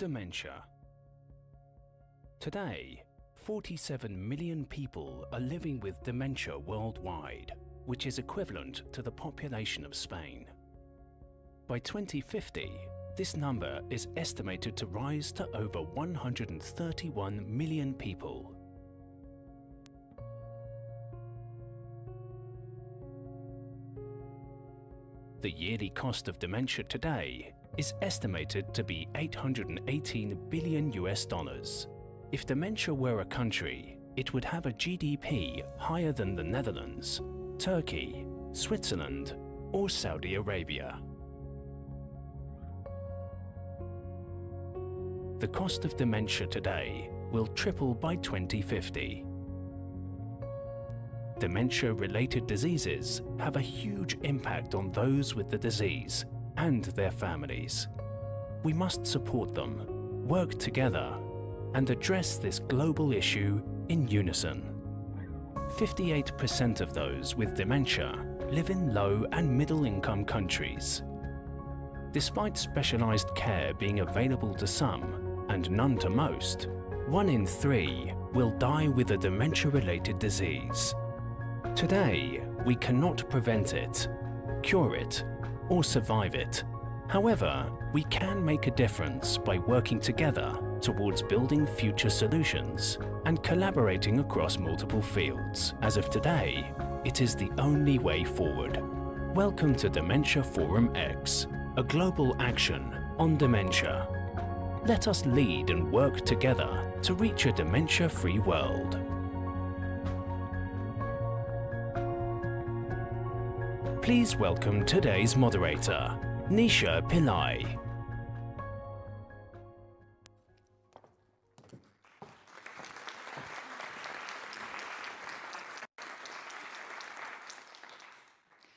Dementia. Today, 47 million people are living with dementia worldwide, which is equivalent to the population of Spain. By 2050, this number is estimated to rise to over 131 million people. The yearly cost of dementia today is estimated to be $818 billion. If dementia were a country, it would have a GDP higher than the Netherlands, Turkey, Switzerland, or Saudi Arabia. The cost of dementia today will triple by 2050. Dementia-related diseases have a huge impact on those with the disease and their families. We must support them, work together, and address this global issue in unison. 58% of those with dementia live in low and middle-income countries. Despite specialized care being available to some and none to most, 1 in 3 will die with a dementia-related disease. Today, we cannot prevent it, cure it, or survive it. However, we can make a difference by working together towards building future solutions and collaborating across multiple fields. As of today, it is the only way forward. Welcome to Dementia Forum X, a global action on dementia. Let us lead and work together to reach a dementia-free world. Please welcome today's moderator, Nisha Pillai.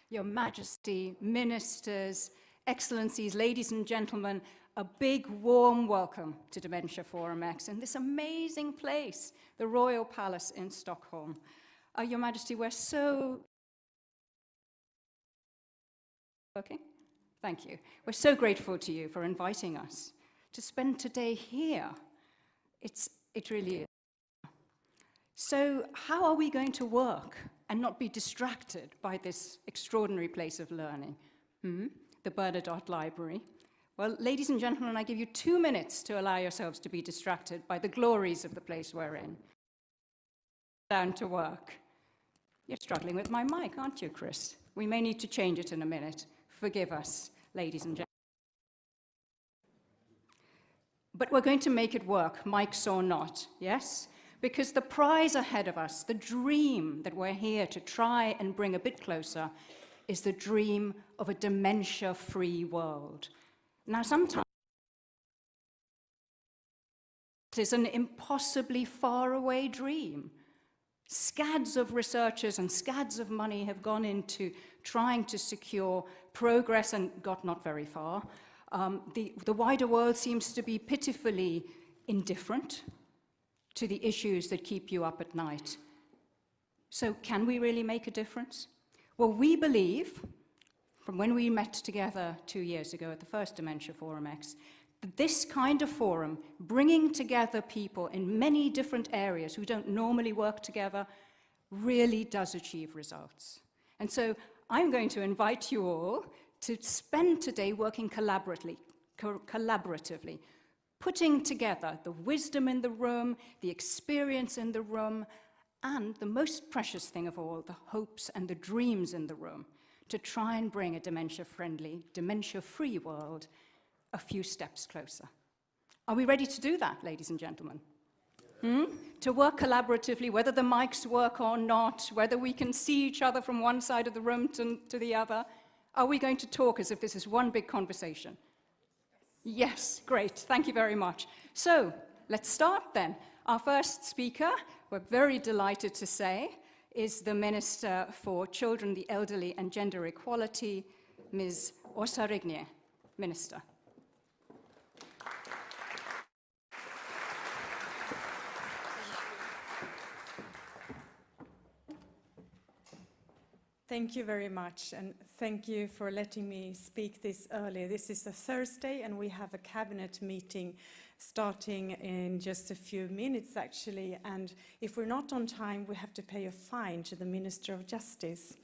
Your Majesty, Ministers, Excellencies, ladies and gentlemen, a big warm welcome to Dementia Forum X in this amazing place, the Royal Palace in Stockholm. Your Majesty, we're so... Okay, thank you. We're so grateful to you for inviting us to spend today here. It really is. So how are we going to work and not be distracted by this extraordinary place of learning? The Bernadotte Library. Well, ladies and gentlemen, I give you 2 minutes to allow yourselves to be distracted by the glories of the place we're in. Down to work. You're struggling with my mic, aren't you, Chris? We may need to change it in a minute. Forgive us, ladies and gentlemen. But we're going to make it work, mics or not, yes? Because the prize ahead of us, the dream that we're here to try and bring a bit closer, is the dream of a dementia-free world. Now, sometimes it is an impossibly faraway dream. Scads of researchers and scads of money have gone into trying to secure progress and got not very far. The wider world seems to be pitifully indifferent to the issues that keep you up at night. So can we really make a difference? Well, we believe, from when we met together 2 years ago at the first Dementia Forum X, that this kind of forum, bringing together people in many different areas who don't normally work together, really does achieve results. And so I'm going to invite you all to spend today working collaboratively, putting together the wisdom in the room, the experience in the room, and the most precious thing of all, the hopes and the dreams in the room, to try and bring a dementia-friendly, dementia-free world a few steps closer. Are we ready to do that, ladies and gentlemen? To work collaboratively, whether the mics work or not, whether we can see each other from one side of the room to the other. Are we going to talk as if this is one big conversation? Yes, great, thank you very much. So, let's start then. Our first speaker, we're very delighted to say, is the Minister for Children, the Elderly and Gender Equality, Ms. Åsa Regnér. Minister. Thank you very much, and thank you for letting me speak this early. This is a Thursday, and we have a cabinet meeting starting in just a few minutes actually, and if we're not on time we have to pay a fine to the Minister of Justice.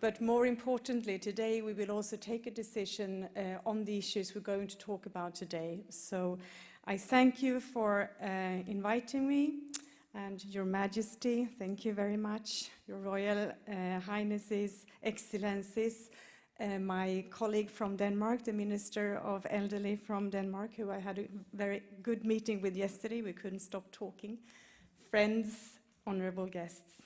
But more importantly, today we will also take a decision on the issues we're going to talk about today. So I thank you for inviting me, and Your Majesty, thank you very much, Your Royal Highnesses, Excellencies, my colleague from Denmark, the Minister of Elderly from Denmark, who I had a very good meeting with yesterday. We couldn't stop talking. Friends, honorable guests.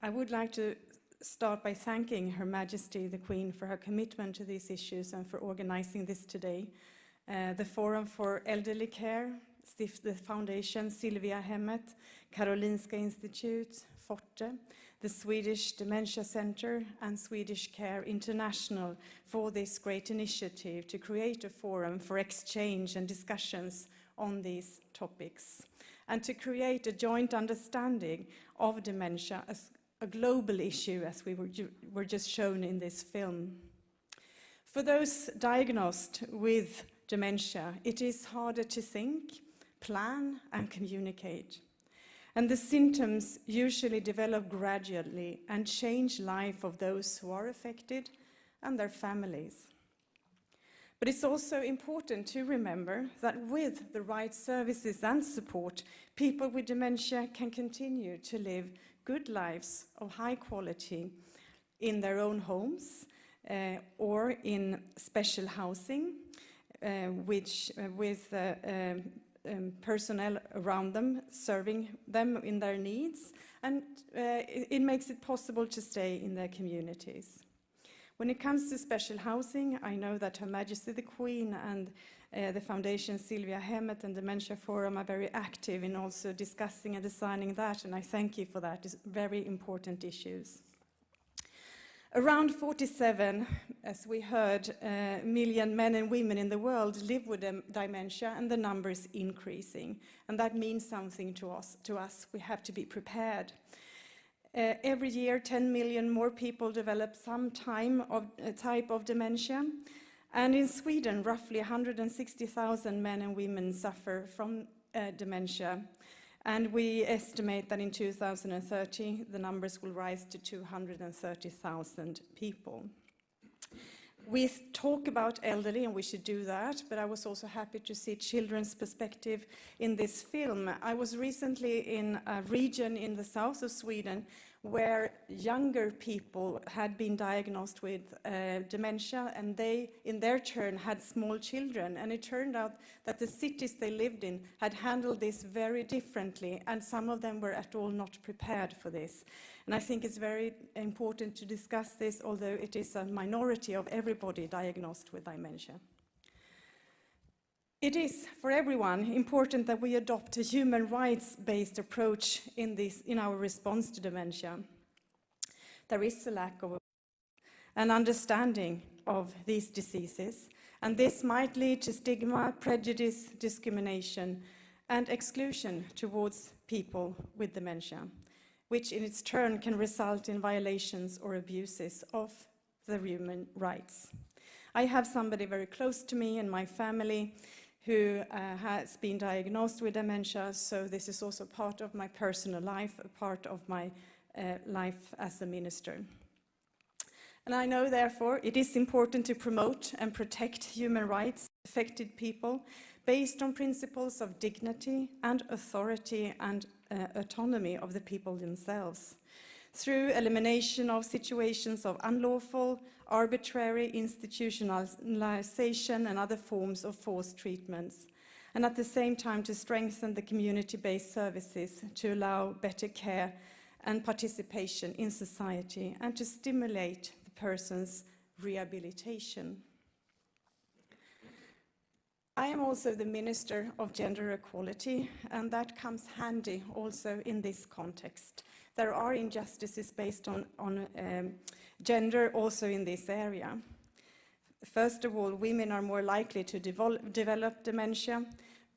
I would like to start by thanking Her Majesty the Queen for her commitment to these issues and for organizing this today. The Forum for Elderly Care, the Foundation, Silvia Hemmet, Karolinska Institute, Forte, the Swedish Dementia Center and Swedish Care International for this great initiative to create a forum for exchange and discussions on these topics, and to create a joint understanding of dementia as a global issue, as we were just shown in this film. For those diagnosed with dementia, it is harder to think, plan and communicate. And the symptoms usually develop gradually and change life of those who are affected and their families. But it's also important to remember that with the right services and support, people with dementia can continue to live good lives of high quality in their own homes or in special housing, with personnel around them, serving them in their needs, and it makes it possible to stay in their communities. When it comes to special housing, I know that Her Majesty the Queen and the Foundation Silvia Hemmet and Dementia Forum are very active in also discussing and designing that, and I thank you for that. It's very important issues. Around 47, as we heard, million men and women in the world live with dementia, and the number is increasing. And that means something to us. We have to be prepared. Every year, 10 million more people develop some type of dementia. And in Sweden, roughly 160,000 men and women suffer from dementia. And we estimate that in 2030, the numbers will rise to 230,000 people. We talk about elderly, and we should do that, but I was also happy to see children's perspective in this film. I was recently in a region in the south of Sweden where younger people had been diagnosed with dementia, and they, in their turn, had small children. And it turned out that the cities they lived in had handled this very differently, and some of them were at all not prepared for this. And I think it's very important to discuss this, although it is a minority of everybody diagnosed with dementia. It is, for everyone, important that we adopt a human rights-based approach in our response to dementia. There is a lack of an understanding of these diseases, and this might lead to stigma, prejudice, discrimination, and exclusion towards people with dementia, which in its turn can result in violations or abuses of the human rights. I have somebody very close to me in my family who has been diagnosed with dementia, so this is also part of my personal life, a part of my life as a minister. And I know, therefore, it is important to promote and protect human rights of affected people based on principles of dignity and authority and autonomy of the people themselves, through elimination of situations of unlawful, arbitrary institutionalization and other forms of forced treatments, and at the same time to strengthen the community-based services to allow better care and participation in society and to stimulate the person's rehabilitation. I am also the Minister of Gender Equality, and that comes handy also in this context. There are injustices based on gender also in this area. First of all, women are more likely to develop dementia,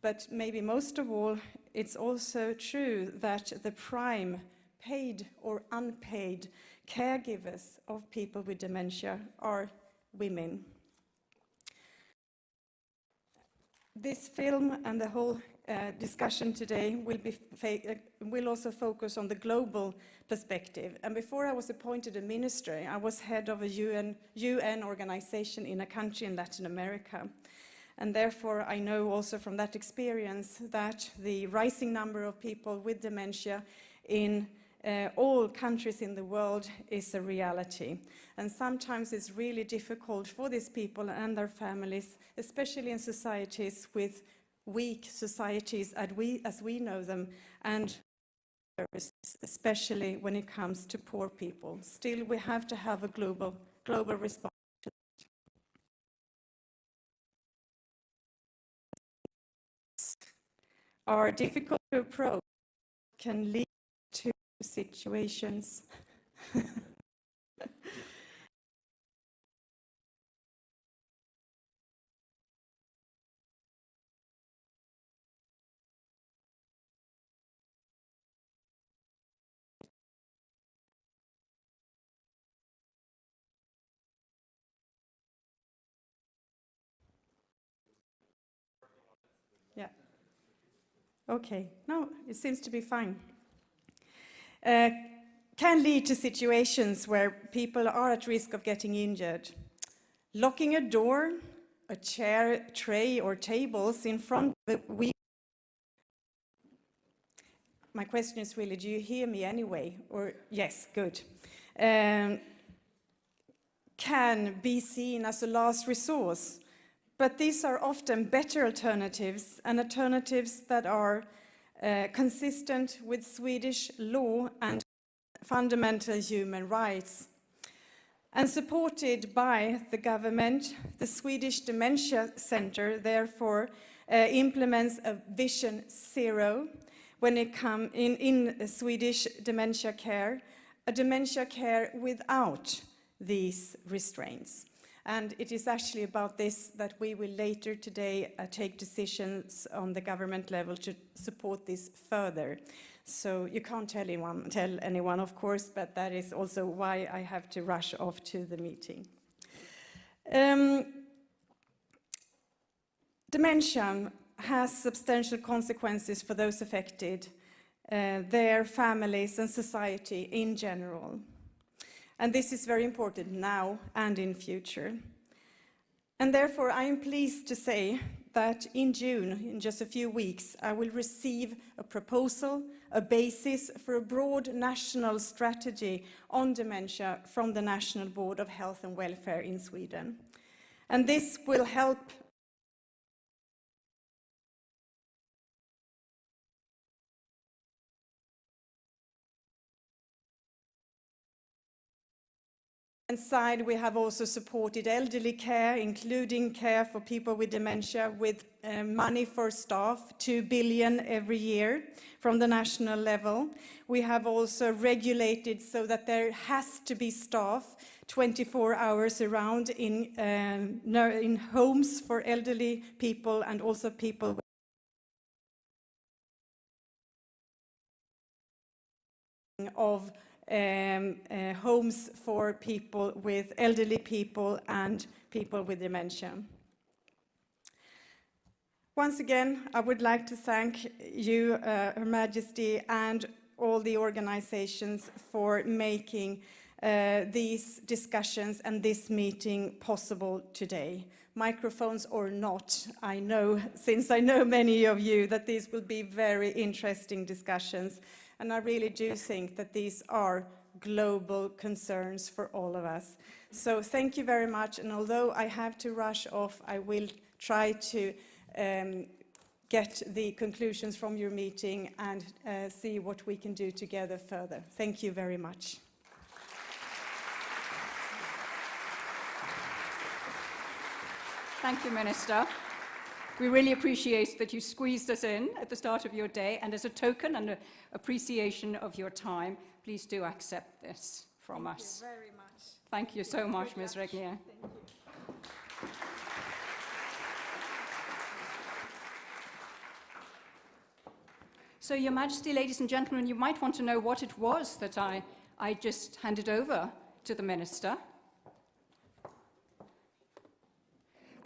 but maybe most of all, it's also true that the prime paid or unpaid caregivers of people with dementia are women. This film and the whole discussion today will also focus on the global perspective. And before I was appointed a minister, I was head of a UN organization in a country in Latin America. And therefore, I know also from that experience that the rising number of people with dementia in all countries in the world is a reality. And sometimes it's really difficult for these people and their families, especially in societies with weak societies as we know them, and especially when it comes to poor people. Still, we have to have a global response to that. Are difficult to approach can lead to situations Yeah. Okay. No, it seems to be fine. Can lead to situations where people are at risk of getting injured. Locking a door, a chair, tray, or tables in front of the My question is really, do you hear me anyway? Or yes, good. Can be seen as a last resource. But these are often better alternatives, and alternatives that are consistent with Swedish law and fundamental human rights. And supported by the government, the Swedish Dementia Center therefore implements a Vision Zero when it comes in Swedish dementia care, a dementia care without these restraints. And it is actually about this that we will later today take decisions on the government level to support this further. So you can't tell anyone, of course, but that is also why I have to rush off to the meeting. Dementia has substantial consequences for those affected, their families and society in general. And this is very important now and in future. And therefore, I am pleased to say that in June, in just a few weeks, I will receive a proposal, a basis for a broad national strategy on dementia from the National Board of Health and Welfare in Sweden. And this will help side, we have also supported elderly care, including care for people with dementia, with money for staff, 2 billion every year from the national level. We have also regulated so that there has to be staff 24 hours around in homes for elderly people and also people of homes for people with elderly people and people with dementia. Once again, I would like to thank you, Her Majesty, and all the organizations for making these discussions and this meeting possible today. Microphones or not, I know, since I know many of you, that these will be very interesting discussions. And I really do think that these are global concerns for all of us. So thank you very much. And although I have to rush off, I will try to get the conclusions from your meeting and see what we can do together further. Thank you very much. Thank you, Minister. We really appreciate that you squeezed us in at the start of your day, and as a token and an appreciation of your time, please do accept this from us. Thank you very much. Thank you so much, Ms. Regnier. Thank you. So, Your Majesty, ladies and gentlemen, you might want to know what it was that I just handed over to the Minister.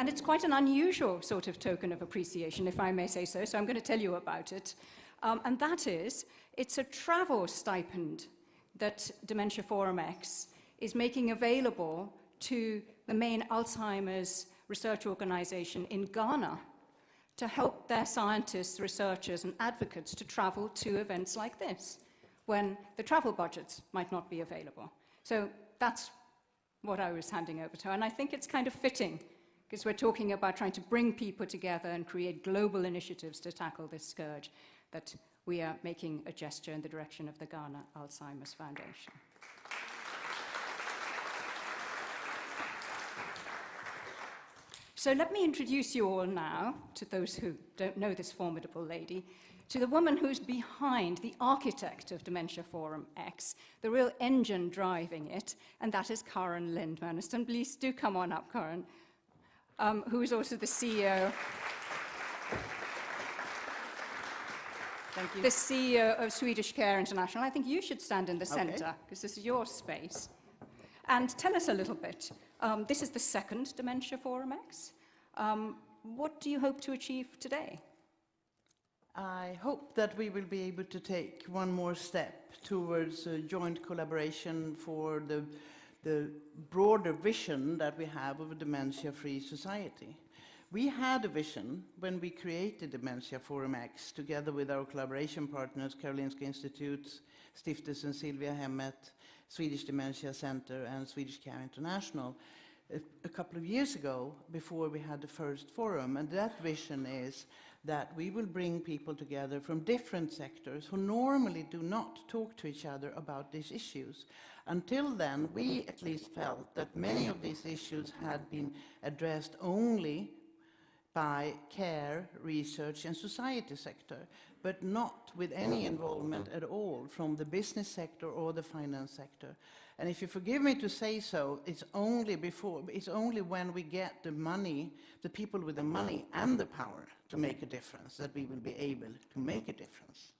And it's quite an unusual sort of token of appreciation, if I may say so, so I'm going to tell you about it. And that is, it's a travel stipend that Dementia Forum X is making available to the main Alzheimer's research organization in Ghana to help their scientists, researchers, and advocates to travel to events like this, when the travel budgets might not be available. So that's what I was handing over to her, and I think it's kind of fitting, because we're talking about trying to bring people together and create global initiatives to tackle this scourge, that we are making a gesture in the direction of the Ghana Alzheimer's Foundation. So let me introduce you all now, to those who don't know this formidable lady, to the woman who's behind, the architect of Dementia Forum X, the real engine driving it, and that is Karen Lindmaniston. Please do come on up, Karen, who is also the CEO. Thank you. The CEO of Swedish Care International. I think you should stand in the center, because this is your space. And tell us a little bit. This is the second Dementia Forum X. What do you hope to achieve today? I hope that we will be able to take one more step towards a joint collaboration for the broader vision that we have of a dementia-free society. We had a vision when we created Dementia Forum X together with our collaboration partners, Karolinska Institutet, Stiftelsen Sylvia Hemmet, Swedish Dementia Center, and Swedish Care International a couple of years ago, before we had the first forum. And that vision is that we will bring people together from different sectors who normally do not talk to each other about these issues. Until then, we at least felt that many of these issues had been addressed only by care, research, and society sector, but not with any involvement at all from the business sector or the finance sector. And if you forgive me to say so, it's only when we get the money, the people with the money and the power to make a difference, that we will be able to make a difference.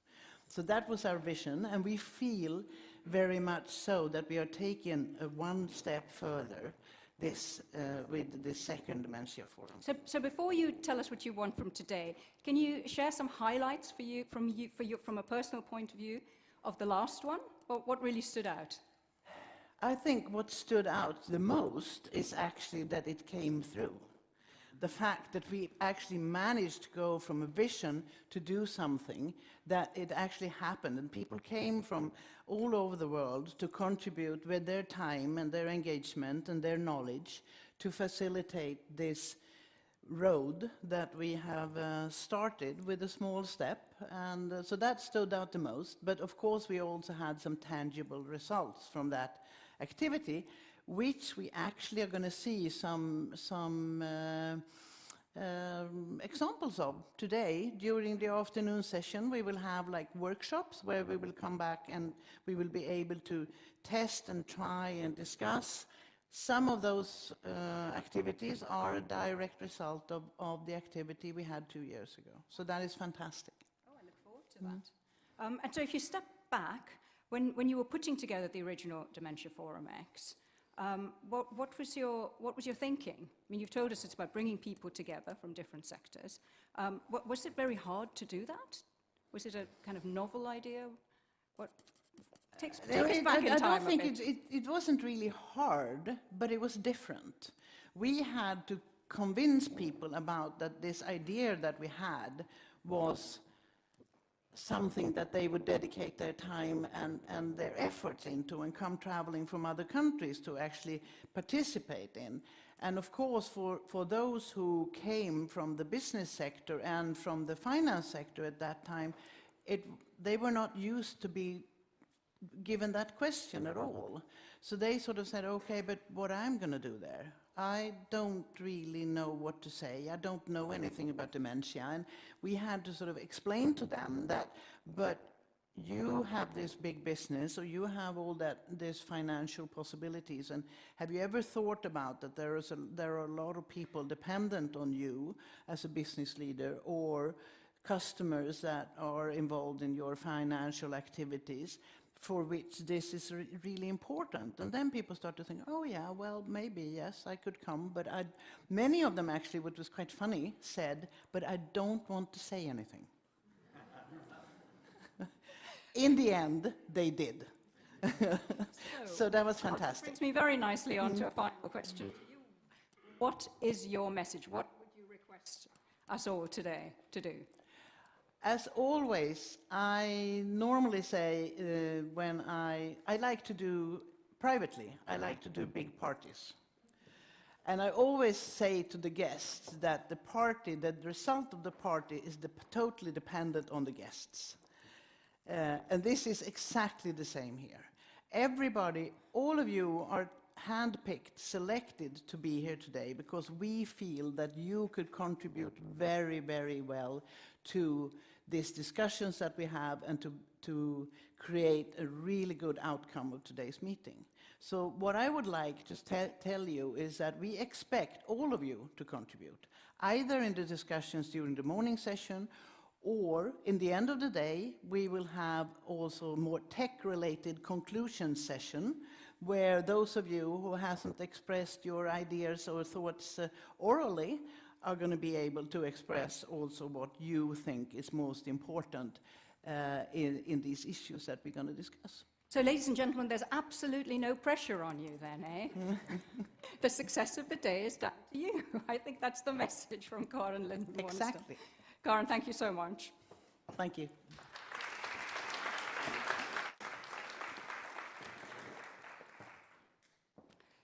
So that was our vision, and we feel very much so that we are taking one step further with the second Dementia Forum. So before you tell us what you want from today, can you share some highlights from a personal point of view of the last one? What really stood out? I think what stood out the most is actually that it came through. The fact that we actually managed to go from a vision to do something, that it actually happened, and people came from all over the world to contribute with their time and their engagement and their knowledge to facilitate this road that we have started with a small step, and so that stood out the most. But of course we also had some tangible results from that activity, which we actually are going to see some examples of today. During the afternoon session, we will have like workshops where we will come back and we will be able to test and try and discuss. Some of those activities are a direct result of the activity we had 2 years ago. So that is fantastic. Oh, I look forward to that. And so if you step back, when you were putting together the original Dementia Forum X, what was your thinking? I mean, you've told us it's about bringing people together from different sectors. Was it very hard to do that? Was it a kind of novel idea? Take us back in time. I don't think it wasn't really hard, but it was different. We had to convince people about that this idea that we had was something that they would dedicate their time and their efforts into and come traveling from other countries to actually participate in. And of course, for those who came from the business sector and from the finance sector at that time, they were not used to be given that question at all. So they sort of said, okay, but what I'm going to do there? I don't really know what to say. I don't know anything about dementia. And we had to sort of explain to them that, but you have this big business, or you have all these financial possibilities. And have you ever thought about that there are a lot of people dependent on you as a business leader, or customers that are involved in your financial activities for which this is really important. And then people start to think, oh yeah, well, maybe, yes, I could come. But many of them actually, what was quite funny, said, but I don't want to say anything. In the end, they did. So that was fantastic. Brings me very nicely on to a final question. What is your message? What would you request us all today to do? As always, I normally say when I like to do privately, I like to do big parties. And I always say to the guests that the result of the party is totally dependent on the guests. And this is exactly the same here. Everybody, all of you are handpicked, selected to be here today because we feel that you could contribute very, very well to these discussions that we have and to create a really good outcome of today's meeting. So what I would like to tell you is that we expect all of you to contribute, either in the discussions during the morning session or in the end of the day, we will have also a more tech-related conclusion session where those of you who hasn't expressed your ideas or thoughts orally are going to be able to express also what you think is most important in these issues that we're going to discuss. So, ladies and gentlemen, there's absolutely no pressure on you then, eh? The success of the day is down to you. I think that's the message from Karen Linden. Exactly. Karen, thank you so much. Thank you.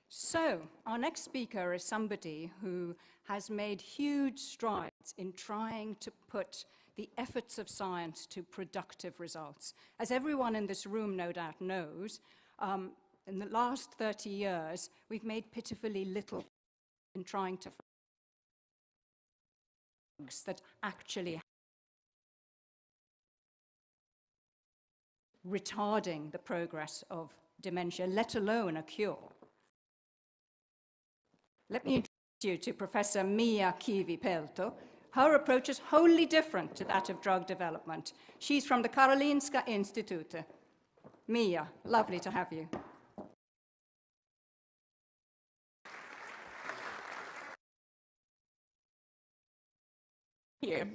So, our next speaker is somebody who has made huge strides in trying to put the efforts of science to productive results. As everyone in this room no doubt knows, in the last 30 years, we've made pitifully little in trying to find drugs that actually retarding the progress of dementia, let alone a cure. Let me introduce you to Professor Mia Kivi-Pelto. Her approach is wholly different to that of drug development. She's from the Karolinska Institute. Mia, lovely to have you. Here.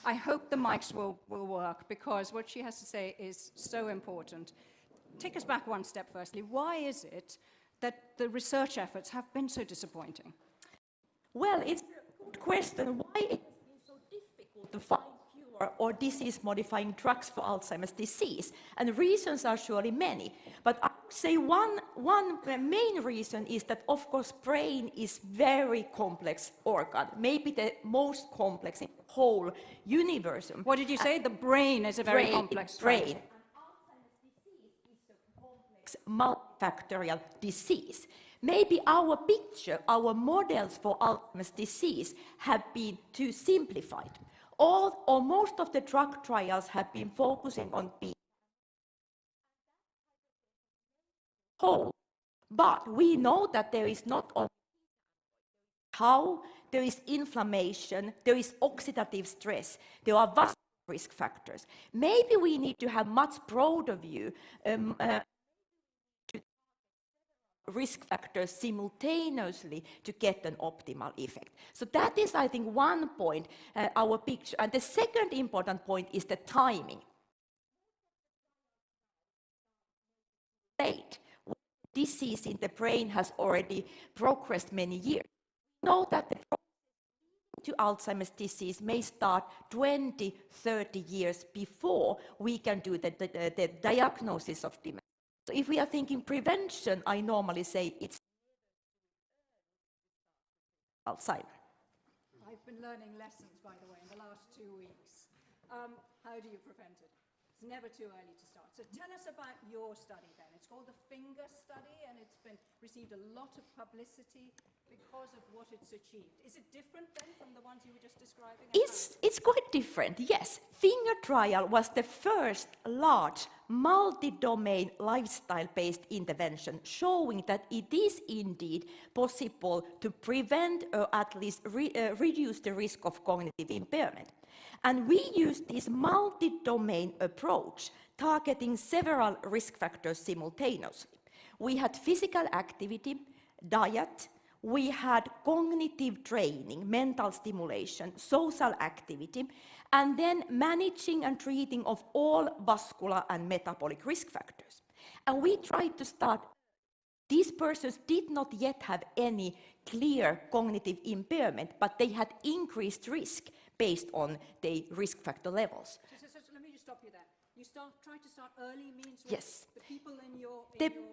I hope the mics will work, because what she has to say is so important. Take us back one step firstly. Why is it that the research efforts have been so disappointing? Well, it's a good question. Why it has been so difficult to find cure or disease-modifying drugs for Alzheimer's disease? And the reasons are surely many. But I would say one main reason is that, of course, brain is very complex organ, maybe the most complex in the whole universe. What did you say? The brain is a very complex brain. Multifactorial disease. Maybe our picture, our models for Alzheimer's disease have been too simplified. All or most of the drug trials have been focusing on whole, but we know that there is not only how, there is inflammation, there is oxidative stress, there are vascular risk factors. Maybe we need to have much broader view risk factors simultaneously to get an optimal effect. So that is, I think, one point, our picture. And the second important point is the timing. Late. Disease in the brain has already progressed many years. We know that the process to Alzheimer's disease may start 20, 30 years before we can do the diagnosis of dementia. So if we are thinking prevention, I normally say it's Alzheimer's. I've been learning lessons, by the way, in the last 2 weeks. How do you prevent it? It's never too early to start. So tell us about your study then. It's called the Finger Study, and it's received a lot of publicity because of what it's achieved. Is it different then from the ones you were just describing? It's quite different, yes. Finger trial was the first large multi-domain lifestyle-based intervention showing that it is indeed possible to prevent or at least reduce the risk of cognitive impairment. And we used this multi-domain approach, targeting several risk factors simultaneously. We had physical activity, diet, we had cognitive training, mental stimulation, social activity, and then managing and treating of all vascular and metabolic risk factors. And we tried to start. These persons did not yet have any clear cognitive impairment, but they had increased risk based on the risk factor levels. So let me just stop you there. You try to start early means what? Yes. The people in your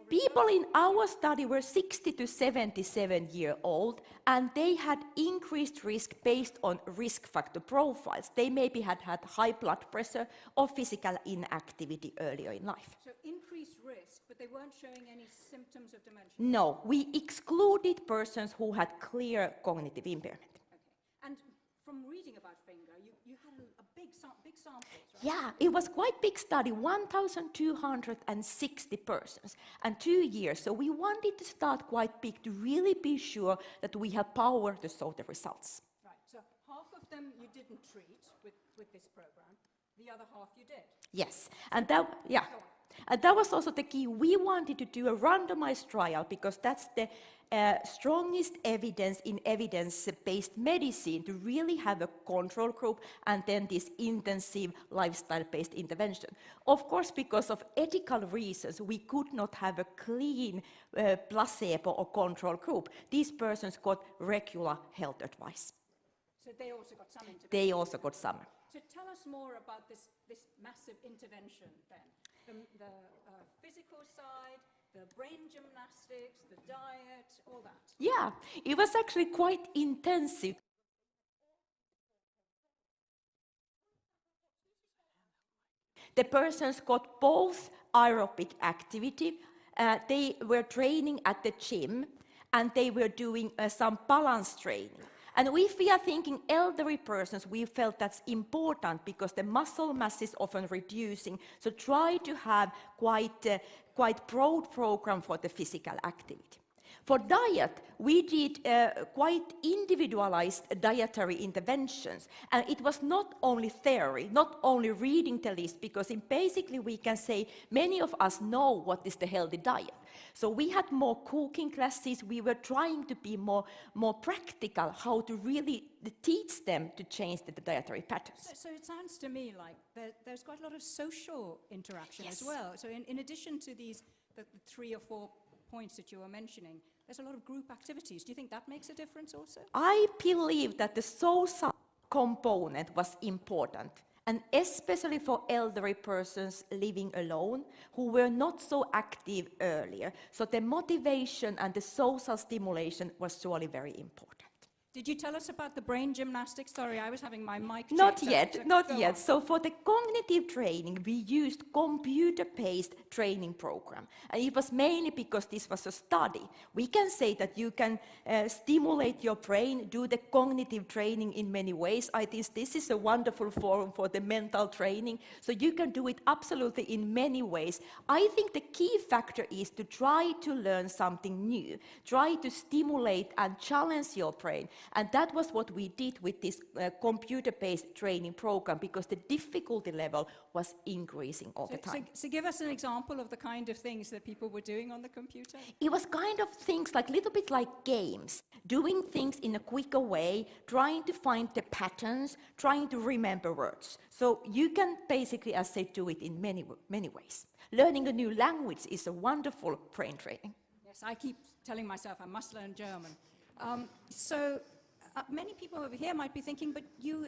People in our study were 60 to 77-year-old, and they had increased risk based on risk factor profiles. They maybe had high blood pressure or physical inactivity earlier in life. So increased risk, but they weren't showing any symptoms of dementia? No, we excluded persons who had clear cognitive impairment. Okay. And from reading about finger, you had a big samples, right? Yeah, it was quite big study, 1,260 persons and 2 years. So we wanted to start quite big to really be sure that we have power to show the results. Right, so half of them you didn't treat with this program, the other half you did. Yes, and that was also the key. We wanted to do a randomized trial because that's the strongest evidence in evidence-based medicine to really have a control group and then this intensive lifestyle-based intervention. Of course, because of ethical reasons, we could not have a clean placebo or control group. These persons got regular health advice. So they also got some intervention? They also got some. So tell us more about this massive intervention then. The physical side, the brain gymnastics, the diet, all that. Yeah, it was actually quite intensive. The persons got both aerobic activity, they were training at the gym, and they were doing some balance training. And if we are thinking elderly persons, we felt that's important because the muscle mass is often reducing. So try to have quite broad program for the physical activity. For diet, we did quite individualized dietary interventions. And it was not only theory, not only reading the list, because basically we can say many of us know what is the healthy diet. So we had more cooking classes. We were trying to be more practical, how to really teach them to change the dietary patterns. So it sounds to me like there's quite a lot of social interaction Yes. as well. So in addition to the 3 or 4 points that you were mentioning, there's a lot of group activities. Do you think that makes a difference also? I believe that the social component was important, and especially for elderly persons living alone who were not so active earlier. So the motivation and the social stimulation was surely very important. Did you tell us about the brain gymnastics? Sorry, I was having my mic Not checked. yet, not Go yet. on. So for the cognitive training, we used computer-based training program. And it was mainly because this was a study. We can say that you can stimulate your brain, do the cognitive training in many ways. I think this is a wonderful forum for the mental training. So you can do it absolutely in many ways. I think the key factor is to try to learn something new. Try to stimulate and challenge your brain. And that was what we did with this computer-based training program, because the difficulty level was increasing all the time. So give us an example of the kind of things that people were doing on the computer. It was kind of things like, little bit like games, doing things in a quicker way, trying to find the patterns, trying to remember words. So you can basically, as I say, do it in many ways. Learning a new language is a wonderful brain training. Yes, I keep telling myself I must learn German. Many people over here might be thinking, but you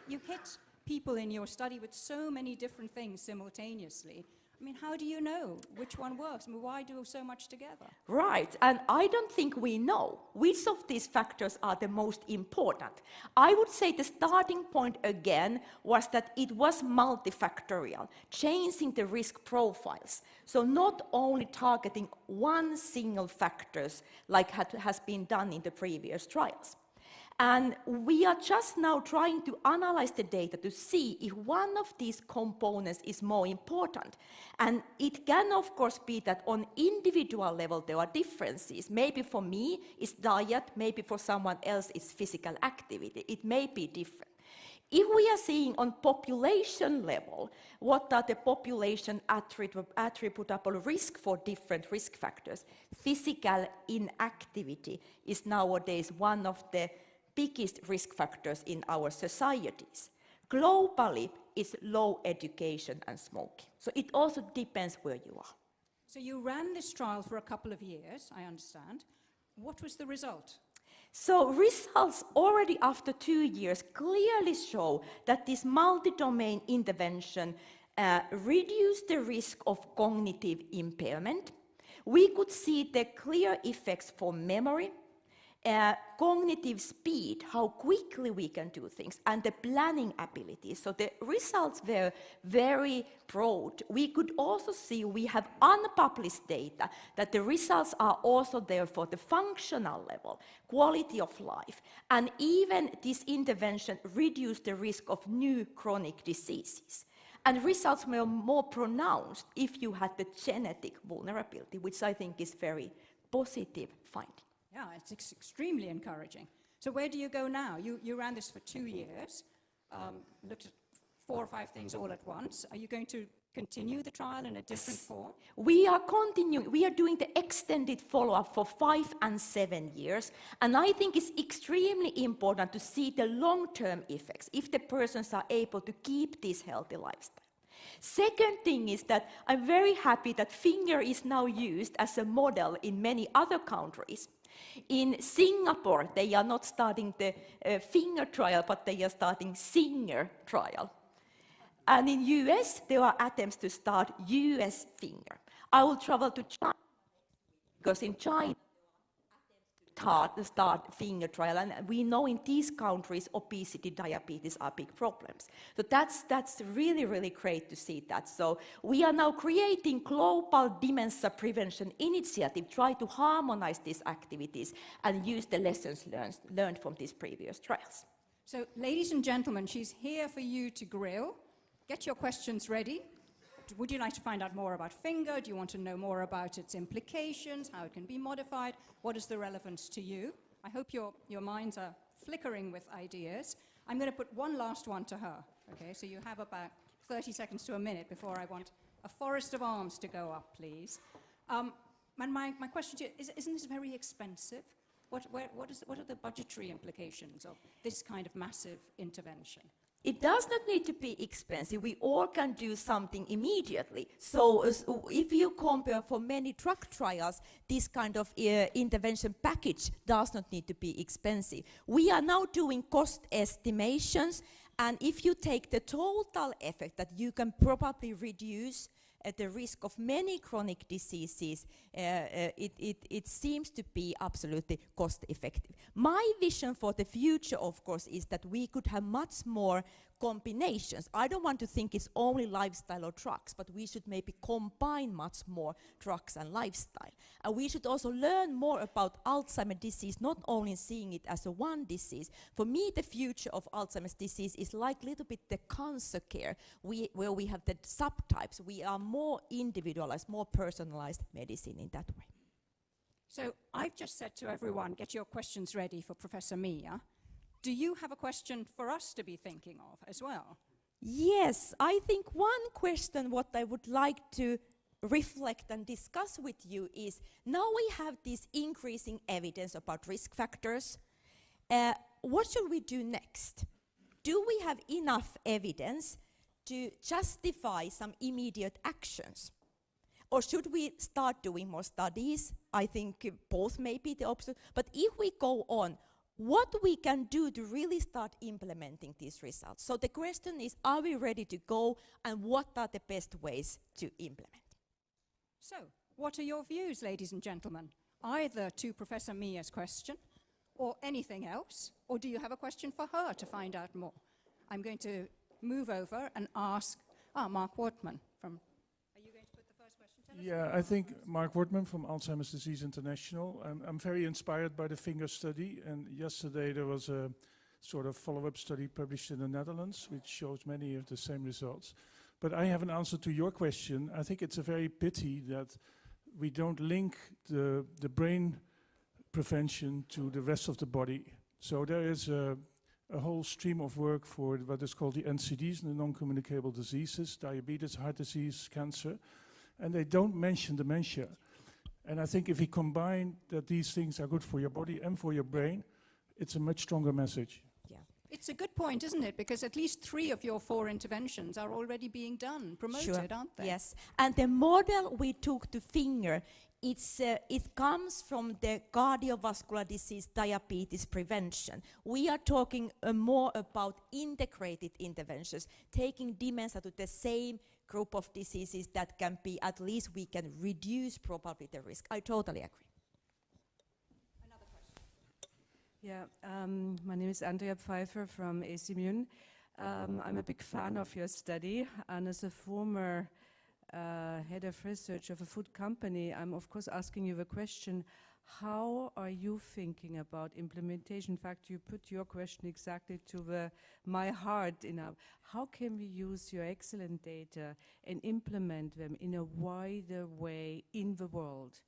hit people in your study with so many different things simultaneously. I mean, how do you know which one works? I mean, why do so much together? Right, and I don't think we know which of these factors are the most important. I would say the starting point again was that it was multifactorial, changing the risk profiles. So not only targeting one single factors like has been done in the previous trials. And we are just now trying to analyze the data to see if one of these components is more important. And it can, of course, be that on individual level there are differences. Maybe for me it's diet, maybe for someone else it's physical activity. It may be different. If we are seeing on population level, what are the population attributable risk for different risk factors? Physical inactivity is nowadays one of the biggest risk factors in our societies. Globally, it's low education and smoking. So it also depends where you are. So you ran this trial for a couple of years, I understand. What was the result? So results already after 2 years clearly show that this multi-domain intervention reduced the risk of cognitive impairment. We could see the clear effects for memory, cognitive speed, how quickly we can do things, and the planning ability. So the results were very broad. We could also see, we have unpublished data, that the results are also there for the functional level, quality of life, and even this intervention reduced the risk of new chronic diseases. And results were more pronounced if you had the genetic vulnerability, which I think is very positive finding. Yeah, it's extremely encouraging. So where do you go now? You ran this for 2 years, looked at 4 or 5 things all at once. Are you going to continue the trial in a different form? We are continuing. We are doing the extended follow-up for 5 and 7 years. And I think it's extremely important to see the long-term effects, if the persons are able to keep this healthy lifestyle. Second thing is that I'm very happy that finger is now used as a model in many other countries. In Singapore, they are not starting the finger trial, but they are starting singer trial. And in US, there are attempts to start US finger. I will travel to China, because in China, start finger trial, and we know in these countries obesity, diabetes are big problems. So that's really, really great to see that. So we are now creating global dementia prevention initiative, try to harmonize these activities and use the lessons learned from these previous trials. So ladies and gentlemen, she's here for you to grill. Get your questions ready. Would you like to find out more about finger? Do you want to know more about its implications, how it can be modified? What is the relevance to you? I hope your minds are flickering with ideas. I'm going to put one last one to her. Okay, so you have about 30 seconds to a minute before I want a forest of arms to go up, please. And my question to you is, isn't this very expensive? What are the budgetary implications of this kind of massive intervention? It does not need to be expensive. We all can do something immediately. So if you compare for many drug trials, this kind of intervention package does not need to be expensive. We are now doing cost estimations, and if you take the total effect that you can probably reduce the risk of many chronic diseases, it seems to be absolutely cost effective. My vision for the future, of course, is that we could have much more combinations. I don't want to think it's only lifestyle or drugs, but we should maybe combine much more drugs and lifestyle. And we should also learn more about Alzheimer's disease, not only seeing it as a one disease. For me, the future of Alzheimer's disease is like a little bit the cancer care, where we have the subtypes. We are more individualized, more personalized medicine in that way. So I've just said to everyone, get your questions ready for Professor Mia. Do you have a question for us to be thinking of as well? Yes, I think one question what I would like to reflect and discuss with you is, now we have this increasing evidence about risk factors. What should we do next? Do we have enough evidence to justify some immediate actions? Or should we start doing more studies? I think both may be the option. But if we go on, what we can do to really start implementing these results? So the question is, are we ready to go, and what are the best ways to implement? So, what are your views, ladies and gentlemen? Either to Professor Mia's question, or anything else, or do you have a question for her to find out more? I'm going to move over and ask, Mark Wortman from... Are you going to put the first question? Yeah, I think Mark Wortman from Alzheimer's Disease International. I'm very inspired by the finger study, and yesterday there was a sort of follow-up study published in the Netherlands, which shows many of the same results. But I have an answer to your question. I think it's a very pity that we don't link the brain prevention to the rest of the body. So there is a a whole stream of work for what is called the NCDs, the non-communicable diseases, diabetes, heart disease, cancer, and they don't mention dementia. And I think if we combine that these things are good for your body and for your brain, it's a much stronger message. It's a good point, isn't it? Because at least 3 of your 4 interventions are already being done, promoted, aren't they? Yes, and the model we took to finger, it comes from the cardiovascular disease diabetes prevention. We are talking more about integrated interventions, taking dementia to the same group of diseases that can be, at least we can reduce probably the risk. I totally agree. Yeah, my name is Andrea Pfeiffer from AC München. I'm a big fan of your study, and as a former head of research of a food company, I'm of course asking you the question, how are you thinking about implementation? In fact, you put your question exactly to my heart. How can we use your excellent data and implement them in a wider way in the world?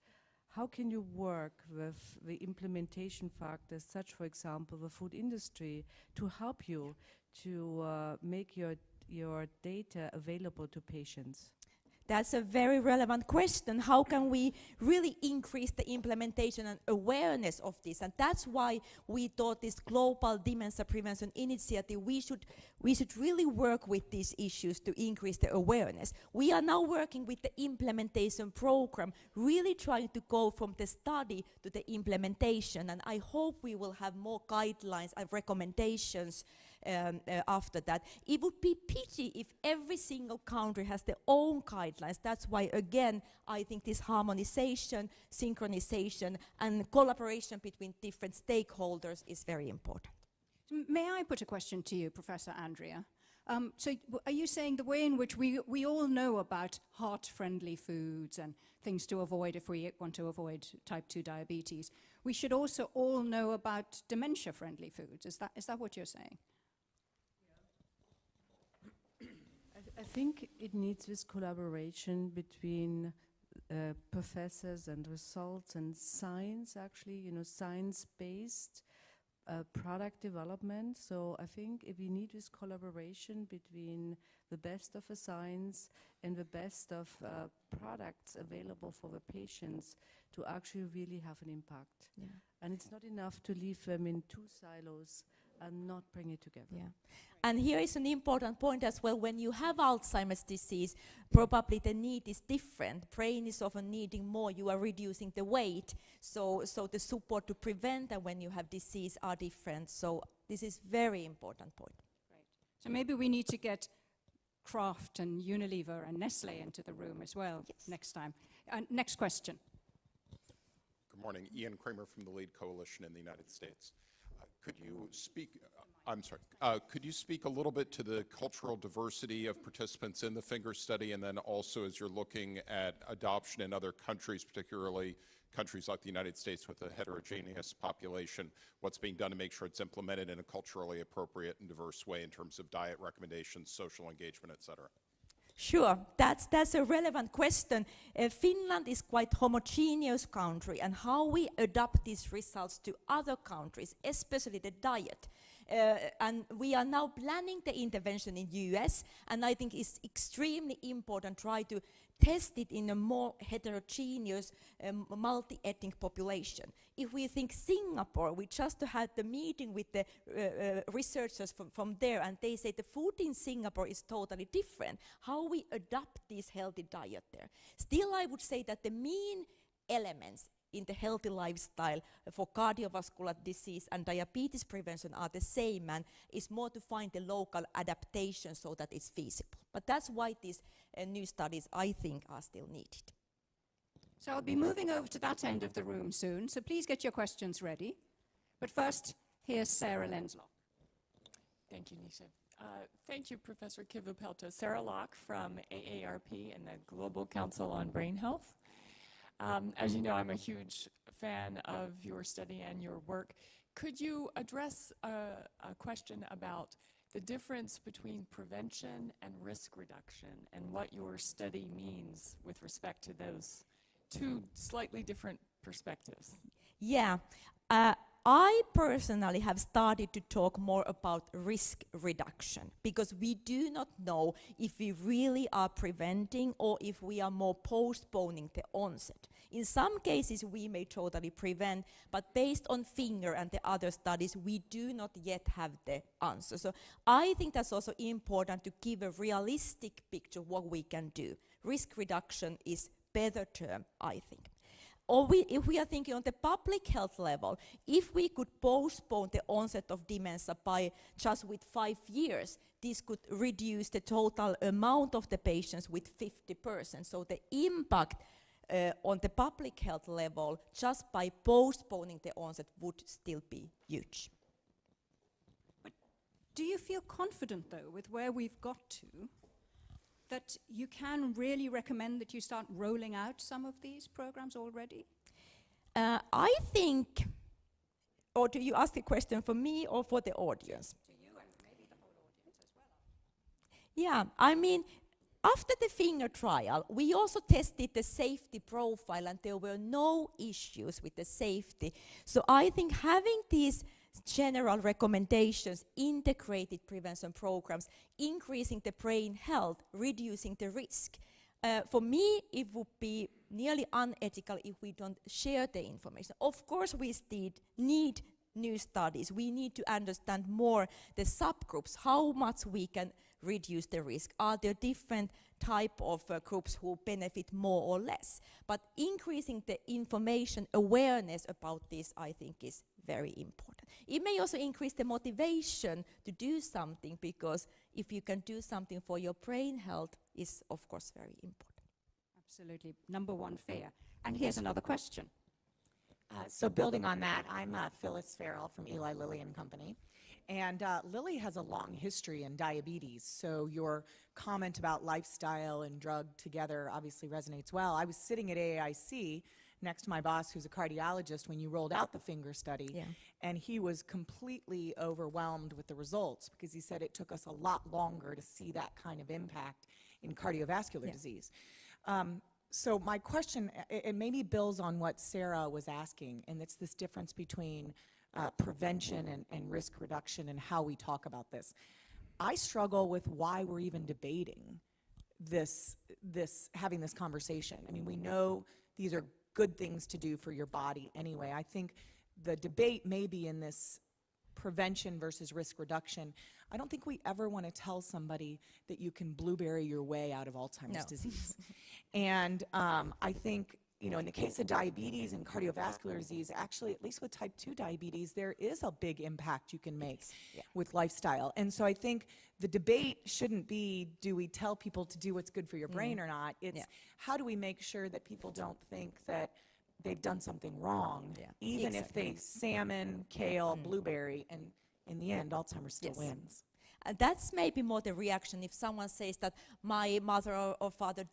How can you work with the implementation factors, such, for example, the food industry, to help you to make your data available to patients? That's a very relevant question. How can we really increase the implementation and awareness of this? And that's why we thought this global dementia prevention initiative, we should really work with these issues to increase the awareness. We are now working with the implementation program, really trying to go from the study to the implementation. And I hope we will have more guidelines and recommendations after that. It would be pity if every single country has their own guidelines. That's why, again, I think this harmonization, synchronization, and collaboration between different stakeholders is very important. May I put a question to you, Professor Andrea? So are you saying the way in which we all know about heart-friendly foods and things to avoid if we want to avoid type 2 diabetes, we should also all know about dementia-friendly foods? Is that what you're saying? I think it needs this collaboration between professors and results and science, actually, science-based product development. So I think if we need this collaboration between the best of the science and the best of products available for the patients to actually really have an impact. Yeah. And it's not enough to leave them in 2 silos and not bring it together. Yeah. And here is an important point as well. When you have Alzheimer's disease, probably the need is different. Brain is often needing more. You are reducing the weight. So the support to prevent and when you have disease are different. So this is very important point. Right. So maybe we need to get Kraft and Unilever and Nestle into the room as well next time. Next question. Good morning. Ian Kramer from the LEAD Coalition in the United States. Could you speak, I'm sorry, could you speak a little bit to the cultural diversity of participants in the finger study, and then also as you're looking at adoption in other countries, particularly countries like the United States with a heterogeneous population, what's being done to make sure it's implemented in a culturally appropriate and diverse way in terms of diet recommendations, social engagement, et cetera? Sure, that's a relevant question. Finland is quite homogeneous country, and how we adopt these results to other countries, especially the diet. And we are now planning the intervention in US, and I think it's extremely important to try to test it in a more heterogeneous, multi-ethnic population. If we think Singapore, we just had the meeting with the researchers from there, and they say the food in Singapore is totally different. How we adopt this healthy diet there. Still, I would say that the main elements in the healthy lifestyle for cardiovascular disease and diabetes prevention are the same, and it's more to find the local adaptation so that it's feasible. But that's why these new studies, I think, are still needed. So I'll be moving over to that end of the room soon, so please get your questions ready. But first, here's Sarah Lenslock. Thank you, Nisha. Thank you, Professor Kivupelto. Sarah Locke from AARP and the Global Council on Brain Health. As you know, I'm a huge fan of your study and your work. Could you address a question about the difference between prevention and risk reduction and what your study means with respect to those 2 slightly different perspectives? Yeah. I personally have started to talk more about risk reduction, because we do not know if we really are preventing or if we are more postponing the onset. In some cases we may totally prevent, but based on finger and the other studies, we do not yet have the answer. So I think that's also important to give a realistic picture of what we can do. Risk reduction is better term, I think. Or if we are thinking on the public health level, if we could postpone the onset of dementia by just with 5 years, this could reduce the total amount of the patients with 50%. So the impact on the public health level, just by postponing the onset, would still be huge. But do you feel confident, though, with where we've got to, that you can really recommend that you start rolling out some of these programs already? I think, or do you ask a question for me or for the audience? To you and maybe the whole audience as well. Yeah, I mean, after the finger trial, we also tested the safety profile, and there were no issues with the safety. So I think having these general recommendations, integrated prevention programs, increasing the brain health, reducing the risk. For me, it would be nearly unethical if we don't share the information. Of course, we need new studies. We need to understand more the subgroups, how much we can reduce the risk. Are there different type of groups who benefit more or less? But increasing the information awareness about this, I think, is very important. It may also increase the motivation to do something, because if you can do something for your brain health, is of course very important. Absolutely. Number one, fair. And here's another question. So building on that, I'm Phyllis Farrell from Eli Lilly and Company. And Lilly has a long history in diabetes, so your comment about lifestyle and drug together obviously resonates well. I was sitting at AAIC next to my boss, who's a cardiologist, when you rolled out the finger study, and he was completely overwhelmed with the results, because he said it took us a lot longer to see that kind of impact in cardiovascular disease. So my question, it maybe builds on what Sarah was asking, and it's this difference between prevention and risk reduction and how we talk about this. I struggle with why we're even debating having this conversation. I mean, we know these are good things to do for your body anyway. I think the debate may be in this prevention versus risk reduction. I don't think we ever want to tell somebody that you can blueberry your way out of Alzheimer's disease. And I think, you know, in the case of diabetes and cardiovascular disease, actually, at least with type 2 diabetes, there is a big impact you can make with lifestyle. And so I think the debate shouldn't be, do we tell people to do what's good for your brain or not? It's how do we make sure that people don't think that they've done something wrong, even if they salmon, kale, blueberry, and in the end, Alzheimer's still wins. And that's maybe more the reaction if someone says that my mother or father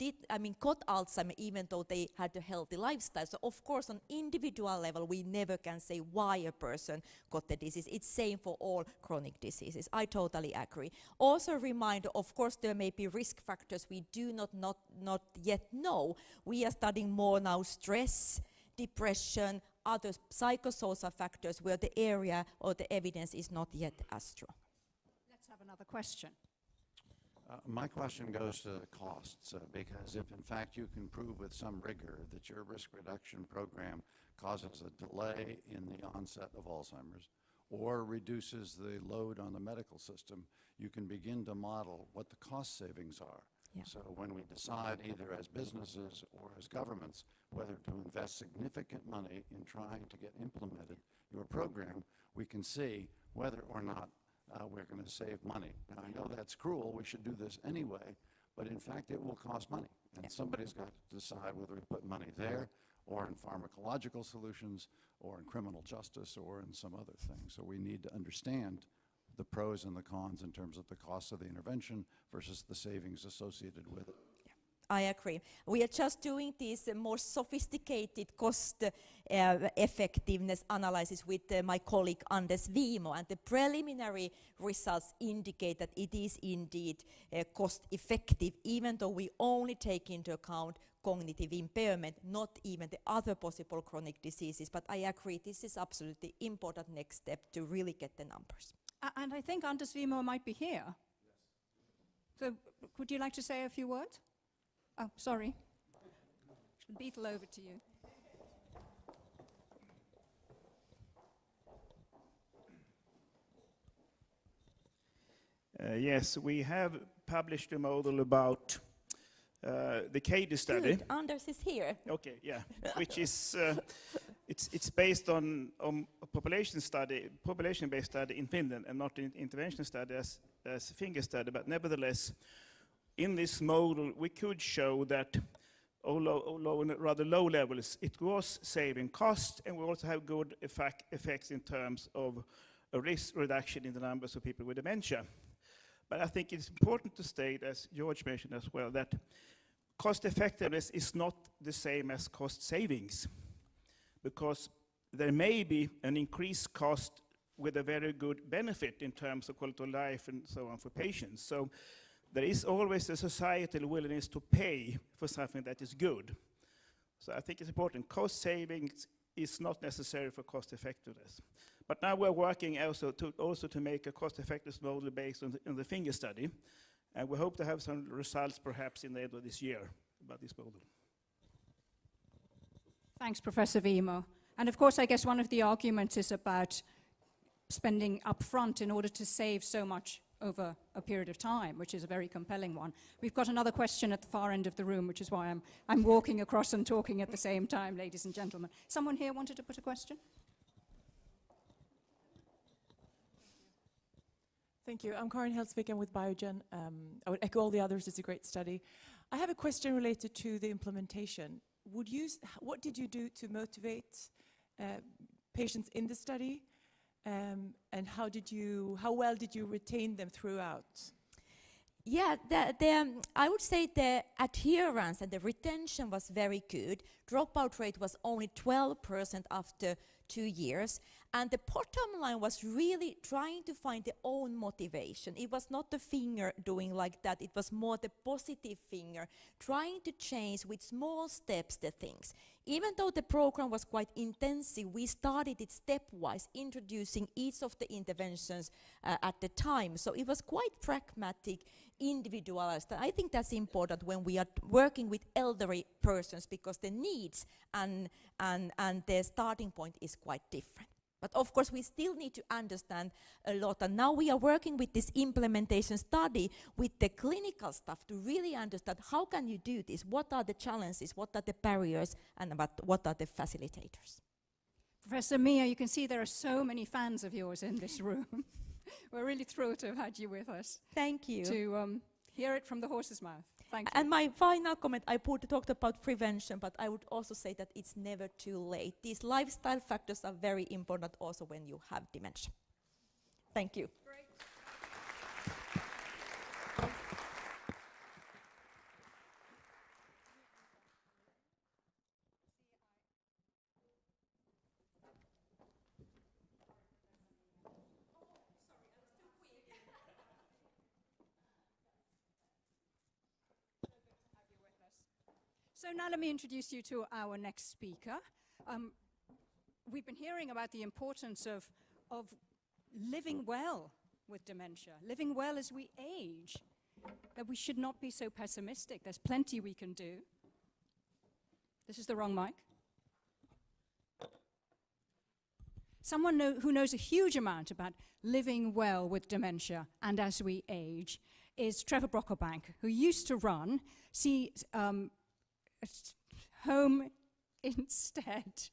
got Alzheimer's even though they had a healthy lifestyle. So of course on individual level we never can say why a person got the disease. It's same for all chronic diseases. I totally agree. Also a reminder, of course there may be risk factors we do not yet know. We are studying more now stress, depression, other psychosocial factors where the area or the evidence is not yet as strong. Another question. My question goes to the costs, because if in fact you can prove with some rigor that your risk reduction program causes a delay in the onset of Alzheimer's or reduces the load on the medical system, you can begin to model what the cost savings are. So when we decide either as businesses or as governments whether to invest significant money in trying to get implemented your program, we can see whether or not we're going to save money. Now, I know that's cruel. We should do this anyway, but in fact, it will cost money. And somebody's got to decide whether we put money there or in pharmacological solutions or in criminal justice or in some other thing. So we need to understand the pros and the cons in terms of the cost of the intervention versus the savings associated with it. I agree. We are just doing this more sophisticated cost effectiveness analysis with my colleague Anders Vimo, and the preliminary results indicate that it is indeed cost effective, even though we only take into account cognitive impairment, not even the other possible chronic diseases. But I agree, this is absolutely important next step to really get the numbers. And I think Anders Wimo might be here. Yes. So would you like to say a few words? Oh, sorry. Beetle over to you. Yes, we have published a model about the CADE study. Good, Anders is here. Okay, yeah, which is it's based on a population-based study in Finland, and not an intervention study as a finger study. But nevertheless, in this model, we could show that rather low levels, it was saving cost, and we also have good effects in terms of a risk reduction in the numbers of people with dementia. But I think it's important to state, as George mentioned as well, that cost effectiveness is not the same as cost savings, because there may be an increased cost with a very good benefit in terms of quality of life and so on for patients. So there is always a societal willingness to pay for something that is good. So I think it's important. Cost savings is not necessary for cost effectiveness. But now we're working also to make a cost effectiveness model based on the finger study. And we hope to have some results perhaps in the end of this year about this model. Thanks, Professor Wimo. And of course, I guess one of the arguments is about spending upfront in order to save so much over a period of time, which is a very compelling one. We've got another question at the far end of the room, which is why I'm walking across and talking at the same time, ladies and gentlemen. Someone here wanted to put a question? Thank you. I'm Karin Helsvik. I'm with Biogen. I would echo all the others. It's a great study. I have a question related to the implementation. What did you do to motivate patients in the study? And how well did you retain them throughout? Yeah, I would say the adherence and the retention was very good. Dropout rate was only 12% after 2 years. And the bottom line was really trying to find their own motivation. It was not the finger doing like that. It was more the positive finger, trying to change with small steps the things. Even though the program was quite intensive, we started it stepwise, introducing each of the interventions at the time. So it was quite pragmatic, individualized. I think that's important when we are working with elderly persons, because the needs and the starting point is quite different. But of course, we still need to understand a lot. And now we are working with this implementation study with the clinical stuff to really understand how can you do this, what are the challenges, what are the barriers, and what are the facilitators. Professor Mia, you can see there are so many fans of yours in this room. We're really thrilled to have had you with us. Thank you. To hear it from the horse's mouth. Thank you. And my final comment, I talked about prevention, but I would also say that it's never too late. These lifestyle factors are very important also when you have dementia. Thank you. Great. So now let me introduce you to our next speaker. We've been hearing about the importance of living well with dementia, living well as we age, that we should not be so pessimistic. There's plenty we can do. This is the wrong mic. Someone who knows a huge amount about living well with dementia and as we age is Trevor Brocklebank, who used to run Home Instead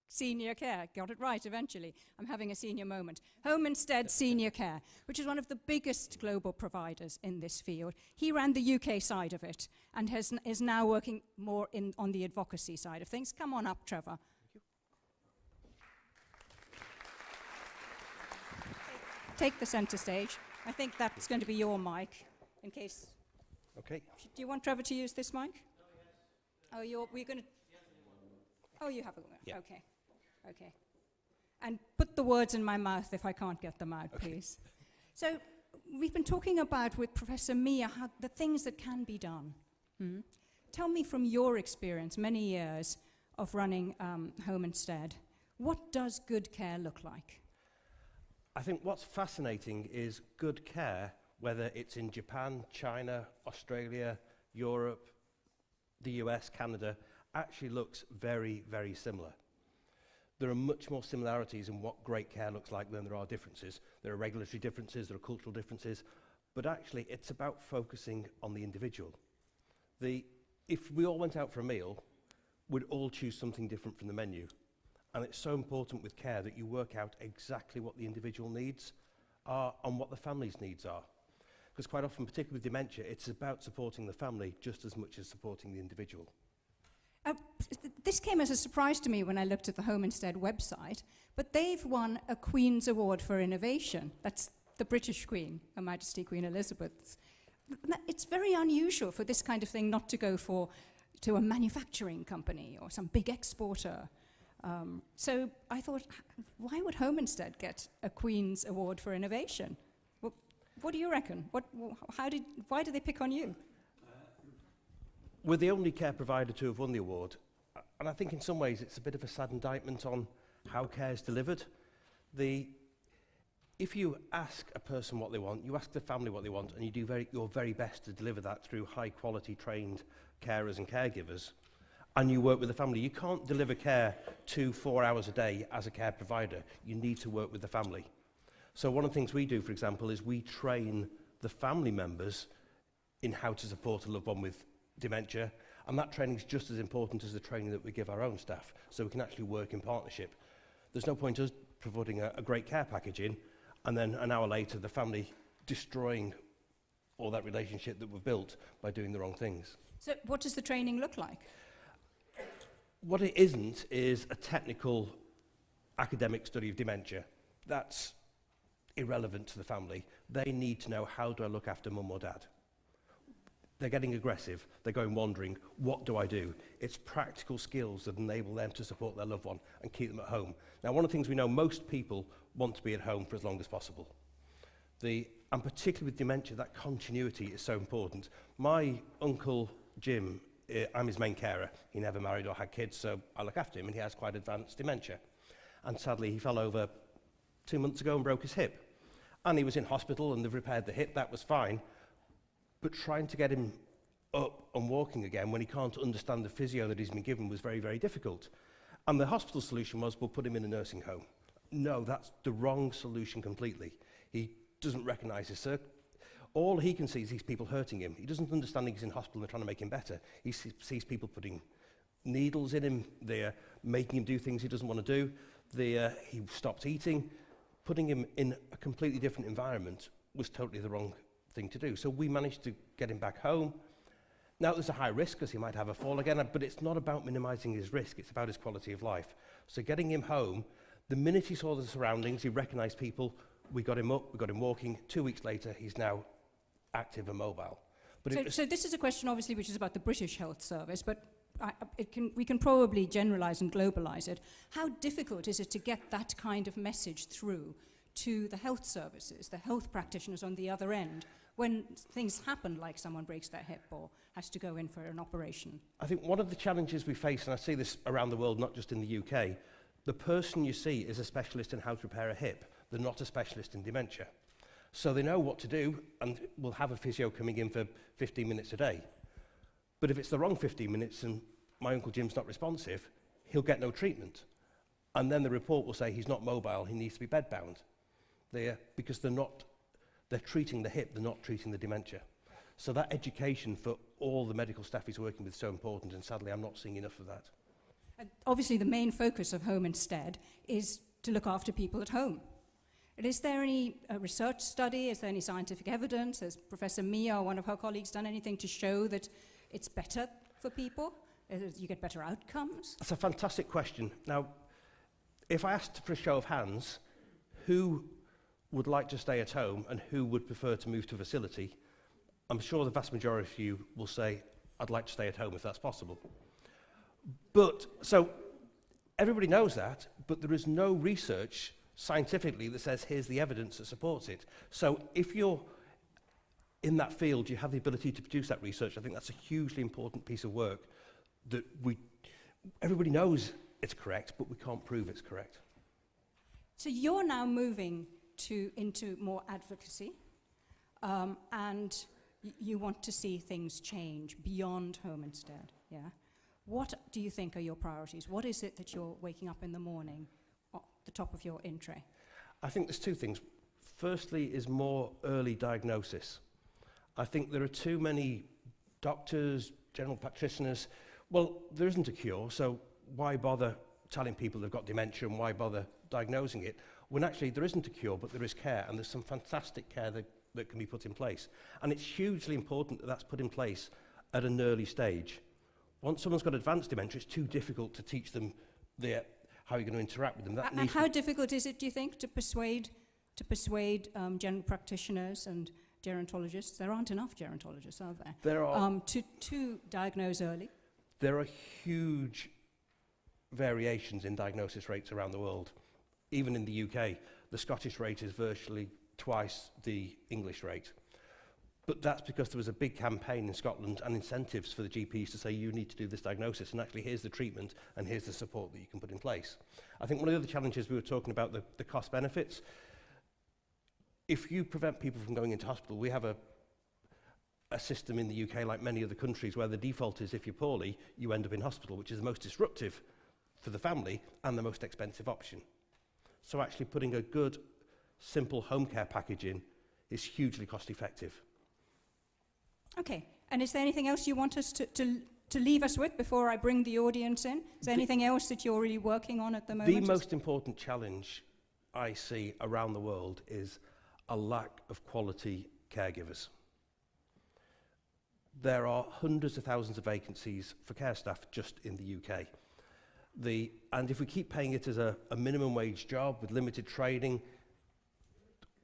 Senior Care. Got it right eventually. I'm having a senior moment. Home Instead Senior Care, which is one of the biggest global providers in this field. He ran the UK side of it and is now working more on the advocacy side of things. Come on up, Trevor. Take the center stage. I think that's going to be your mic in case. Okay. Do you want Trevor to use this mic? Oh, we're going to. Oh, you have a. Yeah. Okay. Okay. And put the words in my mouth if I can't get them out, Okay. please. So we've been talking about with Professor Mia how the things that can be done. Tell me from your experience, many years of running Home Instead, what does good care look like? I think what's fascinating is good care, whether it's in Japan, China, Australia, Europe, the US, Canada, actually looks very, very similar. There are much more similarities in what great care looks like than there are differences. There are regulatory differences, there are cultural differences, but actually it's about focusing on the individual. If we all went out for a meal, we'd all choose something different from the menu. And it's so important with care that you work out exactly what the individual needs are and what the family's needs are. Because quite often, particularly with dementia, it's about supporting the family just as much as supporting the individual. This came as a surprise to me when I looked at the Home Instead website, but they've won a Queen's Award for Innovation. That's the British Queen, Her Majesty Queen Elizabeth. It's very unusual for this kind of thing not to go to a manufacturing company or some big exporter. So I thought, why would Home Instead get a Queen's Award for Innovation? What do you reckon? Why did they pick on you? We're the only care provider to have won the award. And I think in some ways it's a bit of a sad indictment on how care is delivered. If you ask a person what they want, you ask the family what they want, and you do your very best to deliver that through high quality trained carers and caregivers, and you work with the family. You can't deliver care 2-4 hours a day as a care provider. You need to work with the family. So one of the things we do, for example, is we train the family members in how to support a loved one with dementia, and that training is just as important as the training that we give our own staff, so we can actually work in partnership. There's no point us providing a great care package in, and then an hour later the family destroying all that relationship that we've built by doing the wrong things. So what does the training look like? What it isn't is a technical academic study of dementia. That's irrelevant to the family. They need to know, how do I look after mum or dad? They're getting aggressive, they're going wandering, what do I do? It's practical skills that enable them to support their loved one and keep them at home. Now, one of the things we know, most people want to be at home for as long as possible. And particularly with dementia, that continuity is so important. My uncle Jim, I'm his main carer. He never married or had kids, so I look after him, and he has quite advanced dementia. And sadly, he fell over 2 months ago and broke his hip. And he was in hospital, and they've repaired the hip, that was fine. But trying to get him up and walking again when he can't understand the physio that he's been given was very, very difficult. And the hospital solution was, we'll put him in a nursing home. No, that's the wrong solution completely. He doesn't recognise his all he can see is these people hurting him. He doesn't understand he's in hospital and they're trying to make him better. He sees people putting needles in him, they're making him do things he doesn't want to do. He stopped eating. Putting him in a completely different environment was totally the wrong thing to do. So we managed to get him back home. Now there's a high risk because he might have a fall again, but it's not about minimising his risk, it's about his quality of life. So getting him home, the minute he saw the surroundings, he recognised people, we got him up, we got him walking. 2 weeks later, he's now active and mobile. But so this is a question, obviously, which is about the British Health Service, but we can probably generalise and globalise it. How difficult is it to get that kind of message through to the health services, the health practitioners on the other end, when things happen, like someone breaks their hip or has to go in for an operation? I think one of the challenges we face, and I see this around the world, not just in the UK, the person you see is a specialist in how to repair a hip. They're not a specialist in dementia. So they know what to do, and will have a physio coming in for 15 minutes a day. But if it's the wrong 15 minutes and my Uncle Jim's not responsive, he'll get no treatment. And then the report will say he's not mobile, he needs to be bedbound. Because they're treating the hip, they're not treating the dementia. So that education for all the medical staff he's working with is so important, and sadly I'm not seeing enough of that. And obviously the main focus of Home Instead is to look after people at home. And is there any research study, is there any scientific evidence? Has Professor Mia or one of her colleagues done anything to show that it's better for people? You get better outcomes? That's a fantastic question. Now, if I asked for a show of hands, who would like to stay at home and who would prefer to move to a facility, I'm sure the vast majority of you will say, I'd like to stay at home if that's possible. But, so, everybody knows that, but there is no research scientifically that says here's the evidence that supports it. So if you're in that field, you have the ability to produce that research. I think that's a hugely important piece of work that everybody knows it's correct, but we can't prove it's correct. So you're now moving into more advocacy, and you want to see things change beyond home instead, yeah? What do you think are your priorities? What is it that you're waking up in the morning at the top of your in tray? I think there's two things. Firstly is more early diagnosis. I think there are too many doctors, general practitioners. Well, there isn't a cure, so why bother telling people they've got dementia and why bother diagnosing it when actually there isn't a cure, but there is care, and there's some fantastic care that can be put in place. And it's hugely important that that's put in place at an early stage. Once someone's got advanced dementia, it's too difficult to teach them how you're going to interact with them. And how difficult is it, do you think, to persuade general practitioners and gerontologists? There aren't enough gerontologists, are there? There are. To diagnose early? There are huge variations in diagnosis rates around the world. Even in the UK, the Scottish rate is virtually twice the English rate. But that's because there was a big campaign in Scotland and incentives for the GPs to say, you need to do this diagnosis, and actually here's the treatment and here's the support that you can put in place. I think one of the other challenges, we were talking about the cost benefits. If you prevent people from going into hospital, we have a system in the UK, like many other countries, where the default is if you're poorly, you end up in hospital, which is the most disruptive for the family and the most expensive option. So actually putting a good, simple home care package in is hugely cost effective. Okay, and is there anything else you want us to leave us with before I bring the audience in? Is there anything else that you're really working on at the moment? The most important challenge I see around the world is a lack of quality caregivers. There are hundreds of thousands of vacancies for care staff just in the UK. And if we keep paying it as a minimum wage job with limited training,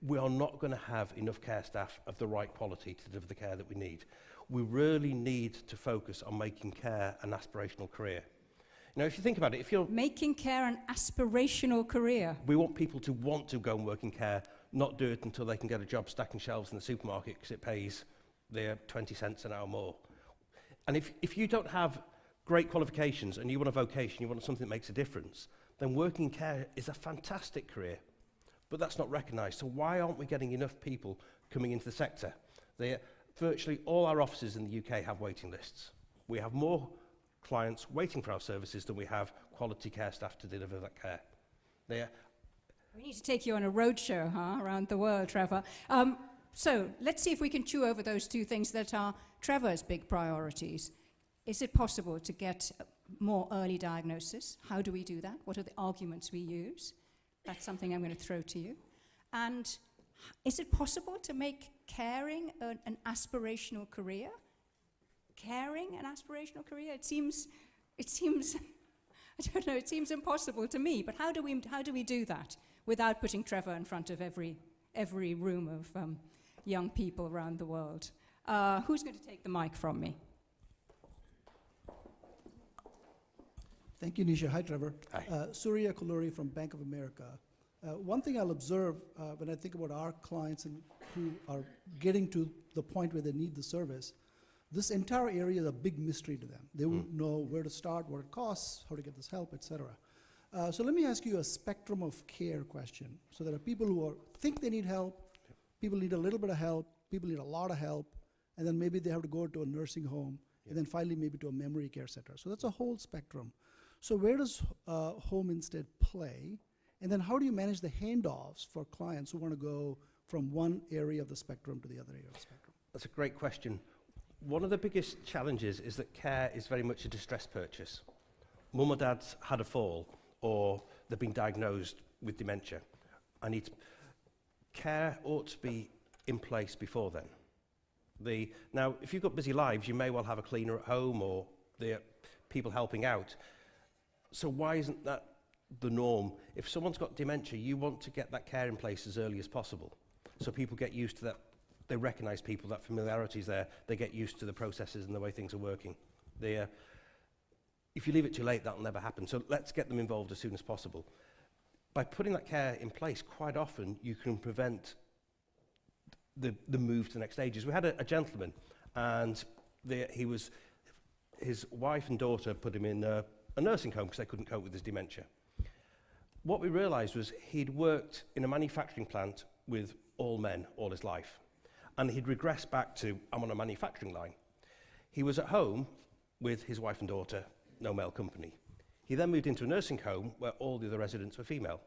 we are not going to have enough care staff of the right quality to deliver the care that we need. We really need to focus on making care an aspirational career. Now, if you think about it, if you're... Making care an aspirational career. We want people to want to go and work in care, not do it until they can get a job stacking shelves in the supermarket because it pays their 20 cents an hour more. And if you don't have great qualifications and you want a vocation, you want something that makes a difference, then working in care is a fantastic career. But that's not recognised. So why aren't we getting enough people coming into the sector? Virtually all our offices in the UK have waiting lists. We have more clients waiting for our services than we have quality care staff to deliver that care. We need to take you on a roadshow, around the world, Trevor. So let's see if we can chew over those two things that are Trevor's big priorities. Is it possible to get more early diagnosis? How do we do that? What are the arguments we use? That's something I'm going to throw to you. And is it possible to make caring an aspirational career? Caring an aspirational career? It seems, I don't know, it seems impossible to me. But how do we do that without putting Trevor in front of every room of young people around the world? Who's going to take the mic from me? Thank you, Nisha. Hi, Trevor. Hi. Surya Kaluri from Bank of America. One thing I'll observe when I think about our clients and who are getting to the point where they need the service, this entire area is a big mystery to them. They won't know where to start, what it costs, how to get this help, etc. So let me ask you a spectrum of care question. So there are people who think they need help, people need a little bit of help, people need a lot of help, and then maybe they have to go to a nursing home, and then finally maybe to a memory care center. So that's a whole spectrum. So where does home instead play? And then how do you manage the handoffs for clients who want to go from one area of the spectrum to the other area of the spectrum? That's a great question. One of the biggest challenges is that care is very much a distress purchase. Mum or dad's had a fall, or they've been diagnosed with dementia. Care ought to be in place before then. Now, if you've got busy lives, you may well have a cleaner at home or the people helping out. So why isn't that the norm? If someone's got dementia, you want to get that care in place as early as possible. So people get used to that, they recognise people, that familiarity is there, they get used to the processes and the way things are working. If you leave it too late, that'll never happen. So let's get them involved as soon as possible. By putting that care in place, quite often you can prevent the move to the next stages. We had a gentleman, and his wife and daughter put him in a nursing home because they couldn't cope with his dementia. What we realised was he'd worked in a manufacturing plant with all men all his life, and he'd regressed back to, I'm on a manufacturing line. He was at home with his wife and daughter, no male company. He then moved into a nursing home where all the other residents were female.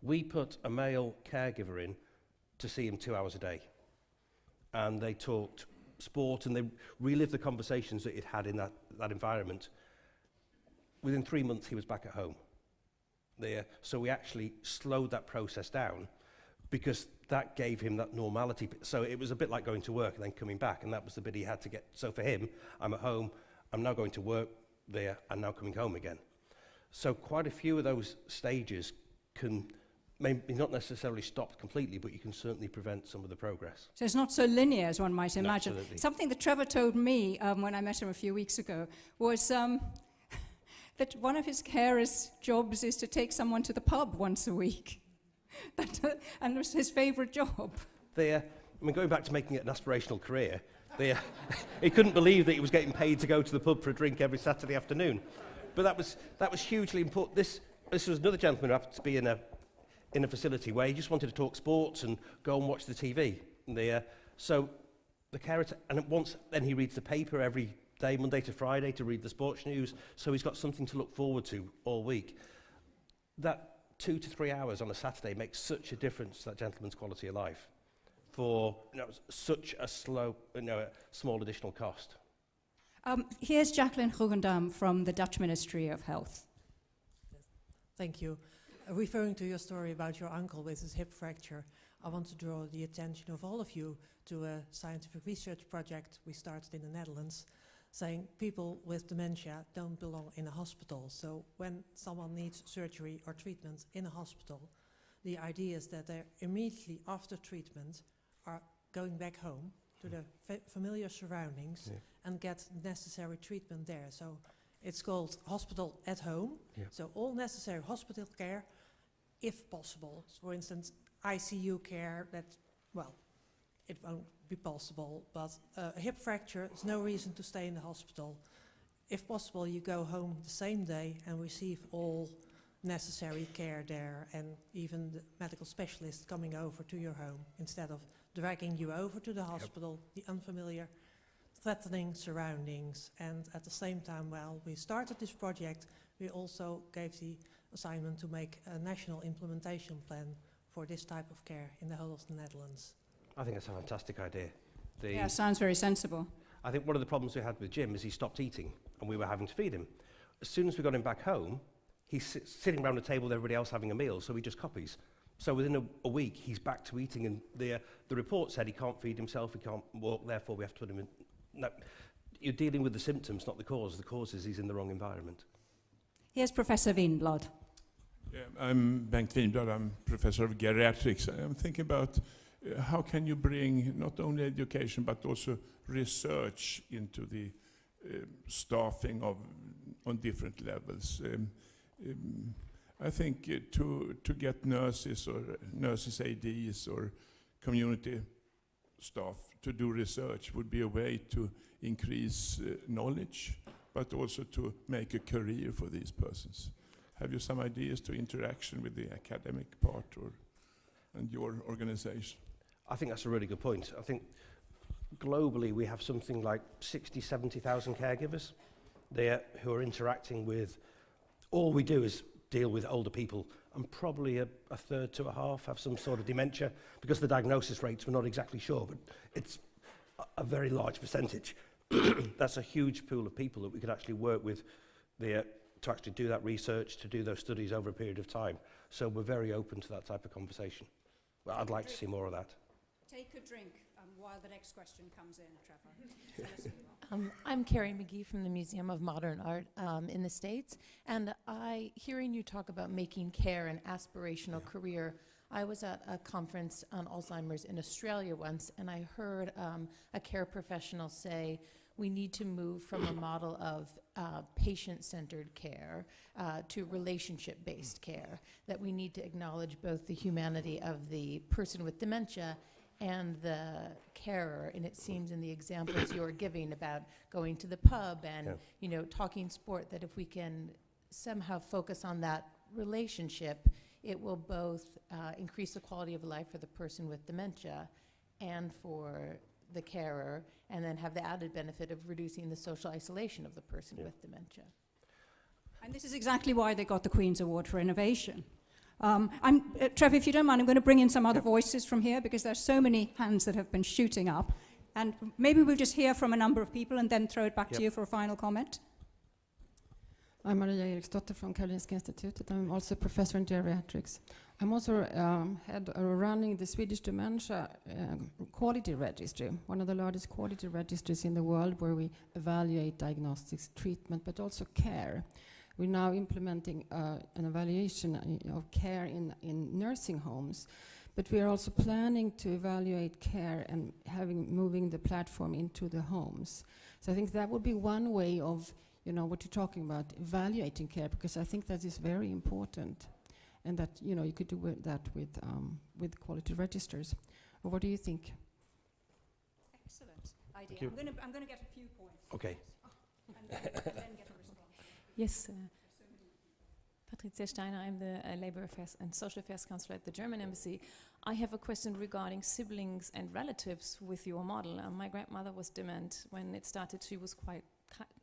We put a male caregiver in to see him 2 hours a day, and they talked sport and they relived the conversations that he'd had in that environment. Within 3 months, he was back at home. So we actually slowed that process down because that gave him that normality. So it was a bit like going to work and then coming back, and that was the bit he had to get. So for him, I'm at home, I'm now going to work there, and now coming home again. So quite a few of those stages can maybe not necessarily stopped completely, but you can certainly prevent some of the progress. So it's not so linear as one might imagine. Absolutely. Something that Trevor told me when I met him a few weeks ago was that one of his carers' jobs is to take someone to the pub once a week. And it was his favourite job. Going back to making it an aspirational career, he couldn't believe that he was getting paid to go to the pub for a drink every Saturday afternoon. But that was hugely important. This was another gentleman who happened to be in a facility where he just wanted to talk sports and go and watch the TV. So the carer, then he reads the paper every day, Monday to Friday, to read the sports news, so he's got something to look forward to all week. That 2 to 3 hours on a Saturday makes such a difference to that gentleman's quality of life for such a small additional cost. Here's Jacqueline Goegendam from the Dutch Ministry of Health. Thank you. Referring to your story about your uncle with his hip fracture, I want to draw the attention of all of you to a scientific research project we started in the Netherlands, saying people with dementia don't belong in a hospital. So when someone needs surgery or treatment in a hospital, the idea is that they're immediately after treatment are going back home to the familiar surroundings and get necessary treatment there. So it's called hospital at home. So all necessary hospital care, if possible. For instance, ICU care, it won't be possible, but a hip fracture, there's no reason to stay in the hospital. If possible, you go home the same day and receive all necessary care there, and even the medical specialist coming over to your home instead of dragging you over to the hospital, the unfamiliar, threatening surroundings. And at the same time, while we started this project, we also gave the assignment to make a national implementation plan for this type of care in the whole of the Netherlands. I think that's a fantastic idea. Yeah, sounds very sensible. I think one of the problems we had with Jim is he stopped eating, and we were having to feed him. As soon as we got him back home, he's sitting around a table with everybody else having a meal, so he just copies. So within a week, he's back to eating, and the report said he can't feed himself, he can't walk, therefore we have to put him in. No, you're dealing with the symptoms, not the cause. The cause is he's in the wrong environment. Here's Professor Wienblad. Yeah, I'm Bengt Wienblad, I'm Professor of Geriatrics. I'm thinking about how can you bring not only education but also research into the staffing on different levels. I think to get nurses or nurses ADs or community staff to do research would be a way to increase knowledge, but also to make a career for these persons. Have you some ideas to interaction with the academic part and your organization? I think that's a really good point. I think globally we have something like 60, 70,000 caregivers there who are interacting with, all we do is deal with older people, and probably a third to a half have some sort of dementia, because the diagnosis rates we're not exactly sure, but it's a very large percentage. That's a huge pool of people that we could actually work with there to actually do that research, to do those studies over a period of time. So we're very open to that type of conversation. Well, I'd like to see more of that. Take a drink while the next question comes in, Trevor. I'm Carrie McGee from the Museum of Modern Art in the States, and hearing you talk about making care an aspirational career, I was at a conference on Alzheimer's in Australia once, and I heard a care professional say, we need to move from a model of patient-centered care to relationship-based care, that we need to acknowledge both the humanity of the person with dementia and the carer. And it seems in the examples you're giving about going to the pub and, you know, talking sport, that if we can somehow focus on that relationship, it will both increase the quality of life for the person with dementia and for the carer, and then have the added benefit of reducing the social isolation of the person with dementia. And this is exactly why they got the Queen's Award for Innovation. Trevor, if you don't mind, I'm going to bring in some other voices from here, because there's so many hands that have been shooting up. And maybe we'll just hear from a number of people and then throw it back to you for a final comment. I'm Maria Eriksdotter from Karolinska Institutet. I'm also a professor in geriatrics. I'm also running the Swedish Dementia Quality Registry, one of the largest quality registries in the world, where we evaluate diagnostics, treatment, but also care. We're now implementing an evaluation of care in nursing homes, but we are also planning to evaluate care and moving the platform into the homes. So I think that would be one way of, you know, what you're talking about, evaluating care, because I think that is very important, and that, you know, you could do that with quality registers. Or what do you think? Excellent idea. I'm going to get a few points. Okay. And then get a response. Yes. Patricia Steiner, I'm the Labor Affairs and Social Affairs Counselor at the German Embassy. I have a question regarding siblings and relatives with your model. My grandmother was dement. When it started, she was quite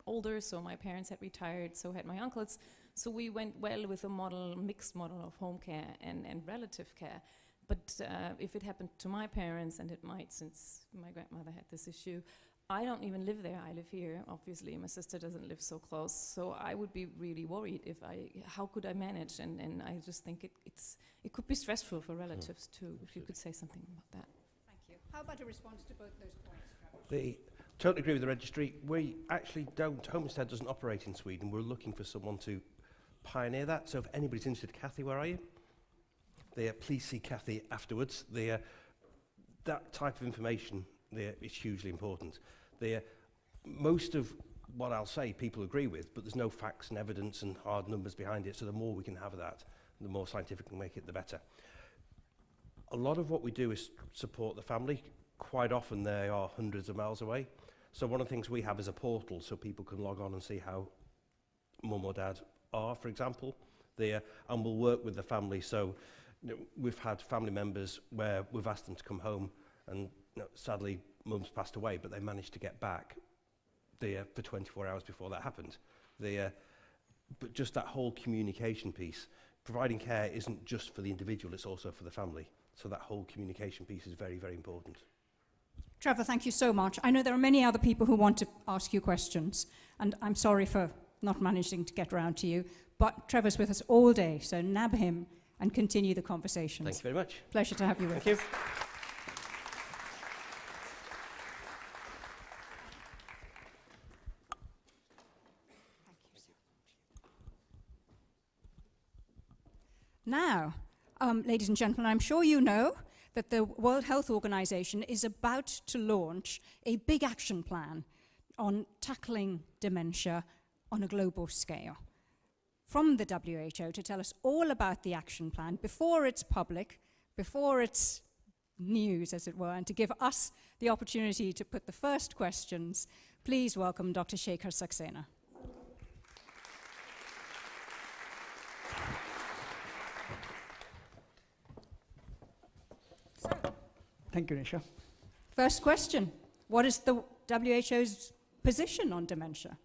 older, so my parents had retired, so had my uncles. So we went well with a mixed model of home care and relative care. But if it happened to my parents, and it might, since my grandmother had this issue, I don't even live there, I live here, obviously. My sister doesn't live so close, so I would be really worried how could I manage? And I just think it could be stressful for relatives too, if you could say something about that. Thank you. How about a response to both those points, Trevor? Totally agree with the registry. We actually don't, Homestead doesn't operate in Sweden. We're looking for someone to pioneer that. So if anybody's interested, Kathy, where are you? Please see Kathy afterwards. That type of information is hugely important. Most of what I'll say people agree with, but there's no facts and evidence and hard numbers behind it, so the more we can have that, the more scientific we make it, the better. A lot of what we do is support the family. Quite often they are hundreds of miles away. So one of the things we have is a portal so people can log on and see how mum or dad are, for example. And we'll work with the family. So we've had family members where we've asked them to come home, and sadly mum's passed away, but they managed to get back for 24 hours before that happened. But just that whole communication piece, providing care isn't just for the individual, it's also for the family. So that whole communication piece is very, very important. Trevor, thank you so much. I know there are many other people who want to ask you questions, and I'm sorry for not managing to get around to you, but Trevor's with us all day, so nab him and continue the conversations. Thank you very much. Pleasure to have you with us. Thank you. Now, ladies and gentlemen, I'm sure you know that the World Health Organization is about to launch a big action plan on tackling dementia on a global scale. From the WHO to tell us all about the action plan before it's public, before it's news, as it were, and to give us the opportunity to put the first questions, please welcome Dr. Shekhar Saxena. Thank you, Nisha. First question, what is the WHO's position on dementia?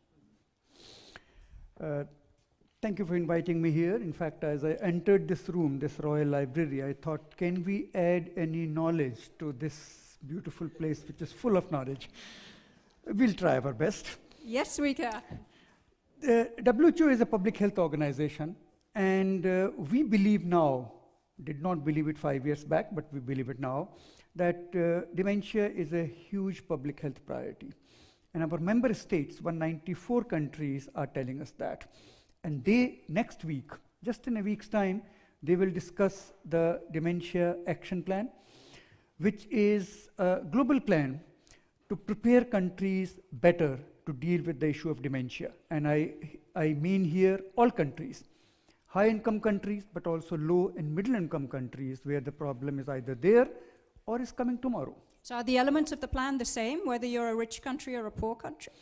Thank you for inviting me here. In fact, as I entered this room, this Royal Library, I thought, can we add any knowledge to this beautiful place, which is full of knowledge? We'll try our best. Yes, we can. The WHO is a public health organization, and we believe now, did not believe it 5 years back, but we believe it now, that dementia is a huge public health priority. And our member states, 194 countries, are telling us that. And they, next week, just in a week's time, they will discuss the Dementia Action Plan, which is a global plan to prepare countries better to deal with the issue of dementia. And I mean here all countries, high-income countries, but also low and middle-income countries, where the problem is either there or is coming tomorrow. So are the elements of the plan the same, whether you're a rich country or a poor country?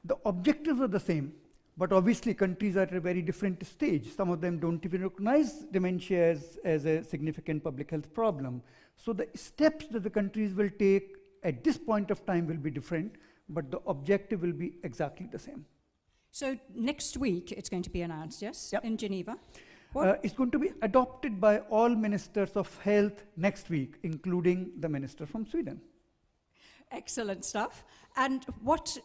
The objectives are the same, but obviously countries are at a very different stage. Some of them don't even recognize dementia as a significant public health problem. So the steps that the countries will take at this point of time will be different, but the objective will be exactly the same. So next week it's going to be announced, yes, in Geneva? It's going to be adopted by all ministers of health next week, including the minister from Sweden. Excellent stuff. And what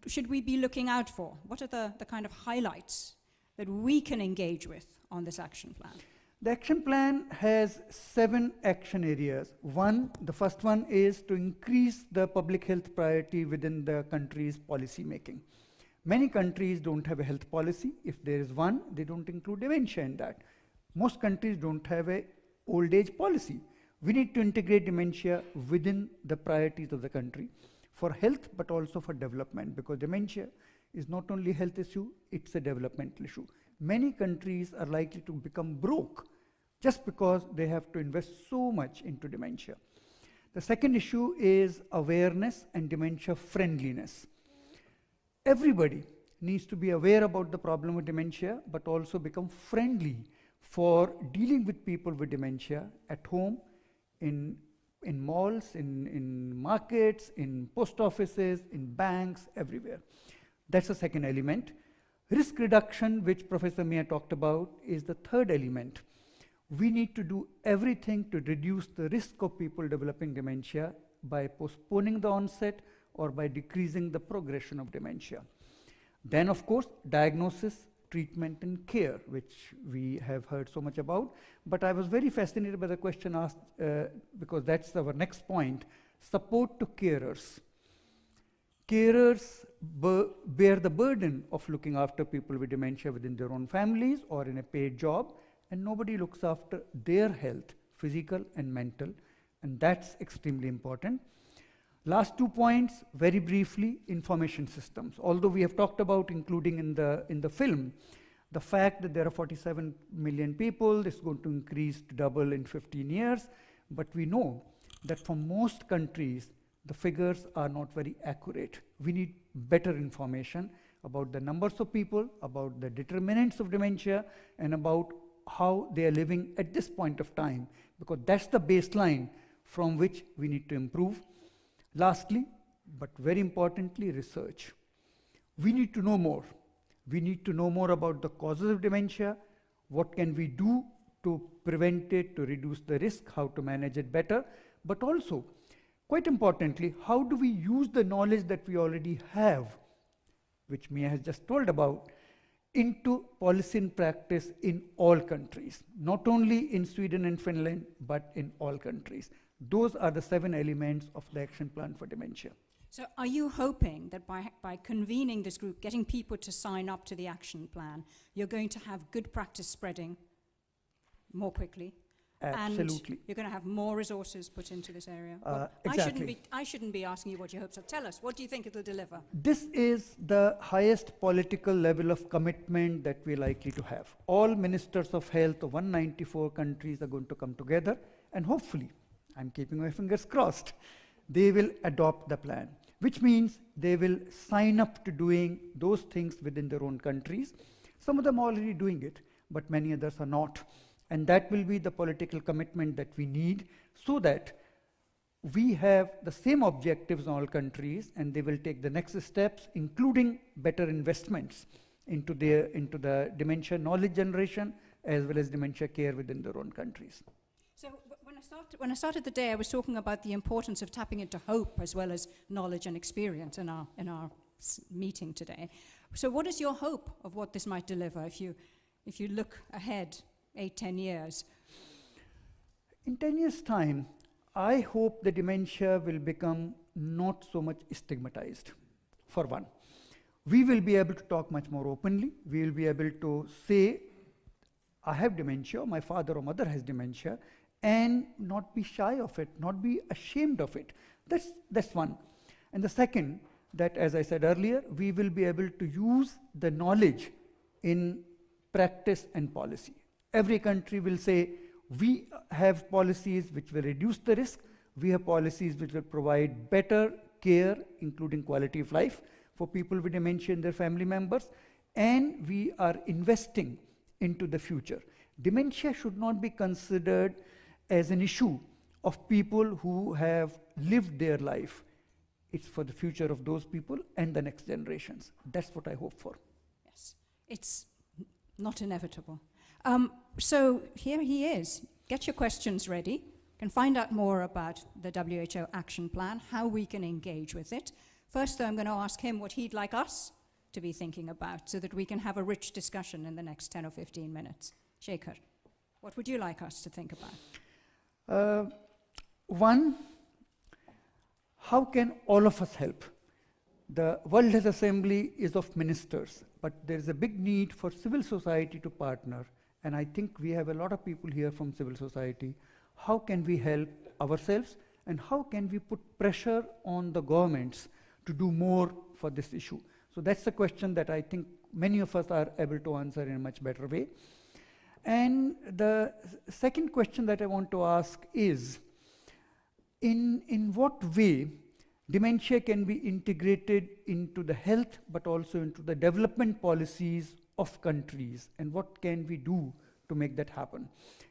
should we be looking out for? What are the kind of highlights that we can engage with on this action plan? The action plan has 7 action areas. The first one is to increase the public health priority within the country's policy making. Many countries don't have a health policy. If there is one, they don't include dementia in that. Most countries don't have a old age policy. We need to integrate dementia within the priorities of the country for health, but also for development, because dementia is not only a health issue, it's a developmental issue. Many countries are likely to become broke just because they have to invest so much into dementia. The second issue is awareness and dementia friendliness. Everybody needs to be aware about the problem of dementia, but also become friendly for dealing with people with dementia at home, in malls, in markets, in post offices, in banks, everywhere. That's the second element. Risk reduction, which Professor Mia talked about, is the third element. We need to do everything to reduce the risk of people developing dementia by postponing the onset or by decreasing the progression of dementia. Then, of course, diagnosis, treatment, and care, which we have heard so much about. But I was very fascinated by the question asked, because that's our next point, support to carers. Carers bear the burden of looking after people with dementia within their own families or in a paid job, and nobody looks after their health, physical and mental, and that's extremely important. Last 2 points, very briefly, information systems. Although we have talked about, including in the film, the fact that there are 47 million people, it's going to increase to double in 15 years, but we know that for most countries, the figures are not very accurate. We need better information about the numbers of people, about the determinants of dementia, and about how they are living at this point of time, because that's the baseline from which we need to improve. Lastly, but very importantly, research. We need to know more. We need to know more about the causes of dementia, what can we do to prevent it, to reduce the risk, how to manage it better, but also, quite importantly, how do we use the knowledge that we already have, which Mia has just told about, into policy and practice in all countries, not only in Sweden and Finland, but in all countries. Those are the 7 elements of the action plan for dementia. So are you hoping that by convening this group, getting people to sign up to the action plan, you're going to have good practice spreading more quickly? Absolutely. And you're going to have more resources put into this area? Exactly. I shouldn't be asking you what your hopes are. Tell us, what do you think it'll deliver? This is the highest political level of commitment that we're likely to have. All ministers of health of 194 countries are going to come together, and hopefully, I'm keeping my fingers crossed, they will adopt the plan, which means they will sign up to doing those things within their own countries. Some of them are already doing it, but many others are not. And that will be the political commitment that we need so that we have the same objectives in all countries, and they will take the next steps, including better investments into the dementia knowledge generation as well as dementia care within their own countries. So when I started the day, I was talking about the importance of tapping into hope as well as knowledge and experience in our meeting today. So what is your hope of what this might deliver if you look ahead 8-10 years? In 10 years' time, I hope the dementia will become not so much stigmatized, for one. We will be able to talk much more openly. We will be able to say, I have dementia, my father or mother has dementia, and not be shy of it, not be ashamed of it. That's one. And the second, that as I said earlier, we will be able to use the knowledge in practice and policy. Every country will say, we have policies which will reduce the risk, We have policies which will provide better care, including quality of life, for people with dementia and their family members, and we are investing into the future. Dementia should not be considered as an issue of people who have lived their life. It's for the future of those people and the next generations. That's what I hope for. Yes, it's not inevitable. So here he is. Get your questions ready. You can find out more about the WHO action plan, how we can engage with it. First, though, I'm going to ask him what he'd like us to be thinking about so that we can have a rich discussion in the next 10 or 15 minutes. Shekhar, what would you like us to think about? One, how can all of us help? The World Health Assembly is of ministers, but there is a big need for civil society to partner, and I think we have a lot of people here from civil society. How can we help ourselves, and how can we put pressure on the governments to do more for this issue? So that's the question that I think many of us are able to answer in a much better way. And the second question that I want to ask is, in what way dementia can be integrated into the health but also into the development policies of countries, and what can we do to make that happen?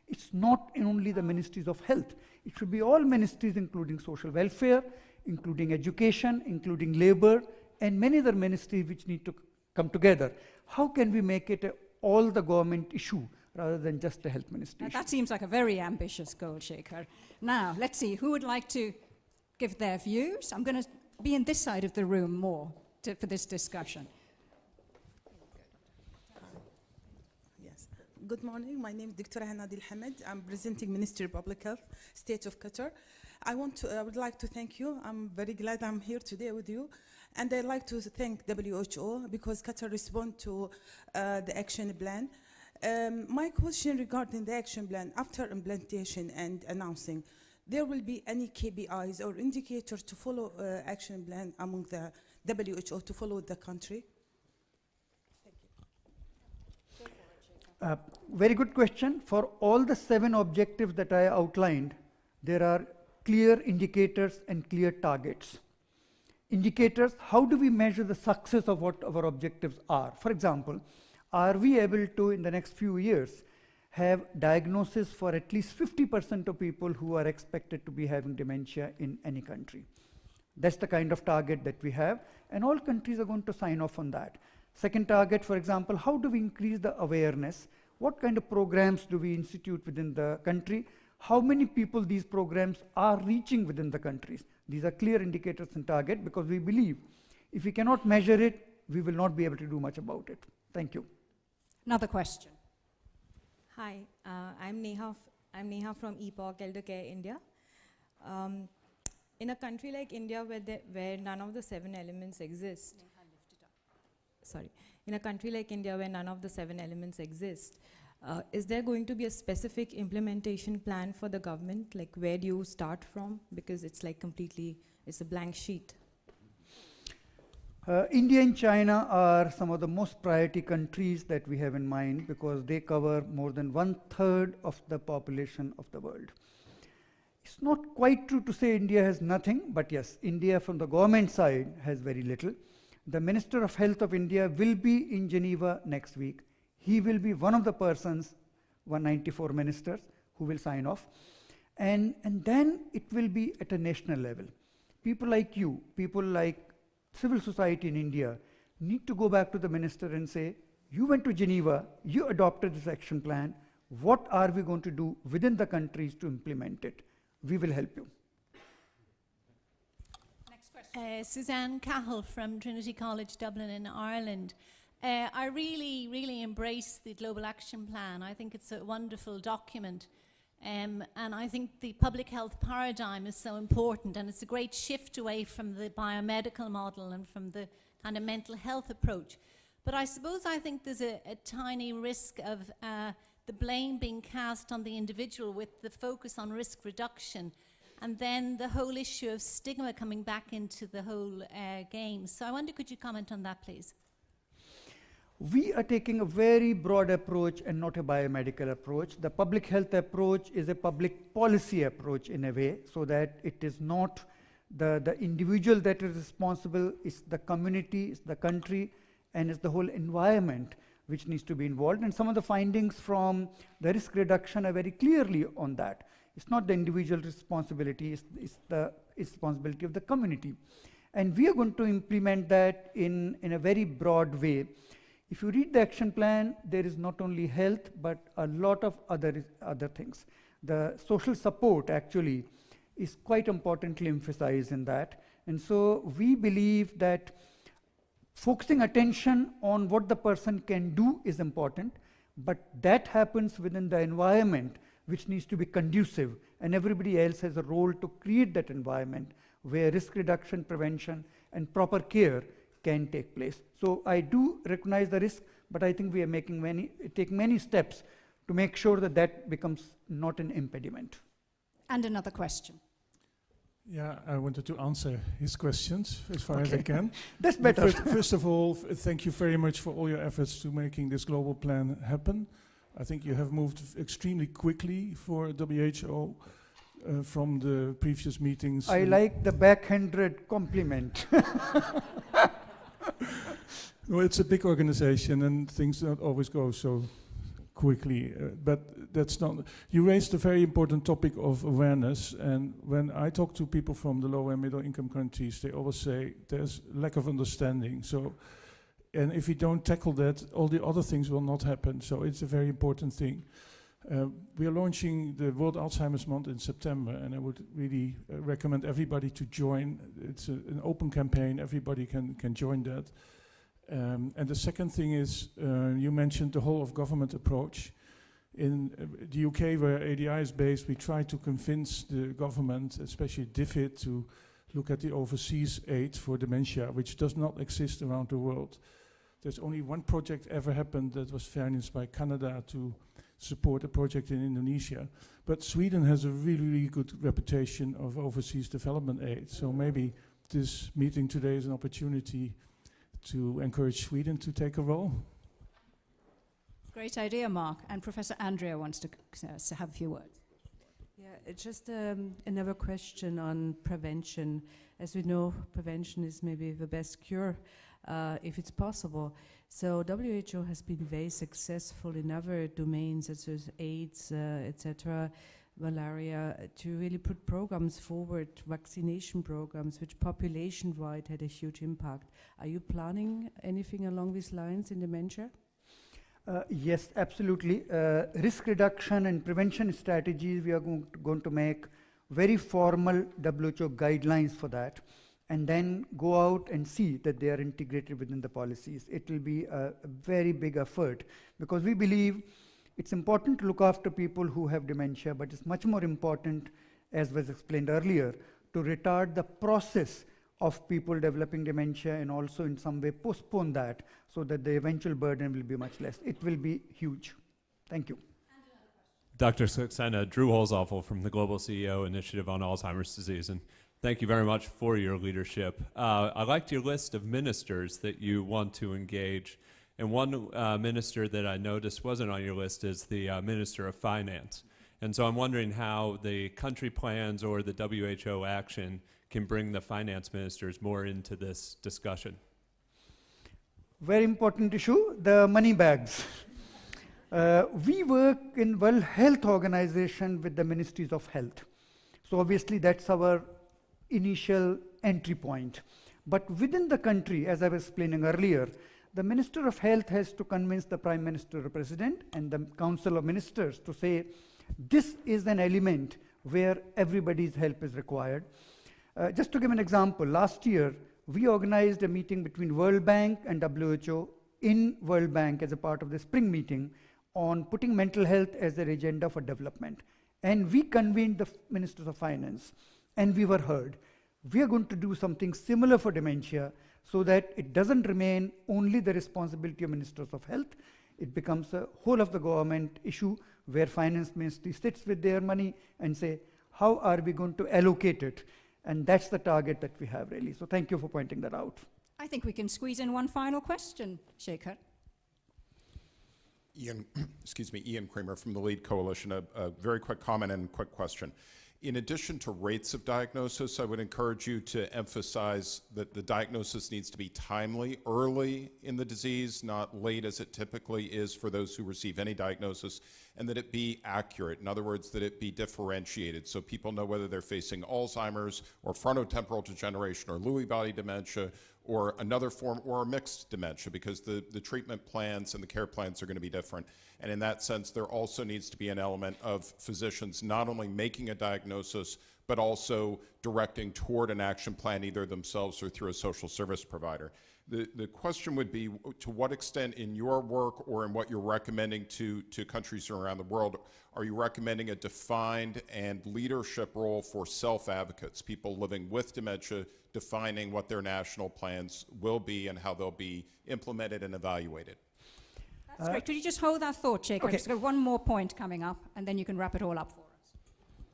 It's not only the ministries of health, it should be all ministries, including social welfare, including education, including labor, and many other ministries which need to come together. How can we make it all the government issue rather than just the health ministry issue? That seems like a very ambitious goal, Shekhar. Now, let's see, who would like to give their views? I'm going to be in this side of the room more for this discussion. Yes. Good morning. My name is Dr. Hanadi Al-Hamid. I'm presenting Ministry of Public Health, State of Qatar. I would like to thank you. I'm very glad I'm here today with you. And I'd like to thank WHO because Qatar responded to the action plan. My question regarding the action plan, after implementation and announcing, there will be any KPIs or indicators to follow action plan among the WHO to follow the country? Very good question. For all the 7 objectives that I outlined, there are clear indicators and clear targets. Indicators, how do we measure the success of what our objectives are? For example, are we able to, in the next few years, have diagnosis for at least 50% of people who are expected to be having dementia in any country? That's the kind of target that we have, and all countries are going to sign off on that. Second target, for example, how do we increase the awareness? What kind of programs do we institute within the country? How many people these programs are reaching within the countries? These are clear indicators and target, because we believe if we cannot measure it, we will not be able to do much about it. Thank you. Another question. Hi, I'm Neha from EPOC Elder Care India. In a country like India where none of the 7 elements exist, in a country like India where none of the 7 elements exist, is there going to be a specific implementation plan for the government? Like, where do you start from? Because it's like it's a blank sheet. India and China are some of the most priority countries that we have in mind, because they cover more than 1/3 of the population of the world. It's not quite true to say India has nothing, but yes, India from the government side has very little. The Minister of Health of India will be in Geneva next week. He will be one of the persons, 194 ministers, who will sign off. And then it will be at a national level. People like you, people like civil society in India, need to go back to the minister and say, you went to Geneva, you adopted this action plan, what are we going to do within the countries to implement it? We will help you. Next question. Suzanne Cahill from Trinity College Dublin in Ireland. I really embrace the Global Action Plan. I think it's a wonderful document. And I think the public health paradigm is so important, and it's a great shift away from the biomedical model and from the kind of mental health approach. But I think there's a tiny risk of the blame being cast on the individual with the focus on risk reduction, and then the whole issue of stigma coming back into the whole game. So I wonder, could you comment on that, please? We are taking a very broad approach and not a biomedical approach. The public health approach is a public policy approach in a way, so that it is not the individual that is responsible, it's the community, it's the country, and it's the whole environment which needs to be involved. And some of the findings from the risk reduction are very clearly on that. It's not the individual responsibility, it's the responsibility of the community. And we are going to implement that in a very broad way. If you read the action plan, there is not only health, but a lot of other things. The social support actually is quite importantly emphasized in that. And so we believe that focusing attention on what the person can do is important, but that happens within the environment which needs to be conducive, and everybody else has a role to create that environment where risk reduction, prevention, and proper care can take place. So I do recognize the risk, but I think we are taking many steps to make sure that that becomes not an impediment. And another question. Yeah, I wanted to answer his questions as far as I can. That's better. First of all, thank you very much for all your efforts to making this global plan happen. I think you have moved extremely quickly for WHO from the previous meetings. I like the backhanded compliment. Well, it's a big organization and things don't always go so quickly, but that's not. You raised a very important topic of awareness, and when I talk to people from the low and middle income countries, they always say there's lack of understanding. So, and if we don't tackle that, all the other things will not happen. So it's a very important thing. We are launching the World Alzheimer's Month in September, and I would really recommend everybody to join. It's an open campaign, everybody can join that. And the second thing is, you mentioned the whole of government approach. In the UK, where ADI is based, we try to convince the government, especially DFID, to look at the overseas aid for dementia, which does not exist around the world. There's only one project ever happened that was financed by Canada to support a project in Indonesia. But Sweden has a really, really good reputation of overseas development aid. So maybe this meeting today is an opportunity to encourage Sweden to take a role. Great idea, Mark. And Professor Andrea wants to have a few words. Yeah, it's just another question on prevention. As we know, prevention is maybe the best cure if it's possible. So WHO has been very successful in other domains such as AIDS, etc., malaria, to really put programs forward, vaccination programs, which population-wide had a huge impact. Are you planning anything along these lines in dementia? Yes, absolutely. Risk reduction and prevention strategies, we are going to make very formal WHO guidelines for that, and then go out and see that they are integrated within the policies. It will be a very big effort, because we believe it's important to look after people who have dementia, but it's much more important, as was explained earlier, to retard the process of people developing dementia and also in some way postpone that so that the eventual burden will be much less. It will be huge. Thank you. Dr. Saxena, Drew Holzoffel from the Global CEO Initiative on Alzheimer's Disease, and thank you very much for your leadership. I liked your list of ministers that you want to engage, and one minister that I noticed wasn't on your list is the Minister of Finance. And so I'm wondering how the country plans or the WHO action can bring the finance ministers more into this discussion. Very important issue, the money bags. We work in World Health Organization with the Ministries of Health. So obviously that's our initial entry point. But within the country, as I was explaining earlier, the Minister of Health has to convince the Prime Minister or President and the Council of Ministers to say, this is an element where everybody's help is required. Just to give an example, last year, we organized a meeting between World Bank and WHO in World Bank as a part of the spring meeting on putting mental health as their agenda for development. And we convened the Ministers of Finance, and we were heard. We are going to do something similar for dementia so that it doesn't remain only the responsibility of Ministers of Health. It becomes a whole of the government issue where Finance Ministry sits with their money and say, how are we going to allocate it? And that's the target that we have, really. So thank you for pointing that out. I think we can squeeze in one final question, Shekhar. Ian, excuse me, Ian Kramer from the LEAD Coalition. A very quick comment and quick question. In addition to rates of diagnosis, I would encourage you to emphasize that the diagnosis needs to be timely, early in the disease, not late as it typically is for those who receive any diagnosis, and that it be accurate. In other words, that it be differentiated so people know whether they're facing Alzheimer's or frontotemporal degeneration or Lewy body dementia or another form or a mixed dementia, because the treatment plans and the care plans are going to be different. And in that sense, there also needs to be an element of physicians not only making a diagnosis, but also directing toward an action plan either themselves or through a social service provider. The question would be, to what extent in your work or in what you're recommending to countries around the world, are you recommending a defined and leadership role for self-advocates, people living with dementia, defining what their national plans will be and how they'll be implemented and evaluated? That's great. Could you just hold that thought, Jacob? Okay. I've just got one more point coming up, and then you can wrap it all up for us.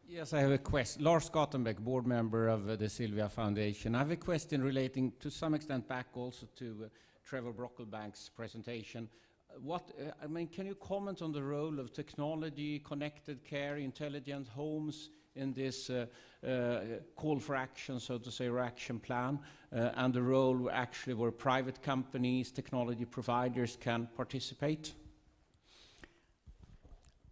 Yes, I have a question. Lars Gottenbeck, board member of the Sylvia Foundation. I have a question relating to some extent back also to Trevor Brocklebank's presentation. Can you comment on the role of technology, connected care, intelligent homes in this call for action, so to say, or action plan, and the role actually where private companies, technology providers can participate?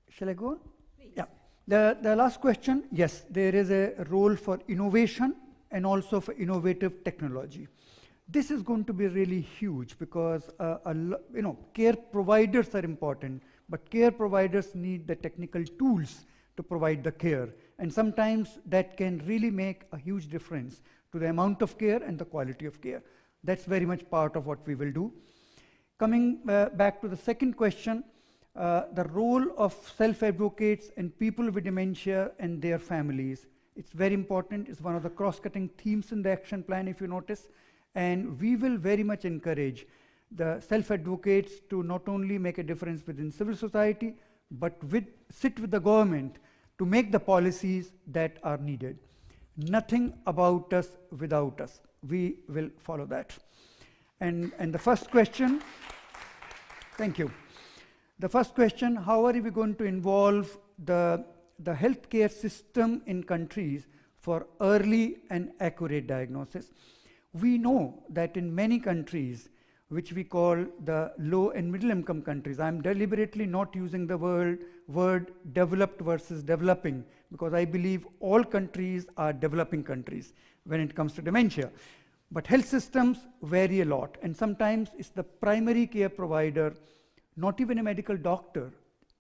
Shall I go on? Please. Yeah. The last question, yes, there is a role for innovation and also for innovative technology. This is going to be really huge because care providers are important, but care providers need the technical tools to provide the care. And sometimes that can really make a huge difference to the amount of care and the quality of care. That's very much part of what we will do. Coming back to the second question, the role of self-advocates and people with dementia and their families. It's very important. It's one of the cross-cutting themes in the action plan, if you notice. And we will very much encourage the self-advocates to not only make a difference within civil society, but sit with the government to make the policies that are needed. Nothing about us without us. We will follow that. And the first question, thank you. The first question, how are we going to involve the healthcare system in countries for early and accurate diagnosis? We know that in many countries, which we call the low and middle income countries, I'm deliberately not using the word developed versus developing, because I believe all countries are developing countries when it comes to dementia. But health systems vary a lot, and sometimes it's the primary care provider, not even a medical doctor,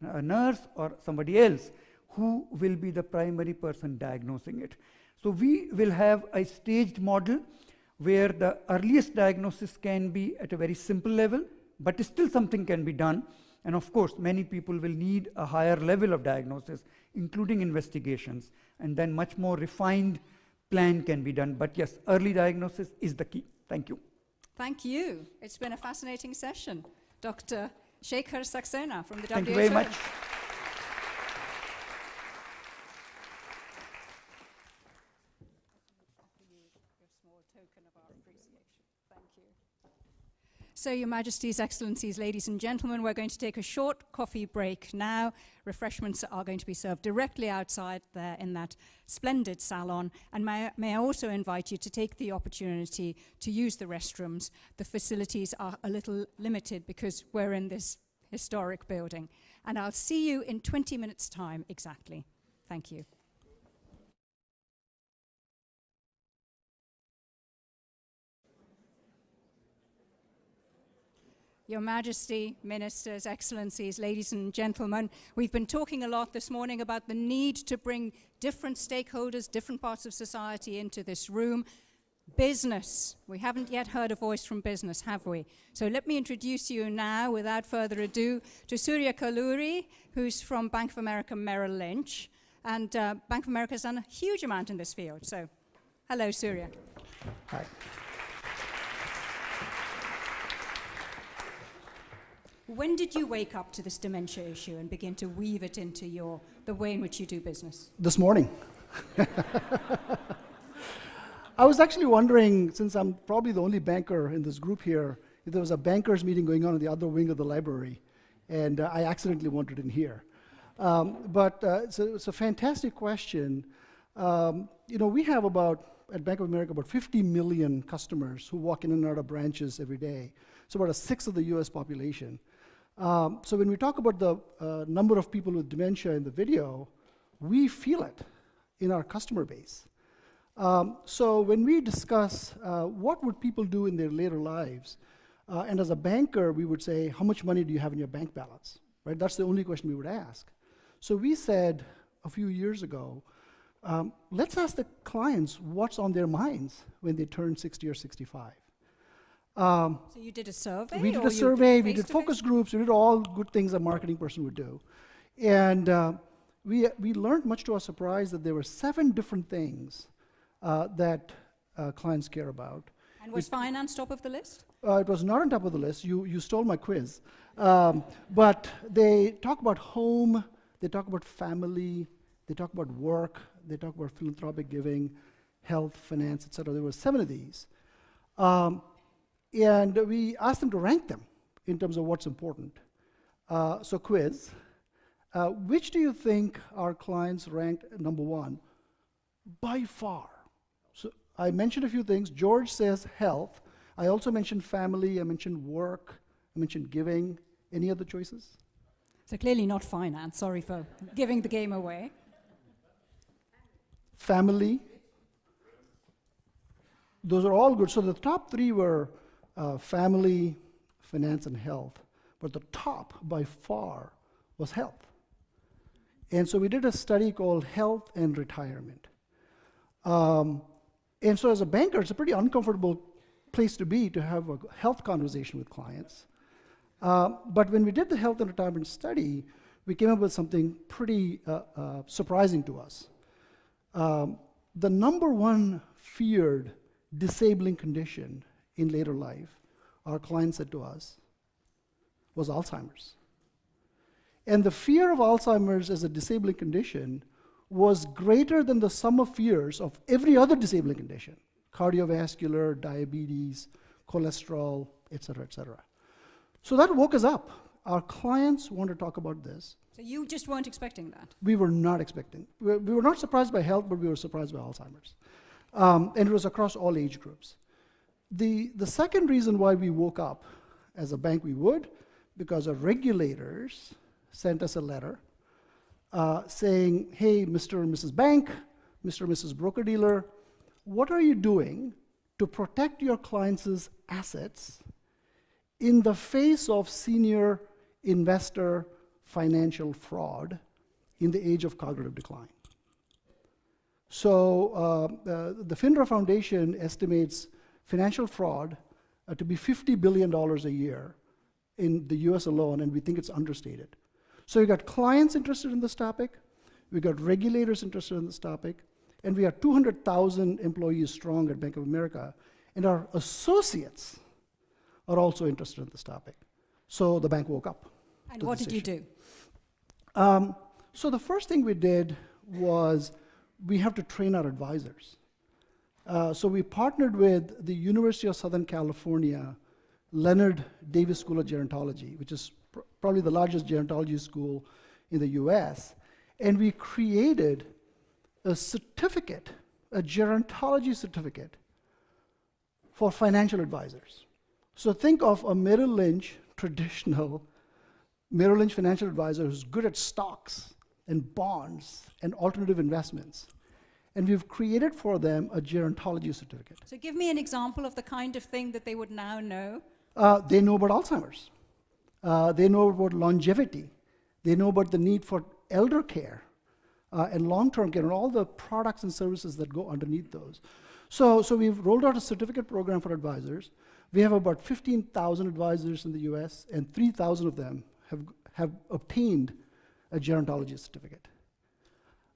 a nurse or somebody else, who will be the primary person diagnosing it. So we will have a staged model where the earliest diagnosis can be at a very simple level, but still something can be done. And of course, many people will need a higher level of diagnosis, including investigations, and then much more refined plan can be done. But yes, early diagnosis is the key. Thank you. Thank you. It's been a fascinating session. Dr. Shekhar Saxena from the WHO. Thank you very much. So, Your Majesties, Excellencies, ladies and gentlemen, we're going to take a short coffee break now. Refreshments are going to be served directly outside there in that splendid salon. And may I also invite you to take the opportunity to use the restrooms. The facilities are a little limited because we're in this historic building. And I'll see you in 20 minutes' time exactly. Thank you. Your Majesty, Ministers, Excellencies, ladies and gentlemen, we've been talking a lot this morning about the need to bring different stakeholders, different parts of society into this room. Business. We haven't yet heard a voice from business, have we? So let me introduce you now, without further ado, to Surya Kalluri, who's from Bank of America Merrill Lynch. And Bank of America has done a huge amount in this field. So, hello, Surya. Hi. When did you wake up to this dementia issue and begin to weave it into the way in which you do business? This morning. I was actually wondering, since I'm probably the only banker in this group here, if there was a bankers meeting going on in the other wing of the library. and I accidentally wanted in here. So it's a fantastic question. We have at Bank of America, about 50 million customers who walk in and out of branches every day. It's about a sixth of the US population. So when we talk about the number of people with dementia in the video, we feel it in our customer base. So when we discuss what would people do in their later lives, and as a banker, we would say, how much money do you have in your bank balance? Right? That's the only question we would ask. So we said a few years ago, let's ask the clients what's on their minds when they turn 60 or 65. So you did a survey? We did a survey, we did focus groups, we did all good things a marketing person would do. And we learned, much to our surprise, that there were 7 different things that clients care about. And was finance top of the list? It was not on top of the list. You stole my quiz. But they talk about home, they talk about family, they talk about work, they talk about philanthropic giving, health, finance, etc. There were 7 of these. And we asked them to rank them in terms of what's important. So quiz. Which do you think our clients ranked number 1? By far. So I mentioned a few things. George says health. I also mentioned family, I mentioned work, I mentioned giving. Any other choices? So clearly not finance, sorry for giving the game away. Family. Those are all good. So the top 3 were family, finance, and health. But the top, by far, was health. And so we did a study called Health and Retirement. And so as a banker, it's a pretty uncomfortable place to be to have a health conversation with clients. But when we did the health and retirement study, we came up with something pretty surprising to us. The number 1 feared disabling condition in later life, our clients said to us, was Alzheimer's. And the fear of Alzheimer's as a disabling condition was greater than the sum of fears of every other disabling condition: cardiovascular, diabetes, cholesterol, et cetera, et cetera. So that woke us up. Our clients want to talk about this. So you just weren't expecting that? We were not expecting. We were not surprised by health, but we were surprised by Alzheimer's. And it was across all age groups. The second reason why we woke up, as a bank we would, because our regulators sent us a letter saying, hey, Mr. and Mrs. Bank, Mr. and Mrs. Broker-Dealer, what are you doing to protect your clients' assets in the face of senior investor financial fraud in the age of cognitive decline? So the FINRA Foundation estimates financial fraud to be $50 billion a year in the US alone, and we think it's understated. So we got clients interested in this topic, we got regulators interested in this topic, and we are 200,000 employees strong at Bank of America, and our associates are also interested in this topic. So the bank woke up. And what did you do? So the first thing we did was we have to train our advisors. So we partnered with the University of Southern California Leonard Davis School of Gerontology, which is probably the largest gerontology school in the US, and we created a certificate, a gerontology certificate for financial advisors. So think of a Merrill Lynch traditional Merrill Lynch financial advisor who's good at stocks and bonds and alternative investments. And we've created for them a gerontology certificate. So give me an example of the kind of thing that they would now know. They know about Alzheimer's. They know about longevity. They know about the need for elder care and long-term care and all the products and services that go underneath those. So we've rolled out a certificate program for advisors. We have about 15,000 advisors in the US, and 3,000 of them have obtained a gerontology certificate.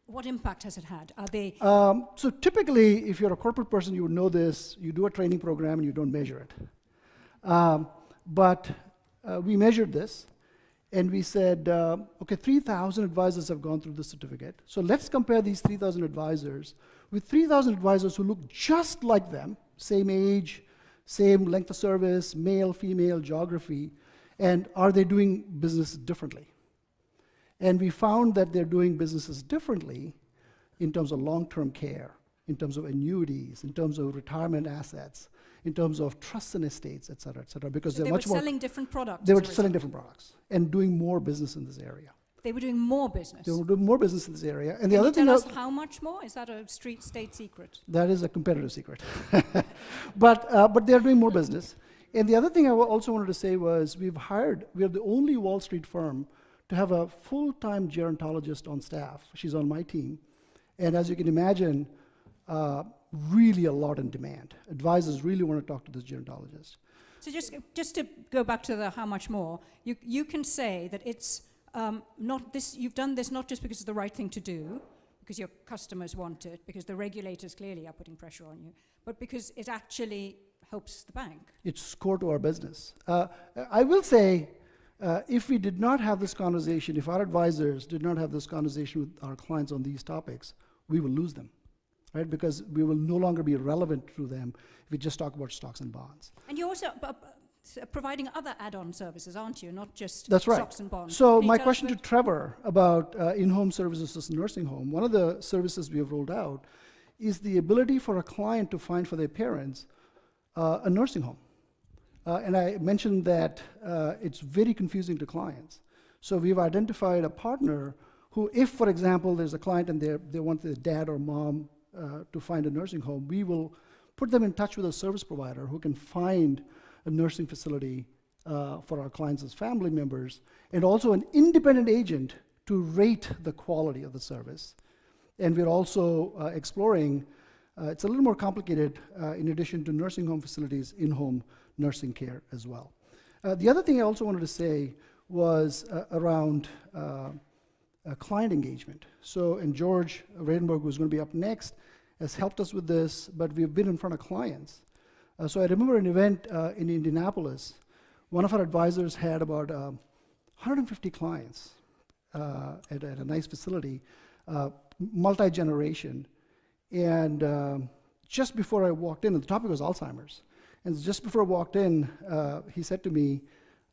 What impact has it had? Are they? So typically, if you're a corporate person, you would know this. You do a training program and you don't measure it. But we measured this, and we said, okay, 3,000 advisors have gone through the certificate. So let's compare these 3,000 advisors with 3,000 advisors who look just like them, same age, same length of service, male, female, geography, And are they doing business differently? And we found that they're doing businesses differently in terms of long-term care, in terms of annuities, in terms of retirement assets, in terms of trusts and estates, et cetera, because So they're much more... They were selling different products? They were selling different products and doing more business in this area. They were doing more business? They were doing more business in this area. And Can the other you thing... tell us how much more? Is that a state secret? That is a competitive secret. But they're doing more business. And the other thing I also wanted to say was we are the only Wall Street firm to have a full-time gerontologist on staff. She's on my team. And as you can imagine, really a lot in demand. Advisors really want to talk to this gerontologist. So just to go back to the how much more, you can say that it's not this, you've done this not just because it's the right thing to do, because your customers want it, because the regulators clearly are putting pressure on you, but because it actually helps the bank. It's core to our business. I will say, if we did not have this conversation, if our advisors did not have this conversation with our clients on these topics, we will lose them, right? Because we will no longer be relevant to them if we just talk about stocks and bonds. And you're also providing other add-on services, aren't you? Not just That's right. stocks and bonds. So my question to Trevor about in-home services in nursing home, one of the services we have rolled out is the ability for a client to find for their parents a nursing home. And I mentioned that it's very confusing to clients. So we've identified a partner who, if, for example, there's a client and they want their dad or mom to find a nursing home, we will put them in touch with a service provider who can find a nursing facility for our clients as family members, and also an independent agent to rate the quality of the service. And we're also exploring, it's a little more complicated, in addition to nursing home facilities, in-home nursing care as well. The other thing I also wanted to say was around client engagement. So, and George Reidenberg, who's going to be up next, has helped us with this, but we've been in front of clients. So I remember an event in Indianapolis. One of our advisors had about 150 clients at a nice facility, multi-generation. And just before I walked in, and the topic was Alzheimer's, and just before I walked in, he said to me,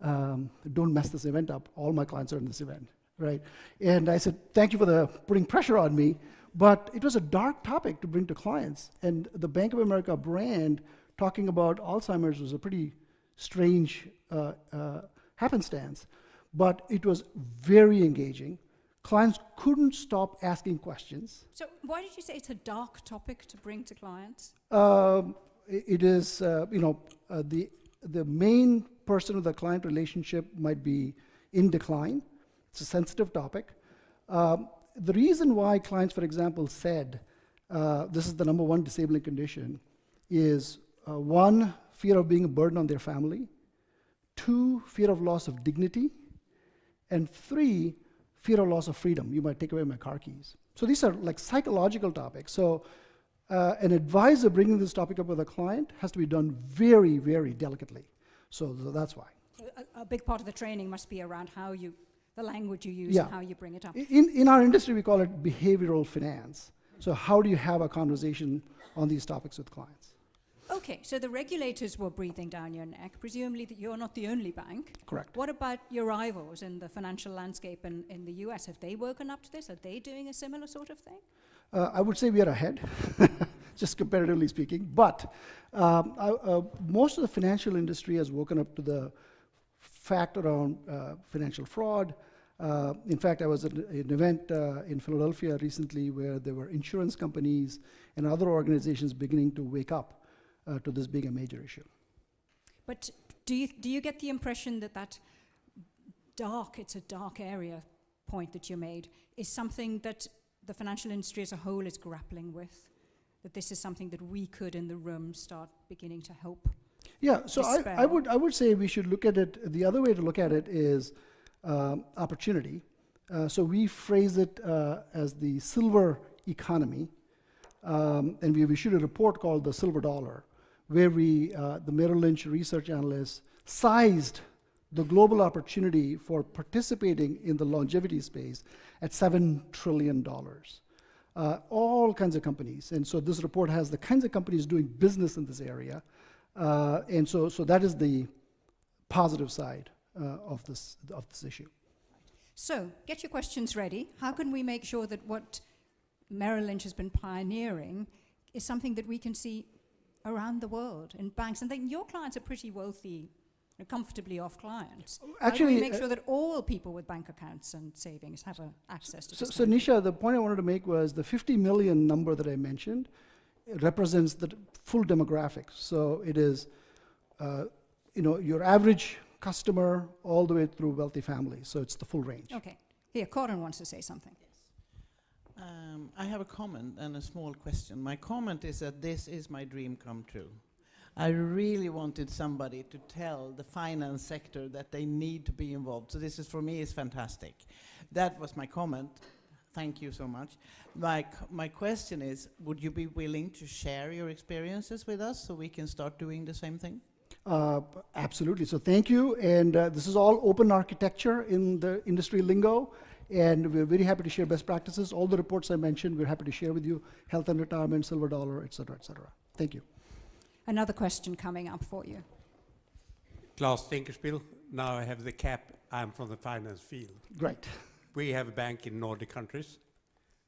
don't mess this event up. All my clients are in this event, right? And I said, thank you for putting pressure on me, but it was a dark topic to bring to clients. And the Bank of America brand talking about Alzheimer's was a pretty strange happenstance, but it was very engaging. Clients couldn't stop asking questions. So why did you say it's a dark topic to bring to clients? It is, the main person of the client relationship might be in decline. It's a sensitive topic. The reason why clients, for example, said this is the number one disabling condition is one, fear of being a burden on their family, two, fear of loss of dignity, and three, fear of loss of freedom. You might take away my car keys. So these are like psychological topics. So an advisor bringing this topic up with a client has to be done very, very delicately. So that's why. So a big part of the training must be around the language you use and how you bring it up. In our industry, we call it behavioral finance. So how do you have a conversation on these topics with clients? Okay, so the regulators were breathing down your neck. Presumably that you're not the only bank. Correct. What about your rivals in the financial landscape in the US? Have they woken up to this? Are they doing a similar sort of thing? I would say we are ahead, just comparatively speaking. But most of the financial industry has woken up to the fact around financial fraud. In fact, I was at an event in Philadelphia recently where there were insurance companies and other organizations beginning to wake up to this being a major issue. But do you get the impression that it's a dark area point that you made, is something that the financial industry as a whole is grappling with? That this is something that we could in the room start beginning to help? Yeah, so I would say we should look at it, the other way to look at it is opportunity. So we phrase it as the silver economy, and we issued a report called the Silver Dollar, where the Merrill Lynch research analysts sized the global opportunity for participating in the longevity space at $7 trillion. All kinds of companies. And so this report has the kinds of companies doing business in this area. And so that is the positive side. of this issue. So, get your questions ready. How can we make sure that what Merrill Lynch has been pioneering is something that we can see around the world in banks? And then your clients are pretty wealthy, comfortably off clients. How do we make sure that all people with bank accounts and savings have access to this? So Nisha, the point I wanted to make was the 50 million number that I mentioned represents the full demographics. So it is, your average customer all the way through wealthy families. So it's the full range. Okay. Here, Corin wants to say something. I have a comment and a small question. My comment is that this is my dream come true. I really wanted somebody to tell the finance sector that they need to be involved. So this is, for me, is fantastic. That was my comment. Thank you so much. My question is, would you be willing to share your experiences with us so we can start doing the same thing? Absolutely. So thank you. And this is all open architecture in the industry lingo. And we're very happy to share best practices. All the reports I mentioned, we're happy to share with you. Health and retirement, silver dollar, et cetera, et cetera. Thank you. Another question coming up for you. Klaus Dinkelspiel. Now I have the cap. I'm from the finance field. Great. We have a bank in Nordic countries.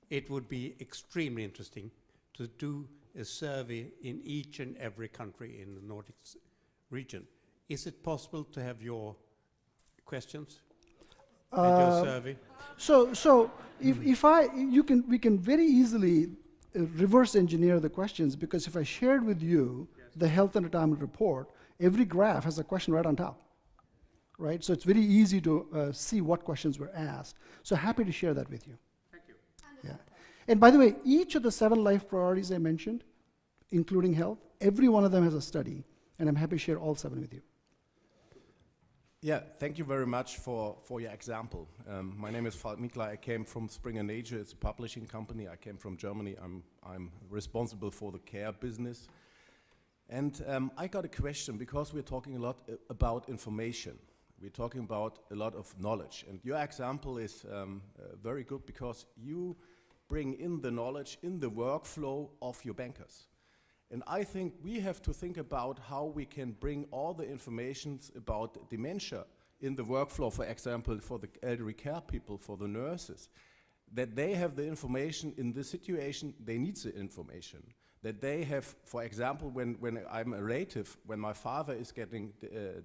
It would be extremely interesting to do a survey in each and every country in the Nordic region. Is it possible to have your questions and your survey? So if we can very easily reverse engineer the questions, because if I shared with you the health and retirement report, every graph has a question right on top, right? So it's very easy to see what questions were asked. So happy to share that with you. Thank you. Yeah. And by the way, each of the 7 life priorities I mentioned, including health, every one of them has a study, and I'm happy to share all 7 with you. Yeah, thank you very much for your example. My name is Falk Mikla. I came from Springer Nature. It's a publishing company. I came from Germany. I'm responsible for the care business. And I got a question, because we're talking a lot about information. We're talking about a lot of knowledge. And your example is very good, because you bring in the knowledge in the workflow of your bankers. And I think we have to think about how we can bring all the information about dementia in the workflow, for example, for the elderly care people, for the nurses, that they have the information in the situation, they need the information. That they have, for example, when I'm a relative, when my father is getting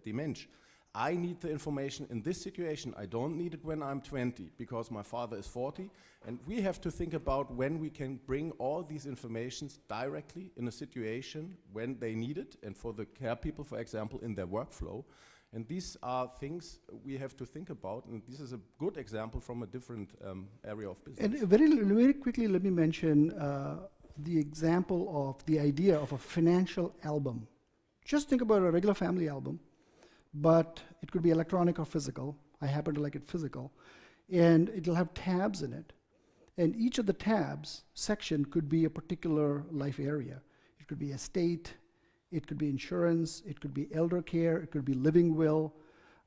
dementia, I need the information in this situation. I don't need it when I'm 20, because my father is 40. And we have to think about when we can bring all these informations directly in a situation when they need it, and for the care people, for example, in their workflow. And these are things we have to think about, and this is a good example from a different area of business. And very quickly, let me mention the example of the idea of a financial album. Just think about a regular family album, but it could be electronic or physical. I happen to like it physical. And it'll have tabs in it. And each of the tabs section could be a particular life area. It could be estate, it could be insurance, it could be elder care, it could be living will.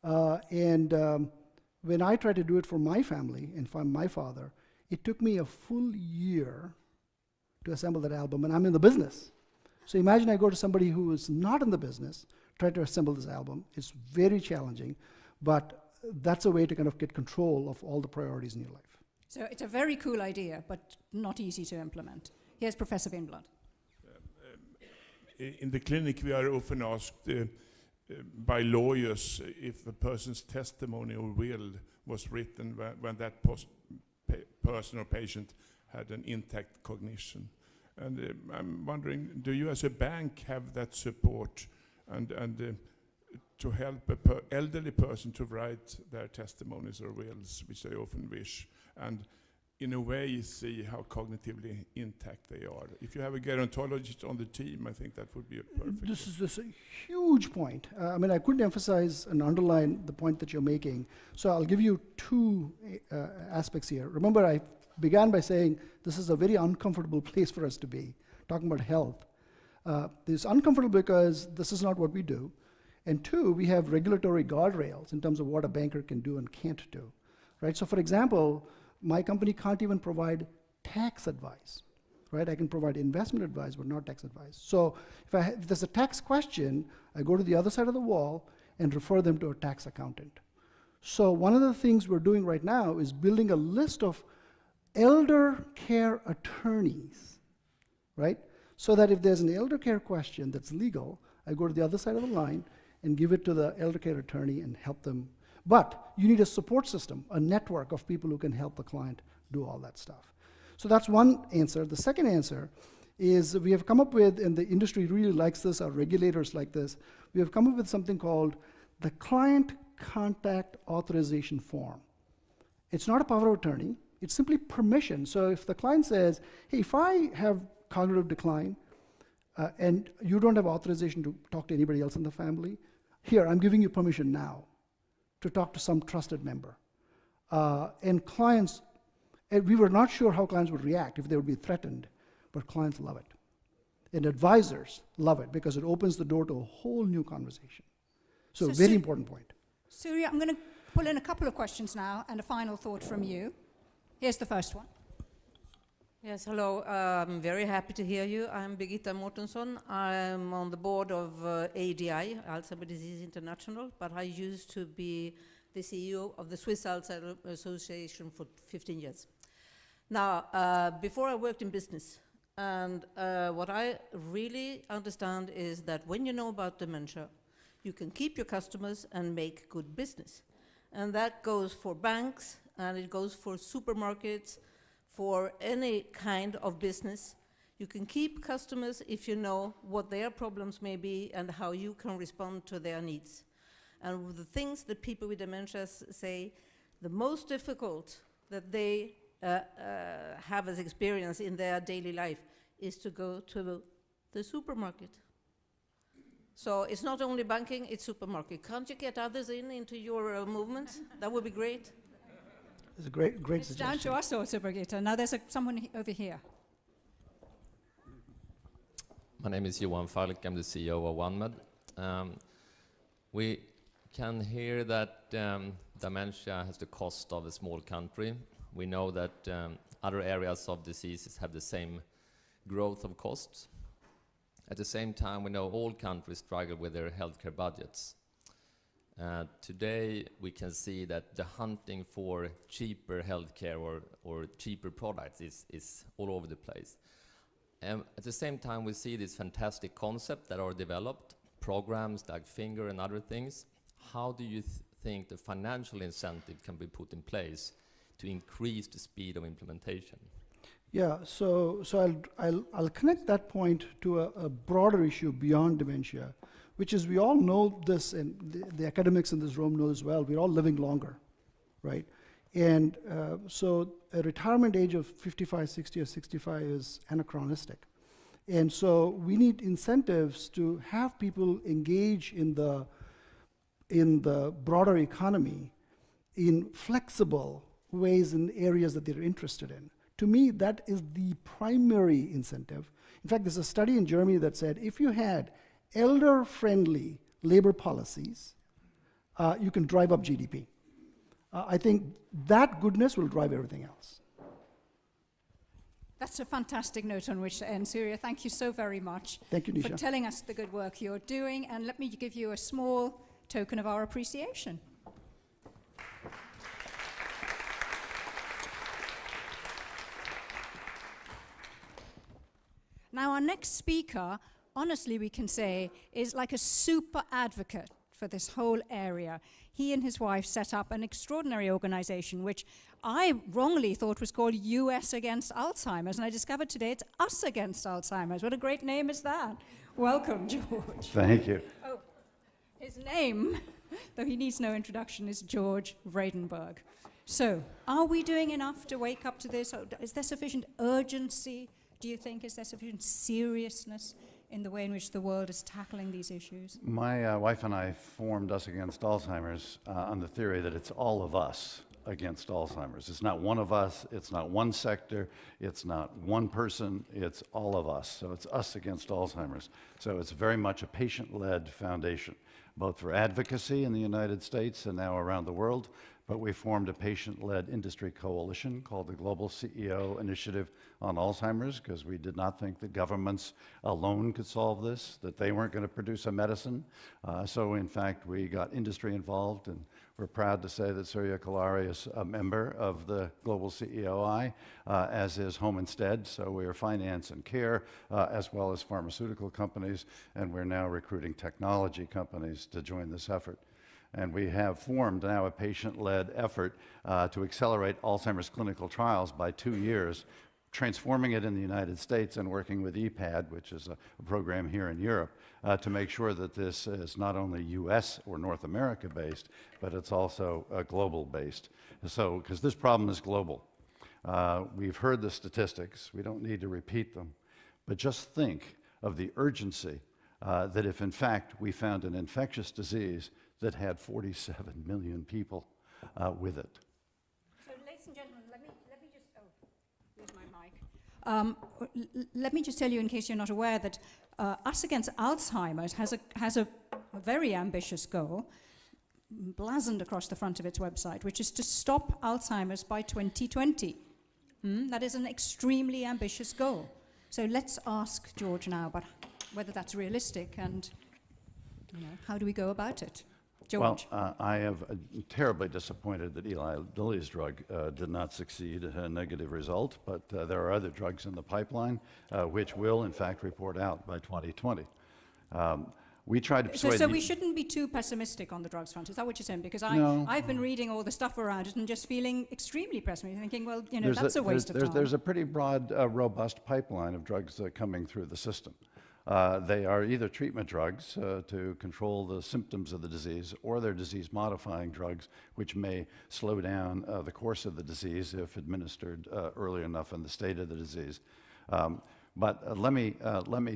When I tried to do it for my family and for my father, it took me a full year to assemble that album, and I'm in the business. So imagine I go to somebody who is not in the business, try to assemble this album. It's very challenging, but that's a way to kind of get control of all the priorities in your life. So it's a very cool idea, but not easy to implement. Here's Professor Winblad. In the clinic, we are often asked by lawyers if a person's testimony or will was written when that person or patient had an intact cognition. And I'm wondering, do you as a bank have that support and to help an elderly person to write their testimonies or wills, which they often wish, and in a way see how cognitively intact they are? If you have a gerontologist on the team, I think that would be a perfect. This is a huge point. I couldn't emphasize and underline the point that you're making. So I'll give you 2 aspects here. Remember, I began by saying this is a very uncomfortable place for us to be, talking about health. It's uncomfortable because this is not what we do. And 2, we have regulatory guardrails in terms of what a banker can do and can't do. Right? So for example, my company can't even provide tax advice. Right? I can provide investment advice, but not tax advice. So if there's a tax question, I go to the other side of the wall and refer them to a tax accountant. So one of the things we're doing right now is building a list of elder care attorneys, right? So that if there's an elder care question that's legal, I go to the other side of the line and give it to the elder care attorney and help them. But you need a support system, a network of people who can help the client do all that stuff. So that's one answer. The second answer is we have come up with, and the industry really likes this, our regulators like this, we have come up with something called the Client Contact Authorization Form. It's not a power of attorney, it's simply permission. So if the client says, hey, if I have cognitive decline and you don't have authorization to talk to anybody else in the family, here, I'm giving you permission now to talk to some trusted member. And clients, and we were not sure how clients would react, if they would be threatened, but clients love it. And advisors love it because it opens the door to a whole new conversation. So very important point. Surya, I'm going to pull in a couple of questions now and a final thought from you. Here's the first one. Yes, hello. I'm very happy to hear you. I'm Birgitta Mortensson. I'm on the board of ADI, Alzheimer's Disease International, but I used to be the CEO of the Swiss Alzheimer's Association for 15 years. Now, before I worked in business, and what I really understand is that when you know about dementia, you can keep your customers and make good business. And that goes for banks, and it goes for supermarkets, for any kind of business. You can keep customers if you know what their problems may be and how you can respond to their needs. And the things that people with dementia say, the most difficult that they have as experience in their daily life is to go to the supermarket. So it's not only banking, it's supermarket. Can't you get others into your movements? That would be great. It's a great It's suggestion. down to us also, Brigitte. Now there's someone over here. My name is Johan Falk. I'm the CEO of unmet. We can hear that dementia has the cost of a small country. We know that other areas of diseases have the same growth of costs. At the same time, we know all countries struggle with their healthcare budgets. Today, we can see that the hunting for cheaper healthcare or cheaper products is all over the place. At the same time, we see these fantastic concepts that are developed, programs like Finger and other things. How do you think the financial incentive can be put in place to increase the speed of implementation? Yeah, so I'll connect that point to a broader issue beyond dementia, which is we all know this, and the academics in this room know as well, we're all living longer, right? And so a retirement age of 55, 60, or 65 is anachronistic. And so we need incentives to have people engage in the broader economy in flexible ways in areas that they're interested in. To me, that is the primary incentive. In fact, there's a study in Germany that said if you had elder-friendly labor policies, you can drive up GDP. I think that goodness will drive everything else. That's a fantastic note on which to end. Surya, thank you so very much Thank you, Nisha. for telling us the good work you're doing. And let me give you a small token of our appreciation. Now, our next speaker, honestly, we can say, is like a super advocate for this whole area. He and his wife set up an extraordinary organization, which I wrongly thought was called US Against Alzheimer's, and I discovered today it's Us Against Alzheimer's. What a great name is that. Welcome, George. Thank you. Oh, his name, though he needs no introduction, is George Vredenberg. So, are we doing enough to wake up to this? Is there sufficient urgency? Do you think, is there sufficient seriousness in the way in which the world is tackling these issues? My wife and I formed Us Against Alzheimer's on the theory that it's all of us against Alzheimer's. It's not one of us, it's not one sector, it's not one person, it's all of us. So it's us against Alzheimer's. So it's very much a patient-led foundation, both for advocacy in the United States and now around the world, but we formed a patient-led industry coalition called the Global CEO Initiative on Alzheimer's, because we did not think that governments alone could solve this, that they weren't going to produce a medicine. So in fact, we got industry involved, and we're proud to say that Surya Kalari is a member of the Global CEOI, as is Home Instead. So we are finance and care, as well as pharmaceutical companies, and we're now recruiting technology companies to join this effort. And we have formed now a patient-led effort to accelerate Alzheimer's clinical trials by 2 years, transforming it in the United States and working with EPAD, which is a program here in Europe, to make sure that this is not only US or North America based, but it's also global based. So, because this problem is global. We've heard the statistics, we don't need to repeat them, but just think of the urgency that if in fact we found an infectious disease that had 47 million people with it. So, ladies and gentlemen, let me just, oh, here's my mic. Let me just tell you, in case you're not aware, that Us Against Alzheimer's has a very ambitious goal, blazoned across the front of its website, which is to stop Alzheimer's by 2020. That is an extremely ambitious goal. So let's ask George now about whether that's realistic and how do we go about it? George. Well, I am terribly disappointed that Eli Lilly's drug did not succeed, a negative result, but there are other drugs in the pipeline which will, in fact, report out by 2020. We tried to persuade... So we shouldn't be too pessimistic on the drugs front, is that what you're saying? Because I've been reading all the stuff around it and just feeling extremely pessimistic, thinking, well, that's a waste of time. There's a pretty broad, robust pipeline of drugs coming through the system. They are either treatment drugs to control the symptoms of the disease, or they're disease-modifying drugs, which may slow down the course of the disease if administered early enough in the state of the disease. But let me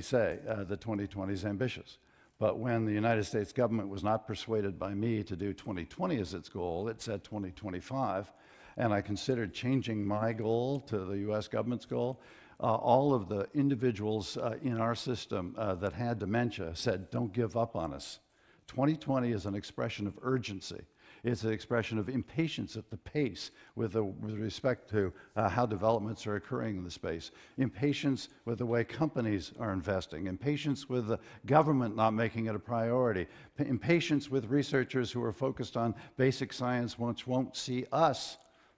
say that 2020 is ambitious. But when the United States government was not persuaded by me to do 2020 as its goal, it said 2025, and I considered changing my goal to the US government's goal. All of the individuals in our system that had dementia said, don't give up on us. 2020 is an expression of urgency. It's an expression of impatience at the pace with respect to how developments are occurring in the space, impatience with the way companies are investing, impatience with the government not making it a priority, impatience with researchers who are focused on basic science which won't see us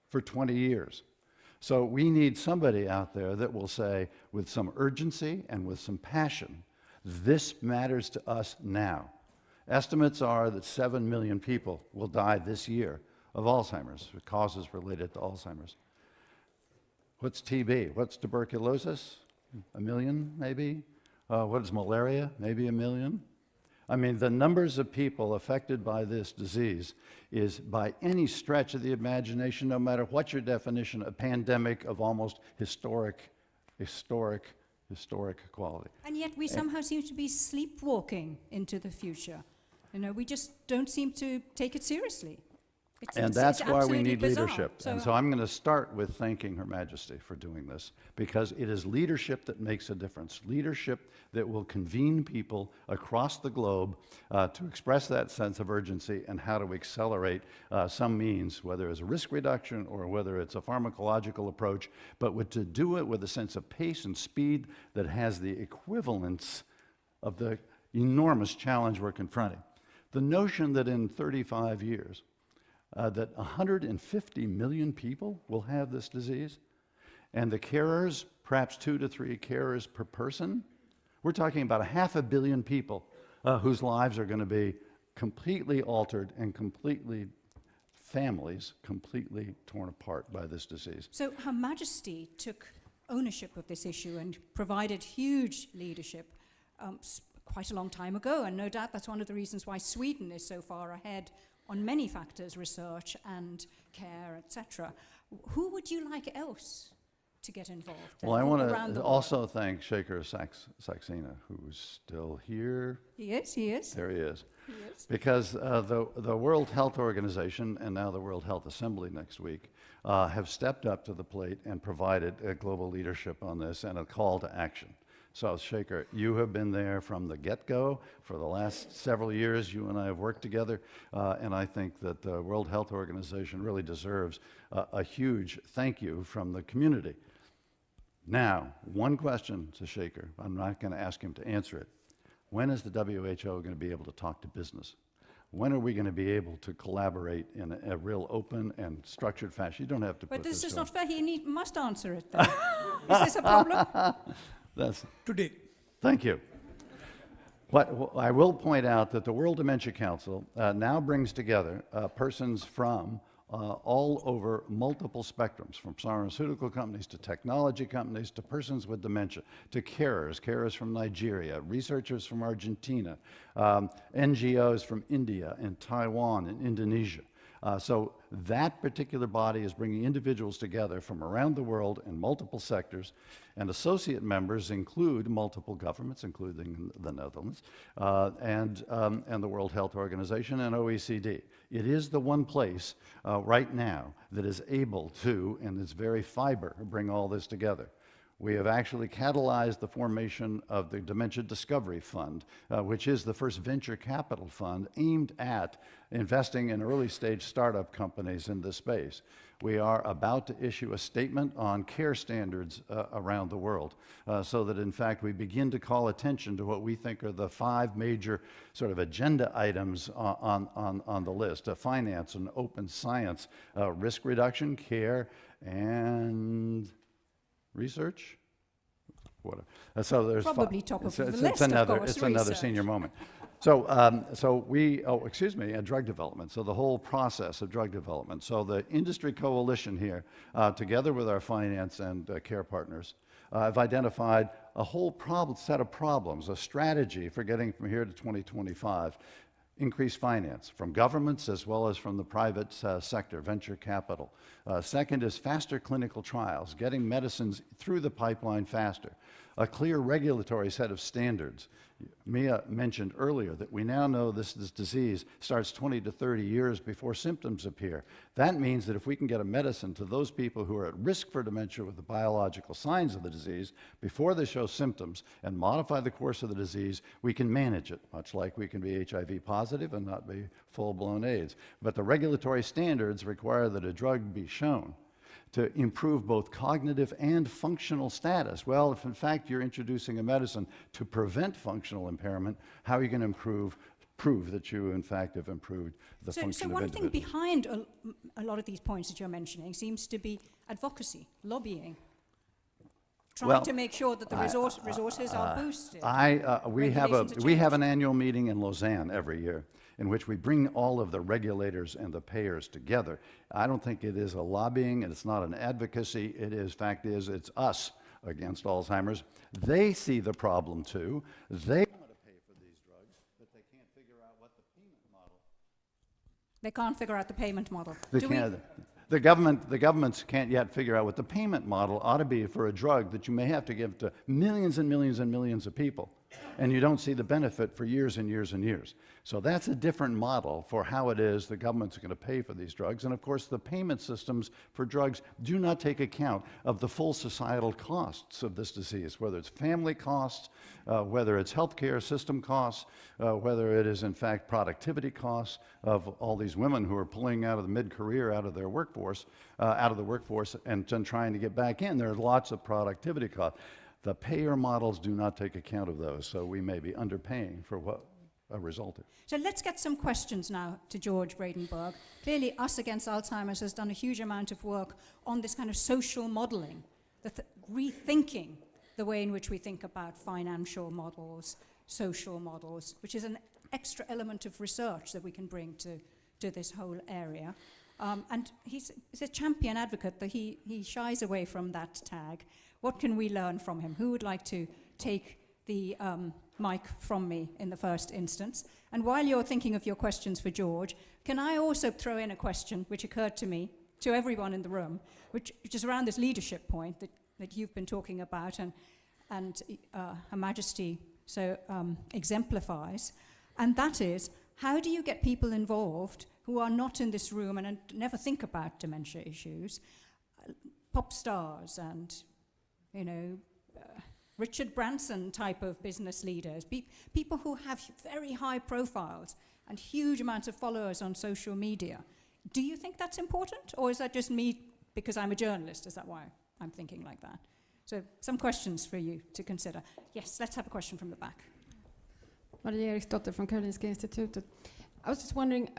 for 20 years. So we need somebody out there that will say, with some urgency and with some passion, this matters to us now. Estimates are that 7 million people will die this year of Alzheimer's, causes related to Alzheimer's. What's TB? What's tuberculosis? 1 million, maybe? What is malaria? Maybe 1 million? I mean, the numbers of people affected by this disease is, by any stretch of the imagination, no matter what your definition, a pandemic of almost historic quality. And yet we somehow seem to be sleepwalking into the future. We just don't seem to take it seriously. And that's why we need bizarre. leadership. And so I'm going to start with thanking Her Majesty for doing this, because it is leadership that makes a difference. Leadership that will convene people across the globe to express that sense of urgency and how to accelerate some means, whether it's a risk reduction or whether it's a pharmacological approach, but to do it with a sense of pace and speed that has the equivalence of the enormous challenge we're confronting. The notion that in 35 years, that 150 million people will have this disease, and the carers, perhaps 2 to 3 carers per person. We're talking about 500 million people whose lives are going to be completely altered and families completely torn apart by this disease. So Her Majesty took ownership of this issue and provided huge leadership quite a long time ago, and no doubt that's one of the reasons why Sweden is so far ahead on many factors, research and care, etc. Who would you like else to get involved? Well, I want to also thank Geras Saxena, who's still here. He is. There he is. Because the World Health Organization and now the World Health Assembly next week have stepped up to the plate and provided a global leadership on this and a call to action. So Shaker, you have been there from the get-go. For the last several years, you and I have worked together, and I think that the World Health Organization really deserves a huge thank you from the community. Now, one question to Shaker. I'm not going to ask him to answer it. When is the WHO going to be able to talk to business? When are we going to be able to collaborate in a real open and structured fashion? You don't have to But put this is on. not fair. He must answer it, though. Is this a problem? That's Today. Thank you. But I will point out that the World Dementia Council now brings together persons from all over multiple spectrums, from pharmaceutical companies to technology companies to persons with dementia, to carers from Nigeria, researchers from Argentina, NGOs from India and Taiwan and Indonesia. So that particular body is bringing individuals together from around the world in multiple sectors, and associate members include multiple governments, including the Netherlands, and the World Health Organization and OECD. It is the one place right now that is able to, in its very fiber, bring all this together. We have actually catalyzed the formation of the Dementia Discovery Fund, which is the first venture capital fund aimed at investing in early-stage startup companies in this space. We are about to issue a statement on care standards around the world, so that, in fact, we begin to call attention to what we think are the 5 major sort of agenda items on the list: finance and open science, risk reduction, care, and research? Whatever. So there's probably top of the list, it's another, of course, it's another research. senior moment. So we, drug development. So the whole process of drug development. So the industry coalition here, together with our finance and care partners, have identified a whole set of problems, a strategy for getting from here to 2025. Increased finance from governments as well as from the private sector, venture capital. Second is faster clinical trials, getting medicines through the pipeline faster. A clear regulatory set of standards. Mia mentioned earlier that we now know this disease starts 20 to 30 years before symptoms appear. That means that if we can get a medicine to those people who are at risk for dementia with the biological signs of the disease before they show symptoms and modify the course of the disease, we can manage it, much like we can be HIV positive and not be full-blown AIDS. But the regulatory standards require that a drug be shown to improve both cognitive and functional status. Well, if in fact you're introducing a medicine to prevent functional impairment, how are you going to prove that you in fact have improved the function of So one thing individuals? behind a lot of these points that you're mentioning seems to be advocacy, lobbying, trying to make sure that the resources are boosted. We have an annual meeting in Lausanne every year in which we bring all of the regulators and the payers together. I don't think it is a lobbying, and it's not an advocacy. It is, fact is, it's us against Alzheimer's. They see the problem too. They want to pay for these drugs, but they can't figure out what the payment model. They can't figure out the payment model. They can't. The governments can't yet figure out what the payment model ought to be for a drug that you may have to give to millions and millions and millions of people, and you don't see the benefit for years and years and years. So that's a different model for how it is the government's going to pay for these drugs. And of course, the payment systems for drugs do not take account of the full societal costs of this disease, whether it's family costs, whether it's healthcare system costs, whether it is in fact productivity costs of all these women who are pulling out of the mid-career out of the workforce and then trying to get back in. There's lots of productivity costs. The payer models do not take account of those, so we may be underpaying for what a result is. So let's get some questions now to George Bradenberg. Clearly, Us Against Alzheimer's has done a huge amount of work on this kind of social modeling, rethinking the way in which we think about financial models, social models, which is an extra element of research that we can bring to this whole area. And he's a champion advocate, that he shies away from that tag. What can we learn from him? Who would like to take the mic from me in the first instance? And while you're thinking of your questions for George, can I also throw in a question which occurred to me, to everyone in the room, which is around this leadership point that you've been talking about and Her Majesty so exemplifies, and that is, how do you get people involved who are not in this room and never think about dementia issues, pop stars and Richard Branson type of business leaders, people who have very high profiles and huge amounts of followers on social media. Do you think that's important, or is that just me because I'm a journalist? Is that why I'm thinking like that? So some questions for you to consider. Yes, let's have a question from the back. Maria Eriksdotter from Karolinska Institutet. I was just wondering,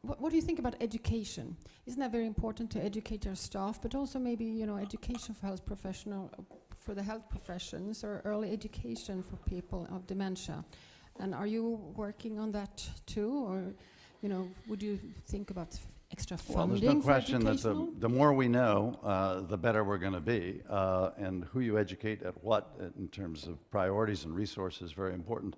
what do you think about education? Isn't that very important to educate our staff, but also maybe, you know, education for health professional, for the health professions, or early education for people of dementia? And are you working on that too, or, you know, would you think about extra funding? Well, there's no question that the more we know, the better we're going to be, and who you educate at what in terms of priorities and resources is very important.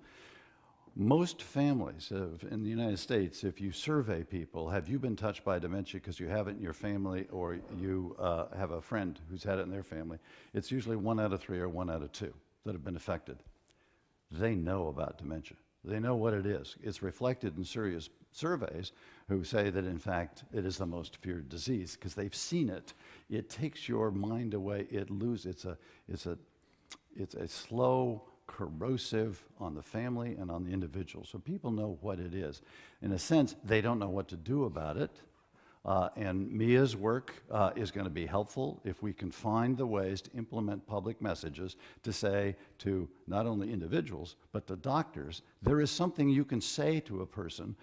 Most families in the United States, if you survey people, have you been touched by dementia because you have it in your family, or you have a friend who's had it in their family, it's usually 1 out of 3 or 1 out of 2 that have been affected. They know about dementia. They know what it is. It's reflected in serious surveys who say that, in fact, it is the most feared disease because they've seen it. It takes your mind away. It loses. It's a slow, corrosive on the family and on the individual. So people know what it is. In a sense, they don't know what to do about it. And Mia's work is going to be helpful if we can find the ways to implement public messages to say to not only individuals, but to doctors, there is something you can say to a person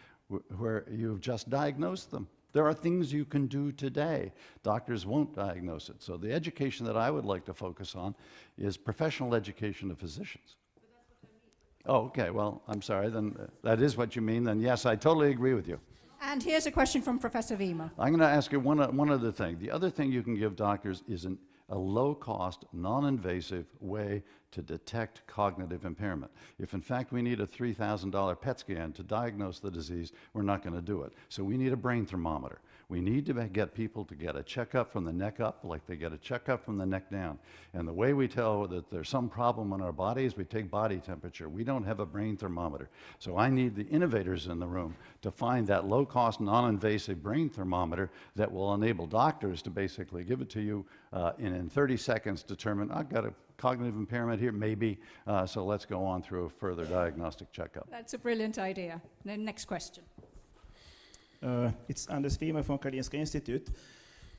where you've just diagnosed them. There are things you can do today. Doctors won't diagnose it. So the education that I would like to focus on is professional education of physicians. But that's what I mean. Oh, okay. Well, I'm sorry. Then that is what you mean. Then yes, I totally agree with you. And here's a question from Professor Wiemer. I'm going to ask you one other thing. The other thing you can give doctors is a low-cost, non-invasive way to detect cognitive impairment. If in fact we need a $3,000 PET scan to diagnose the disease, we're not going to do it. So we need a brain thermometer. We need to get people to get a checkup from the neck up like they get a checkup from the neck down. And the way we tell that there's some problem in our body is we take body temperature. We don't have a brain thermometer. So I need the innovators in the room to find that low-cost, non-invasive brain thermometer that will enable doctors to basically give it to you and in 30 seconds determine, I've got a cognitive impairment here, maybe, so let's go on through a further diagnostic checkup. That's a brilliant idea. Then next question. It's Anders Wiemer from Karolinska Institute.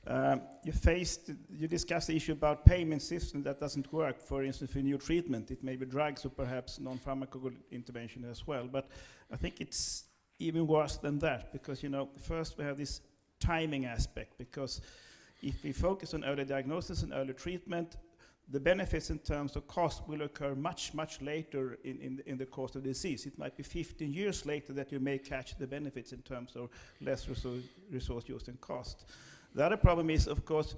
You discussed the issue about payment system that doesn't work, for instance, for new treatment. It may be drugs or perhaps non-pharmacological intervention as well. But I think it's even worse than that because, you know, first we have this timing aspect because if we focus on early diagnosis and early treatment, the benefits in terms of cost will occur much, much later in the course of the disease. It might be 15 years later that you may catch the benefits in terms of less resource use and cost. The other problem is, of course,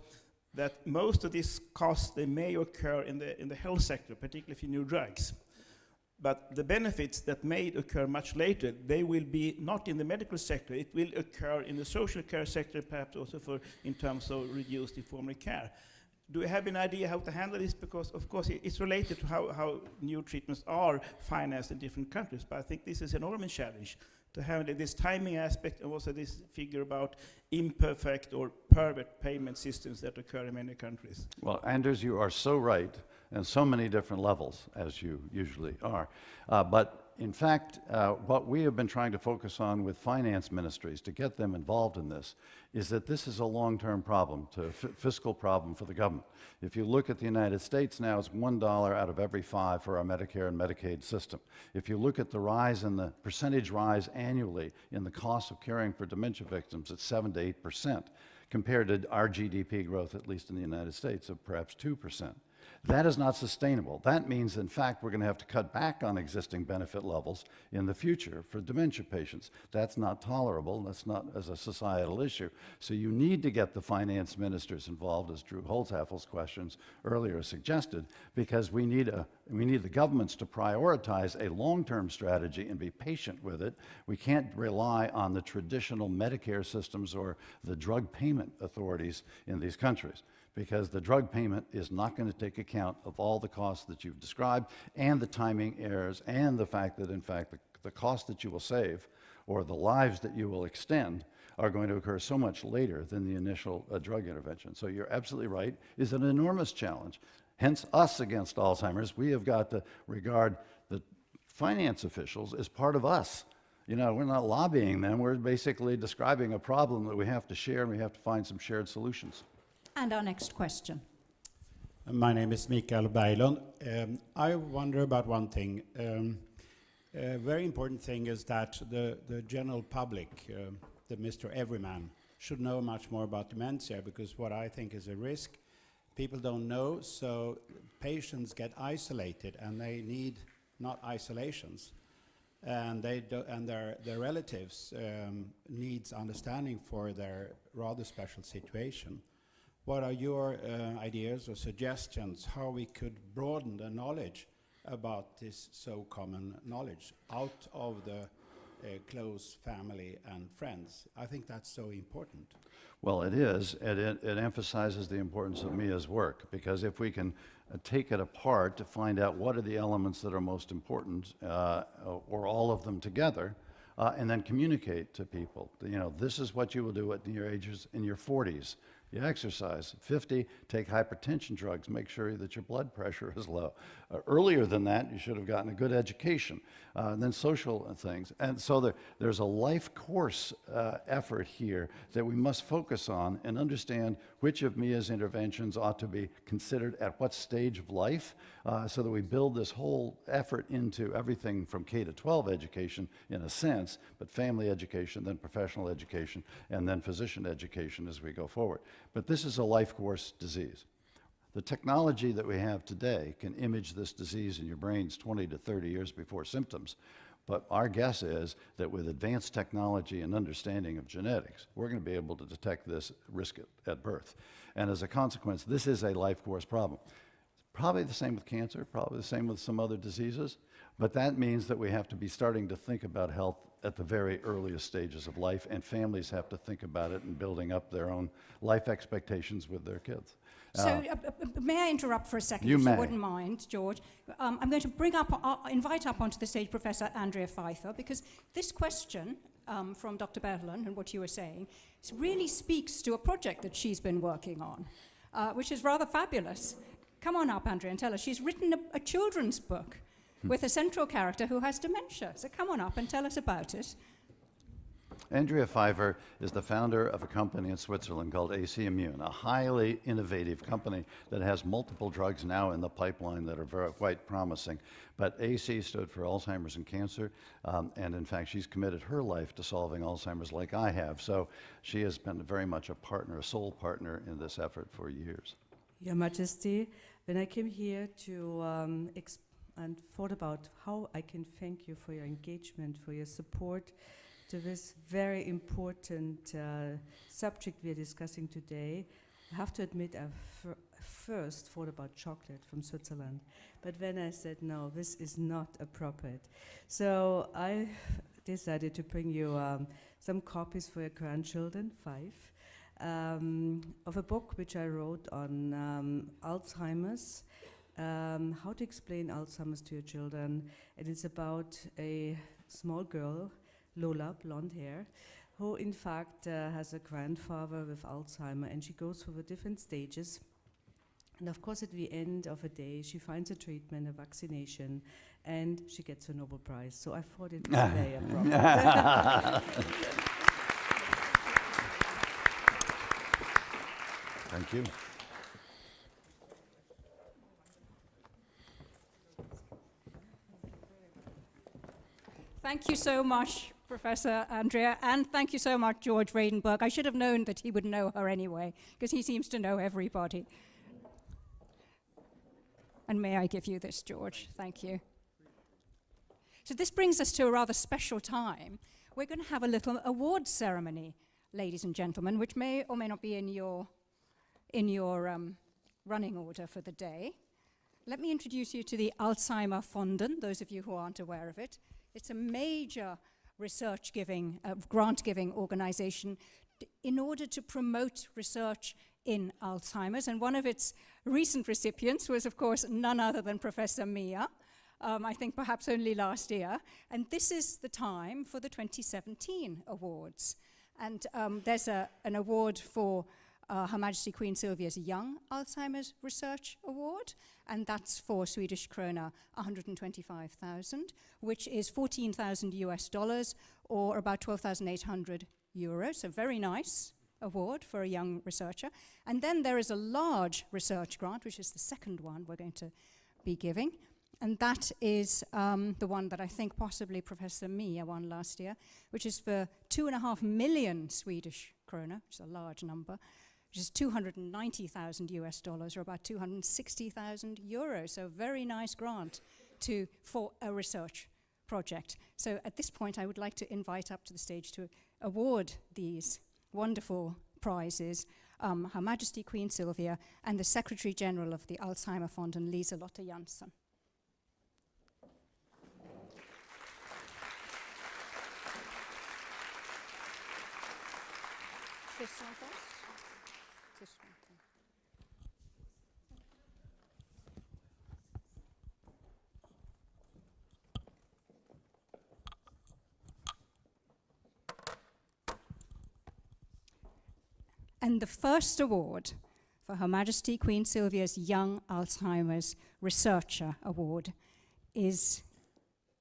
that most of these costs, they may occur in the health sector, particularly for new drugs. But the benefits that may occur much later, they will be not in the medical sector. It will occur in the social care sector, perhaps also in terms of reduced informal care. Do you have an idea how to handle this? Because, of course, it's related to how new treatments are financed in different countries. But I think this is an enormous challenge to handle this timing aspect and also this figure about imperfect or perfect payment systems that occur in many countries. Well, Anders, you are so right on so many different levels, as you usually are. But in fact, what we have been trying to focus on with finance ministries to get them involved in this is that this is a long-term problem, fiscal problem for the government. If you look at the United States now, it's $1 out of every 5 for our Medicare and Medicaid system. If you look at the rise in the percentage rise annually in the cost of caring for dementia victims, it's 7 to 8%, compared to our GDP growth, at least in the United States, of perhaps 2%. That is not sustainable. That means, in fact, we're going to have to cut back on existing benefit levels in the future for dementia patients. That's not tolerable. That's not as a societal issue. So you need to get the finance ministers involved, as Drew Holzhaffel's questions earlier suggested, because we need the governments to prioritize a long-term strategy and be patient with it. We can't rely on the traditional Medicare systems or the drug payment authorities in these countries, because the drug payment is not going to take account of all the costs that you've described and the timing errors and the fact that, in fact, the cost that you will save or the lives that you will extend are going to occur so much later than the initial drug intervention. So you're absolutely right. It's an enormous challenge. hence us against Alzheimer's. We have got to regard the finance officials as part of us. You know, we're not lobbying them, we're basically describing a problem that we have to share, and we have to find some shared solutions. And our next question. My name is Mikael Berglund. I wonder about one thing. A very important thing is that the general public, the Mr. Everyman, should know much more about dementia, because what I think is a risk, people don't know, so patients get isolated, and they need not isolations. And their relatives needs understanding for their rather special situation. What are your ideas or suggestions how we could broaden the knowledge about this so common knowledge out of the close family and friends? I think that's so important. Well, it is, and it emphasizes the importance of Mia's work, because if we can take it apart to find out what are the elements that are most important, or all of them together, and then communicate to people. You know, this is what you will do at your ages in your 40s. You exercise. 50, take hypertension drugs. Make sure that your blood pressure is low. Earlier than that, you should have gotten a good education, then social things. And so there's a life course effort here that we must focus on and understand which of Mia's interventions ought to be considered at what stage of life, so that we build this whole effort into everything from K to 12 education in a sense, but family education, then professional education, and then physician education as we go forward. But this is a life course disease. The technology that we have today can image this disease in your brains 20 to 30 years before symptoms. But our guess is that with advanced technology and understanding of genetics, we're going to be able to detect this risk at birth. And as a consequence, this is a life course problem. Probably the same with cancer, probably the same with some other diseases, but that means that we have to be starting to think about health at the very earliest stages of life, and families have to think about it and building up their own life expectations with their kids. So, may I interrupt for a second, You if may. you wouldn't mind, George? I'm going to invite up onto the stage Professor Andrea Pfeiffer, because this question from Dr. Berglund and what you were saying really speaks to a project that she's been working on, which is rather fabulous. Come on up, Andrea, and tell us. She's written a children's book with a central character who has dementia. So come on up and tell us about it. Andrea Pfeiffer is the founder of a company in Switzerland called AC Immune, a highly innovative company that has multiple drugs now in the pipeline that are quite promising. But AC stood for Alzheimer's and cancer, and in fact, she's committed her life to solving Alzheimer's like I have. So she has been very much a partner, a sole partner in this effort for years. Your Majesty, when I came here to and thought about how I can thank you for your engagement, for your support to this very important subject we are discussing today, I have to admit I first thought about chocolate from Switzerland. But then I said, no, this is not appropriate. So I decided to bring you some copies for your grandchildren, 5, of a book which I wrote on Alzheimer's, how to explain Alzheimer's to your children. And it's about a small girl, Lola, blonde hair, who in fact has a grandfather with Alzheimer, and she goes through the different stages. And of course, at the end of a day, she finds a treatment, a vaccination, and she gets a Nobel Prize. So I thought it was very appropriate. Thank you. Thank you so much, Professor Andrea, and thank you so much, George Vredenberg. I should have known that he would know her anyway, because he seems to know everybody. And may I give you this, George? Thank you. So this brings us to a rather special time. We're going to have a little awards ceremony, ladies and gentlemen, which may or may not be in your running order for the day. Let me introduce you to the Alzheimer Fonden, those of you who aren't aware of it. It's a major research-giving, grant-giving organization in order to promote research in Alzheimer's. And one of its recent recipients was, of course, none other than Professor Mia, I think perhaps only last year. And this is the time for the 2017 awards. And there's an award for Her Majesty Queen Sylvia's Young Alzheimer's Research Award, and that's for Swedish krona 125,000, which is 14,000 US dollars, or about 12,800 euros, so very nice award for a young researcher. And then there is a large research grant, which is the second one we're going to be giving, and that is the one that I think possibly Professor Mia won last year, which is for 2.5 million Swedish krona, which is a large number, which is 290,000 US dollars, or about 260,000 euros. So a very nice grant for a research project. So at this point, I would like to invite up to the stage to award these wonderful prizes Her Majesty Queen Sylvia and the Secretary General of the Alzheimer Fonden, Liselotte Jansson. This one first? This one. And the first award for Her Majesty Queen Sylvia's Young Alzheimer's Researcher Award is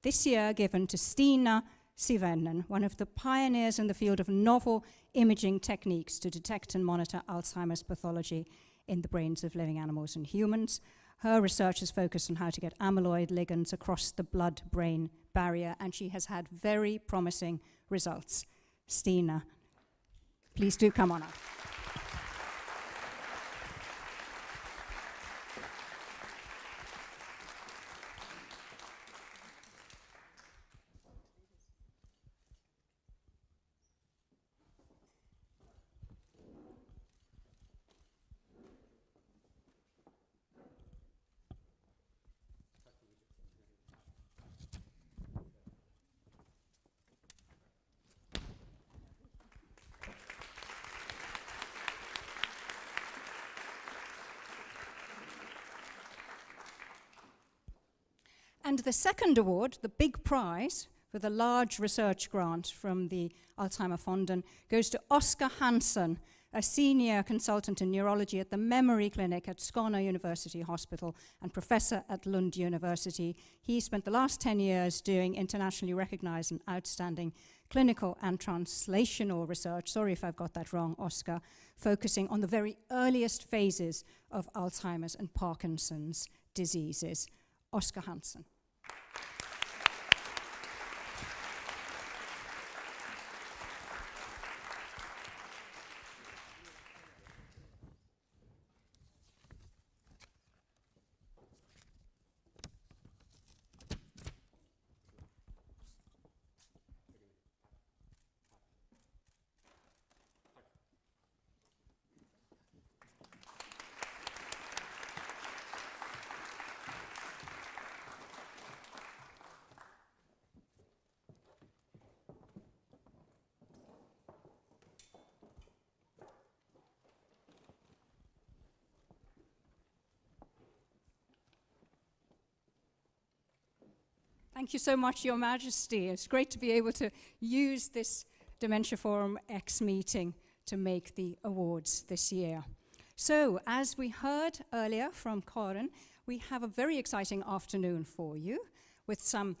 this year given to Stina Sivennen, one of the pioneers in the field of novel imaging techniques to detect and monitor Alzheimer's pathology in the brains of living animals and humans. Her research is focused on how to get amyloid ligands across the blood-brain barrier, and she has had very promising results. Stina, please do come on up. And the second award, the big prize for the large research grant from the Alzheimer Fonden, goes to Oskar Hansen, a senior consultant in neurology at the Memory Clinic at Skåne University Hospital and professor at Lund University. He spent the last 10 years doing internationally recognized and outstanding clinical and translational research, sorry if I've got that wrong, Oskar, focusing on the very earliest phases of Alzheimer's and Parkinson's diseases. Oskar Hansen. Thank you so much, Your Majesty. It's great to be able to use this Dementia Forum X meeting to make the awards this year. So, as we heard earlier from Karin, we have a very exciting afternoon for you with some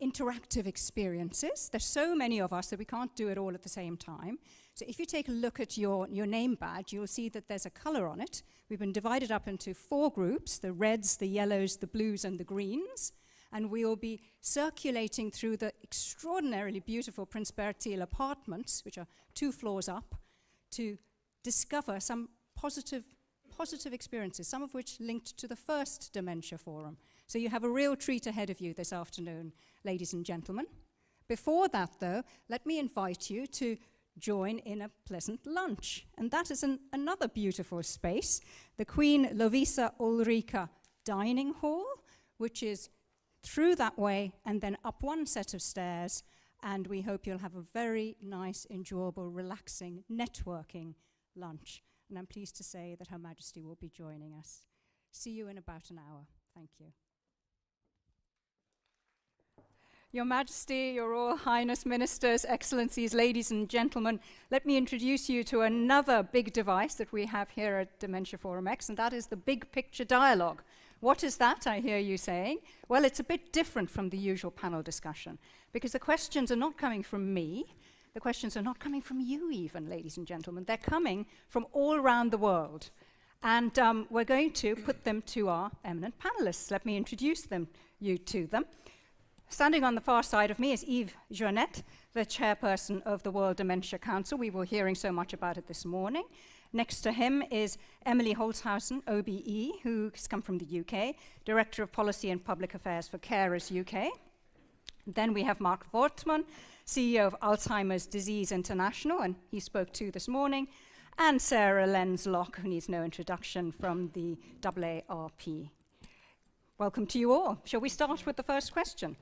interactive experiences. There's so many of us that we can't do it all at the same time. So if you take a look at your name badge, you'll see that there's a color on it. We've been divided up into 4 groups, the reds, the yellows, the blues, and the greens. And we will be circulating through the extraordinarily beautiful Prince Bertil apartments, which are 2 floors up, to discover some positive experiences, some of which linked to the first Dementia Forum. So you have a real treat ahead of you this afternoon, ladies and gentlemen. Before that, though, let me invite you to join in a pleasant lunch. And that is another beautiful space, the Queen Lovisa Ulrika Dining Hall, which is through that way and then up 1 set of stairs, and we hope you'll have a very nice, enjoyable, relaxing, networking lunch. And I'm pleased to say that Her Majesty will be joining us. See you in about an hour. Thank you. Your Majesty, Your Royal Highness, Ministers, Excellencies, ladies and gentlemen, let me introduce you to another big device that we have here at Dementia Forum X, and that is the big picture dialogue. What is that, I hear you saying? Well, it's a bit different from the usual panel discussion, because the questions are not coming from me, the questions are not coming from you even, ladies and gentlemen, they're coming from all around the world. And we're going to put them to our eminent panelists. Let me introduce you to them. Standing on the far side of me is Yves Jeannette, the chairperson of the World Dementia Council. We were hearing so much about it this morning. Next to him is Emily Holzhausen, OBE, who's come from the UK, Director of Policy and Public Affairs for Carers UK. Then we have Mark Wortman, CEO of Alzheimer's Disease International, and he spoke too this morning, and Sarah Lenz-Locke, who needs no introduction, from the AARP. Welcome to you all. Shall we start with the first question?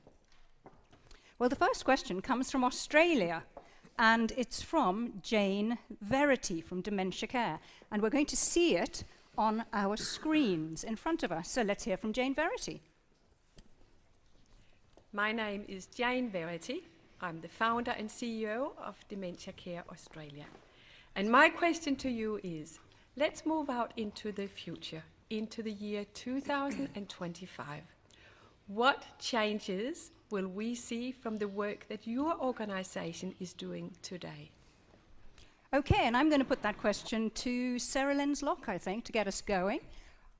Well, the first question comes from Australia, and it's from Jane Verity from Dementia Care. And we're going to see it on our screens in front of us. So let's hear from Jane Verity. My name is Jane Verity. I'm the founder and CEO of Dementia Care Australia. And my question to you is, let's move out into the future, into the year 2025. What changes will we see from the work that your organization is doing today? Okay, and I'm going to put that question to Sarah Lenz-Locke, I think, to get us going.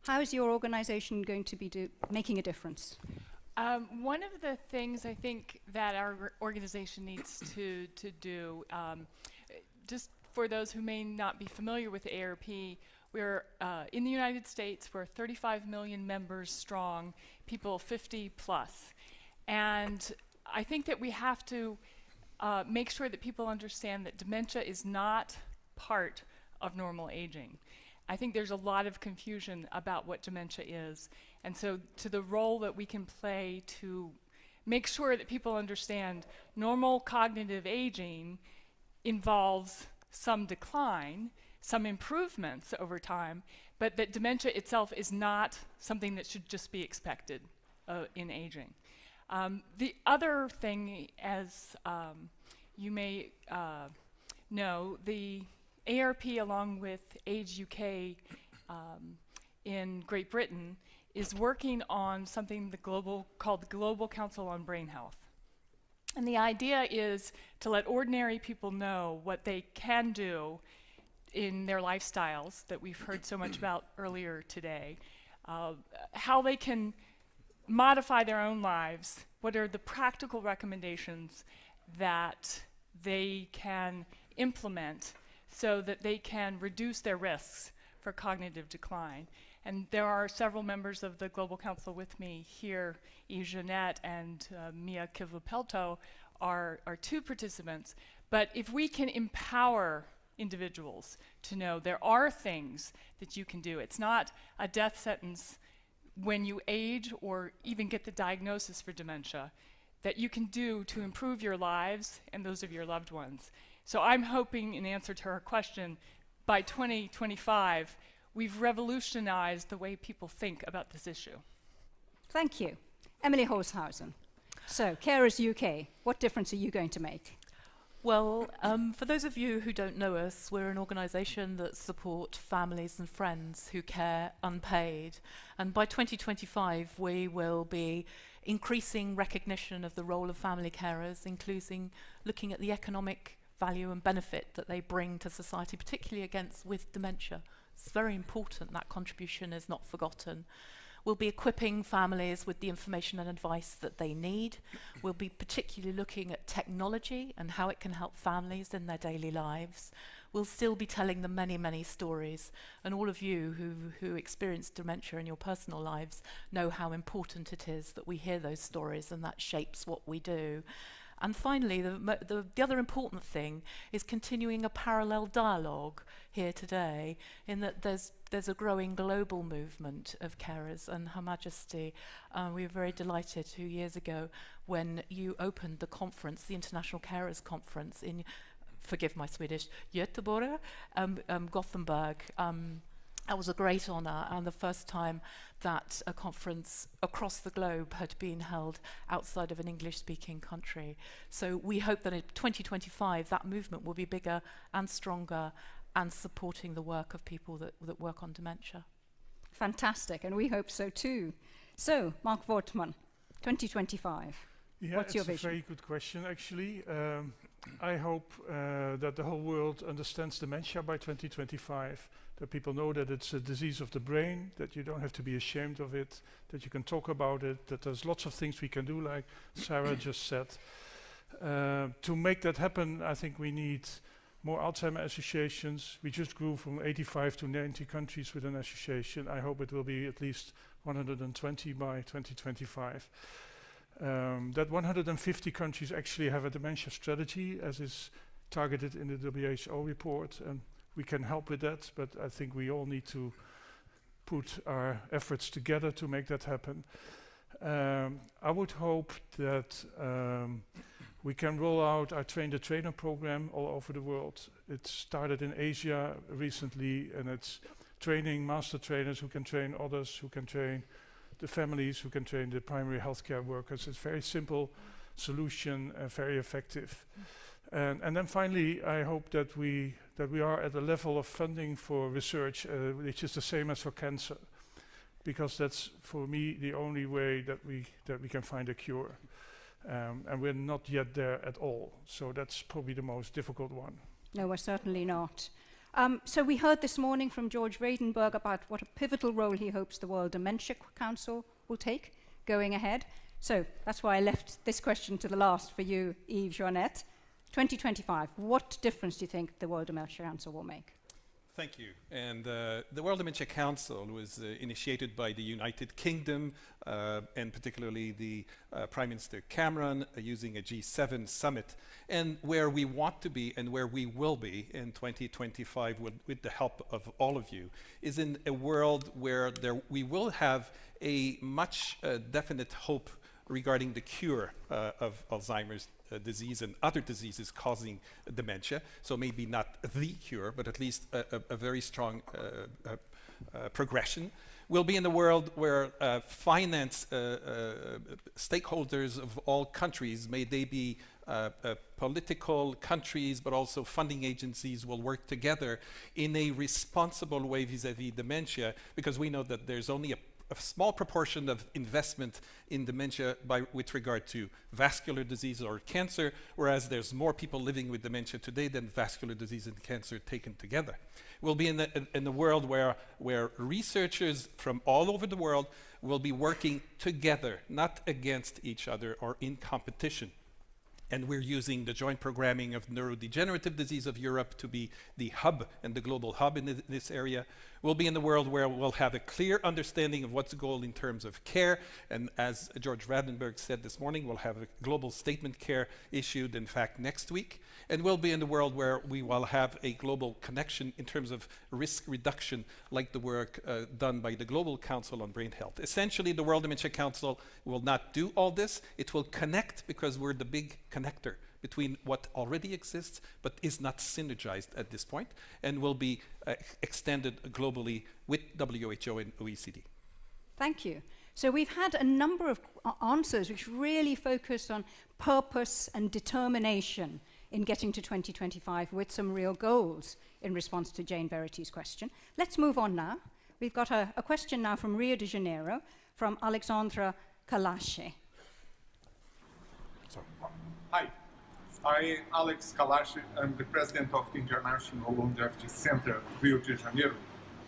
How is your organization going to be making a difference? One of the things I think that our organization needs to do, just for those who may not be familiar with AARP, we're in the United States, we're 35 million members strong, people 50 plus. And I think that we have to make sure that people understand that dementia is not part of normal aging. I think there's a lot of confusion about what dementia is. And so to the role that we can play to make sure that people understand normal cognitive aging involves some decline, some improvements over time, but that dementia itself is not something that should just be expected in aging. The other thing, as you may know, the AARP, along with Age UK in Great Britain, is working on something called the Global Council on Brain Health. And the idea is to let ordinary people know what they can do in their lifestyles that we've heard so much about earlier today, how they can modify their own lives, what are the practical recommendations that they can implement so that they can reduce their risks for cognitive decline. And there are several members of the Global Council with me here. Yves Jeannette and Mia Kivopelto are two participants. But if we can empower individuals to know there are things that you can do, it's not a death sentence when you age or even get the diagnosis for dementia, that you can do to improve your lives and those of your loved ones. So I'm hoping, in answer to her question, by 2025, we've revolutionized the way people think about this issue. Thank you. Emily Holzhausen. So, Carers UK, what difference are you going to make? Well, for those of you who don't know us, we're an organisation that support families and friends who care unpaid. And by 2025, we will be increasing recognition of the role of family carers, including looking at the economic value and benefit that they bring to society, particularly with dementia. It's very important that contribution is not forgotten. We'll be equipping families with the information and advice that they need. We'll be particularly looking at technology and how it can help families in their daily lives. We'll still be telling them many, many stories. And all of you who experience dementia in your personal lives know how important it is that we hear those stories, and that shapes what we do. And finally, the other important thing is continuing a parallel dialogue here today, in that there's a growing global movement of carers. And Her Majesty, we were very delighted 2 years ago when you opened the conference, the International Carers Conference in, forgive my Swedish, Göteborg, Gothenburg, That was a great honour, and the first time that a conference across the globe had been held outside of an English-speaking country. So we hope that in 2025 that movement will be bigger and stronger and supporting the work of people that work on dementia. Fantastic, and we hope so too. So, Mark Wortmann, 2025. Yeah, What's your it's a vision? very good question, actually. I hope that the whole world understands dementia by 2025, that people know that it's a disease of the brain, that you don't have to be ashamed of it, that you can talk about it, that there's lots of things we can do, like Sarah just said. To make that happen, I think we need more Alzheimer associations. We just grew from 85 to 90 countries with an association. I hope it will be at least 120 by 2025. That 150 countries actually have a dementia strategy, as is targeted in the WHO report, and we can help with that, but I think we all need to put our efforts together to make that happen. I would hope that we can roll out our Train the Trainer program all over the world. It started in Asia recently, and it's training master trainers who can train others, who can train the families, who can train the primary healthcare workers. It's a very simple solution, very effective. And then finally, I hope that we are at a level of funding for research which is the same as for cancer, because that's, for me, the only way that we can find a cure. And we're not yet there at all. So that's probably the most difficult one. No, we're certainly not. So we heard this morning from George Vredenberg about what a pivotal role he hopes the World Dementia Council will take going ahead. So that's why I left this question to the last for you, Yves Joannette. 2025, what difference do you think the World Dementia Council will make? Thank you. And the World Dementia Council was initiated by the United Kingdom and particularly the Prime Minister Cameron using a G7 summit. And where we want to be and where we will be in 2025 with the help of all of you is in a world where we will have a much definite hope regarding the cure of Alzheimer's disease and other diseases causing dementia. So maybe not the cure, but at least a very strong progression. We'll be in a world where finance stakeholders of all countries, may they be political countries, but also funding agencies, will work together in a responsible way vis-à-vis dementia, because we know that there's only a small proportion of investment in dementia with regard to vascular disease or cancer, whereas there's more people living with dementia today than vascular disease and cancer taken together. We'll be in a world where researchers from all over the world will be working together, not against each other or in competition. And we're using the joint programming of neurodegenerative disease of Europe to be the hub and the global hub in this area. We'll be in the world where we'll have a clear understanding of what's the goal in terms of care. And as George Vredenberg said this morning, we'll have a global statement care issued, in fact, next week. And we'll be in the world where we will have a global connection in terms of risk reduction, like the work done by the Global Council on Brain Health. Essentially, the World Dementia Council will not do all this. It will connect, because we're the big connector between what already exists but is not synergized at this point, and will be extended globally with WHO and OECD. Thank you. So we've had a number of answers which really focus on purpose and determination in getting to 2025 with some real goals in response to Jane Verity's question. Let's move on now. We've got a question now from Rio de Janeiro, from Alexandra Kalashi. Hi, I'm Alex Kalashi. I'm the president of the International Longevity Center, Rio de Janeiro,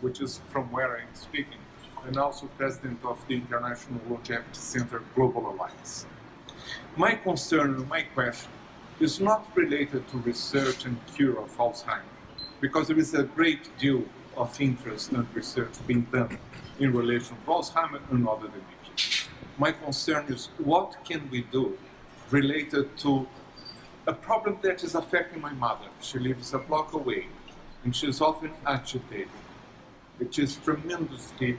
which is from where I'm speaking, and also president of the International Longevity Center Global Alliance. My concern, my question, is not related to research and cure of Alzheimer's, because there is a great deal of interest and research being done in relation to Alzheimer's and other dementias. My concern is what can we do related to a problem that is affecting my mother. She lives a block away and she's often agitated, which is tremendously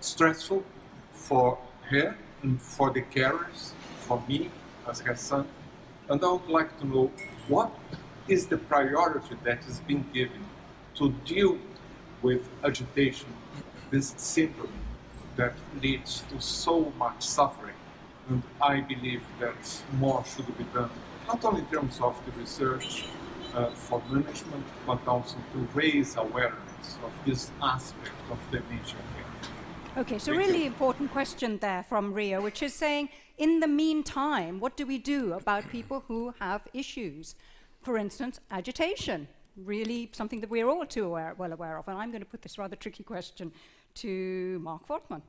stressful for her and for the carers, for me as her son. And I would like to know what is the priority that is being given to deal with agitation, this syndrome that leads to so much suffering. And I believe that more should be done, not only in terms of the research for management, but also to raise awareness of this aspect of dementia care. Okay, so Thank really you. important question there from Rio, which is saying, in the meantime, what do we do about people who have issues? For instance, agitation, really something that we're all too well aware of. And I'm going to put this rather tricky question to Mark Fortman.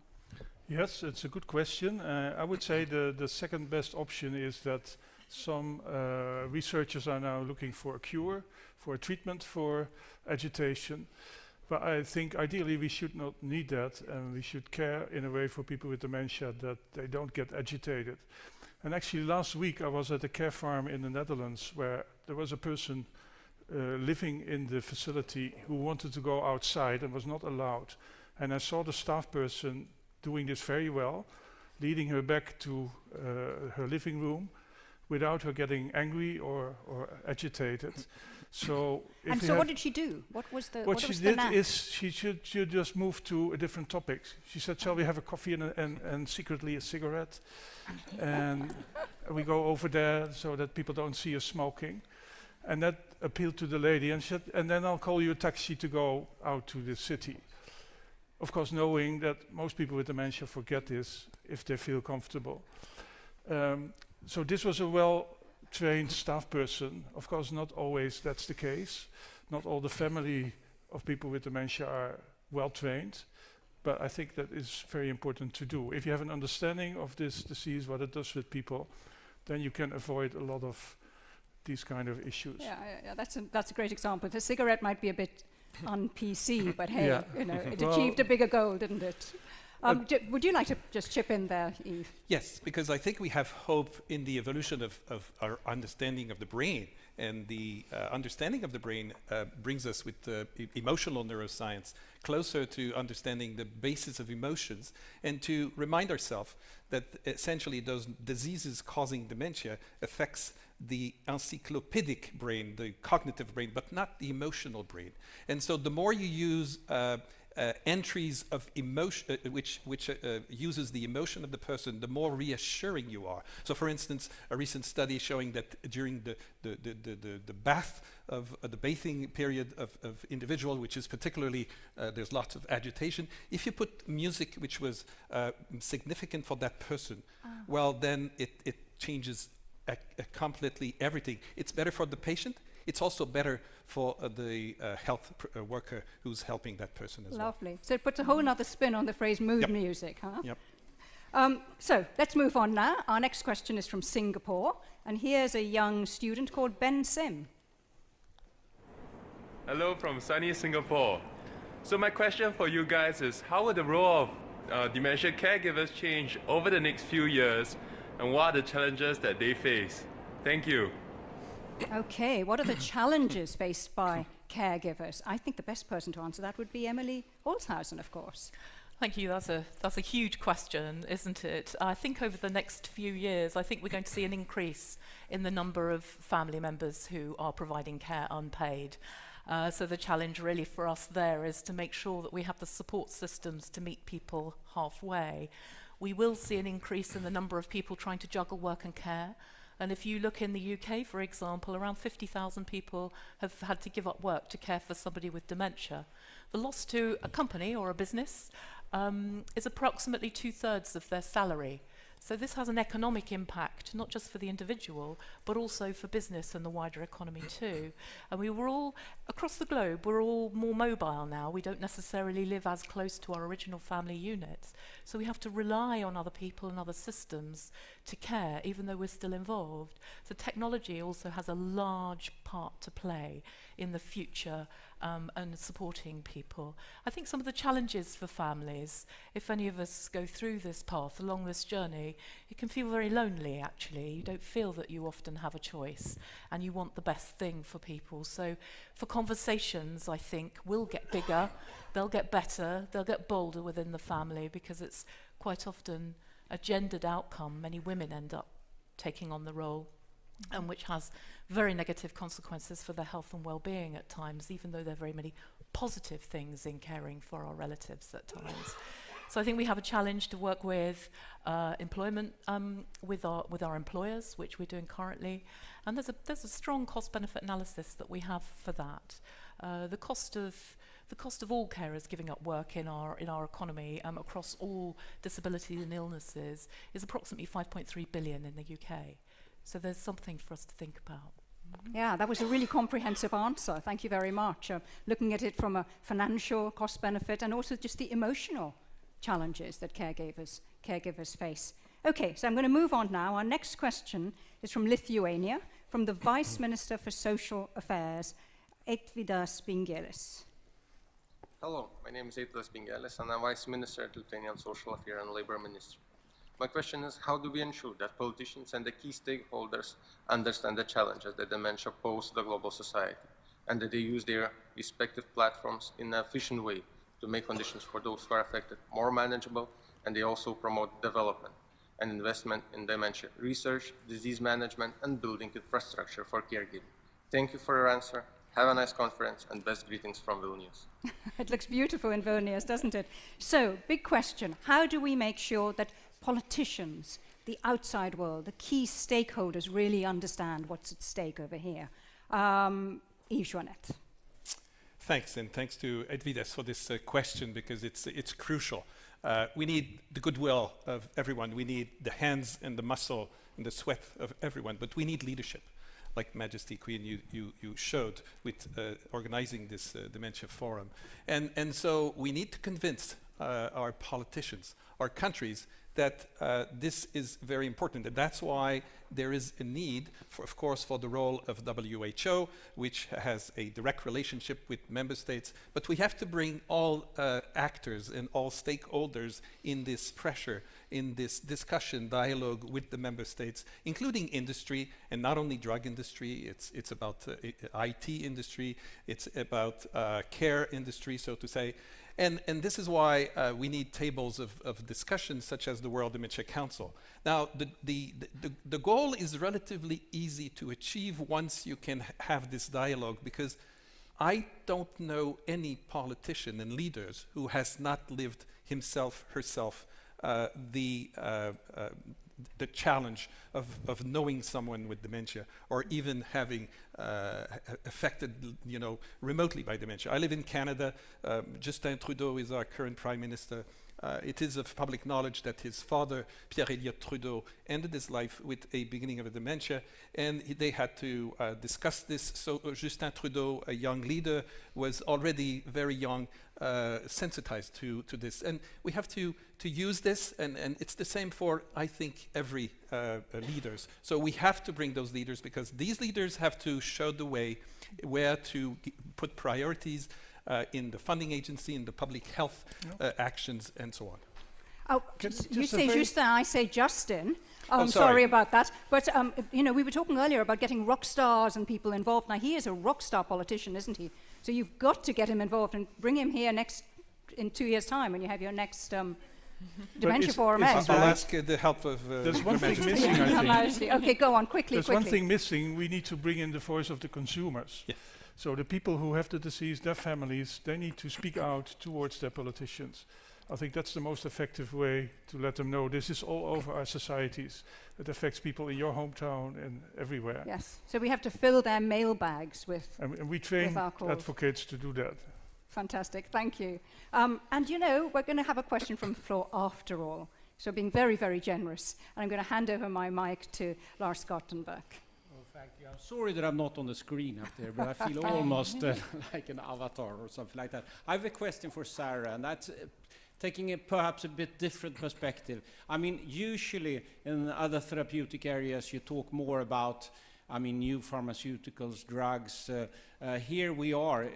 Yes, it's a good question. I would say the second best option is that some researchers are now looking for a cure, for a treatment for agitation. But I think ideally we should not need that, and we should care in a way for people with dementia that they don't get agitated. And actually last week I was at a care farm in the Netherlands where there was a person living in the facility who wanted to go outside and was not allowed. And I saw the staff person doing this very well, leading her back to her living room without her getting angry or agitated. So, And so what did she do? What was the what she did is she should just move to a different topic. She said, shall we have a coffee and secretly a cigarette? And we go over there so that people don't see us smoking. And that appealed to the lady, and she said, and then I'll call you a taxi to go out to the city. Of course, knowing that most people with dementia forget this if they feel comfortable. So this was a well-trained staff person. Of course, not always that's the case. Not all the family of people with dementia are well-trained, but I think that is very important to do. If you have an understanding of this disease, what it does with people, then you can avoid a lot of these kind of issues. Yeah, that's a great example. The cigarette might be a bit un-PC, but hey, Yeah. you know, it achieved a bigger goal, didn't it? Would you like to just chip in there, Yves? Yes, because I think we have hope in the evolution of our understanding of the brain. And the understanding of the brain brings us with emotional neuroscience closer to understanding the basis of emotions and to remind ourselves that essentially those diseases causing dementia affects the encyclopedic brain, the cognitive brain, but not the emotional brain. And so the more you use entries of emotion, which uses the emotion of the person, the more reassuring you are. So, for instance, a recent study showing that during the bath of the bathing period of individual, which is particularly there's lots of agitation. If you put music which was significant for that person, well, then it changes completely everything. It's better for the patient. It's also better for the health worker who's helping that person as well. Lovely. So it puts a whole other spin on the phrase mood music, huh? Yep. So let's move on now. Our next question is from Singapore, and here's a young student called Ben Sim. Hello from sunny Singapore. So my question for you guys is, how will the role of dementia caregivers change over the next few years, and what are the challenges that they face? Thank you. Okay, what are the challenges faced by caregivers? I think the best person to answer that would be Emily Holzhausen, of course. Thank you. That's a huge question, isn't it? I think over the next few years, I think we're going to see an increase in the number of family members who are providing care unpaid. So the challenge really for us there is to make sure that we have the support systems to meet people halfway. We will see an increase in the number of people trying to juggle work and care. And if you look in the UK, for example, around 50,000 people have had to give up work to care for somebody with dementia. The loss to a company or a business is approximately 2/3 of their salary. So this has an economic impact, not just for the individual, but also for business and the wider economy too. And we were all, across the globe, we're all more mobile now. We don't necessarily live as close to our original family units. So we have to rely on other people and other systems to care, even though we're still involved. So technology also has a large part to play in the future and supporting people. I think some of the challenges for families, if any of us go through this path, along this journey, it can feel very lonely actually. You don't feel that you often have a choice and you want the best thing for people. So for conversations, I think, will get bigger, they'll get better, they'll get bolder within the family because it's quite often a gendered outcome. Many women end up taking on the role, and which has very negative consequences for their health and well-being at times, even though there are very many positive things in caring for our relatives at times. So I think we have a challenge to work with employment with our employers, which we're doing currently, and there's a strong cost-benefit analysis that we have for that. The cost of all carers giving up work in our economy across all disabilities and illnesses is approximately 5.3 billion in the UK. So there's something for us to think about. Yeah, that was a really comprehensive answer. Thank you very much. Looking at it from a financial cost benefit and also just the emotional challenges that caregivers face. Okay, so I'm going to move on now. Our next question is from Lithuania, from the Vice Minister for Social Affairs, Eitvydas Bingelis. Hello, my name is Eitvydas Bingelis, and I'm Vice Minister at Lithuanian Social Affairs and Labor Ministry. My question is, how do we ensure that politicians and the key stakeholders understand the challenges that dementia pose to the global society, and that they use their respective platforms in an efficient way to make conditions for those who are affected more manageable, and they also promote development and investment in dementia research, disease management, and building infrastructure for caregiving? Thank you for your answer. Have a nice conference, and best greetings from Vilnius. It looks beautiful in Vilnius, doesn't it? So, big question. How do we make sure that politicians, the outside world, the key stakeholders really understand what's at stake over here? Yves Joannette. Thanks, and thanks to Eitvydas for this question, because it's crucial. We need the goodwill of everyone. We need the hands and the muscle and the sweat of everyone, but we need leadership, like Majesty Queen you showed with organizing this Dementia Forum. And so we need to convince our politicians, our countries, that this is very important. And that's why there is a need, of course, for the role of WHO, which has a direct relationship with member states. But we have to bring all actors and all stakeholders in this pressure, in this discussion, dialogue with the member states, including industry, and not only drug industry. It's about IT industry, it's about care industry, so to say. And this is why we need tables of discussion, such as the World Dementia Council. Now, the goal is relatively easy to achieve once you can have this dialogue, because I don't know any politician and leaders who has not lived himself, herself, the challenge of knowing someone with dementia, or even having affected, remotely by dementia. I live in Canada. Justin Trudeau is our current Prime Minister. It is of public knowledge that his father, Pierre Elliott Trudeau, ended his life with a beginning of a dementia, and they had to discuss this. So Justin Trudeau, a young leader, was already very young, sensitized to this. And we have to use this, and it's the same for, I think, every leaders. So we have to bring those leaders, because these leaders have to show the way where to put priorities in the funding agency, in the public health actions, and so on. Oh, you say Justin, I say Justin. I'm sorry about that. But, we were talking earlier about getting rock stars and people involved. Now, he is a rock star politician, isn't he? So you've got to get him involved and bring him here in 2 years' time when you have your next Dementia Forum X. I'll ask the help of... There's one thing missing, I think. Okay, go on, quickly. There's one thing missing. We need to bring in the voice of the consumers. Yes. So the people who have the disease, their families, they need to speak out towards their politicians. I think that's the most effective way to let them know this is all over our societies. It affects people in your hometown and everywhere. Yes, so we have to fill their mailbags with and we train advocates to do that. Fantastic, thank you. And we're going to have a question from the floor after all. So being very, very generous. And I'm going to hand over my mic to Lars Gartenberg. Thank you. I'm sorry that I'm not on the screen up there, but I feel almost like an avatar or something like that. I have a question for Sarah, and that's taking perhaps a bit different perspective. I mean, usually in other therapeutic areas, you talk more about, new pharmaceuticals, drugs. Here we are,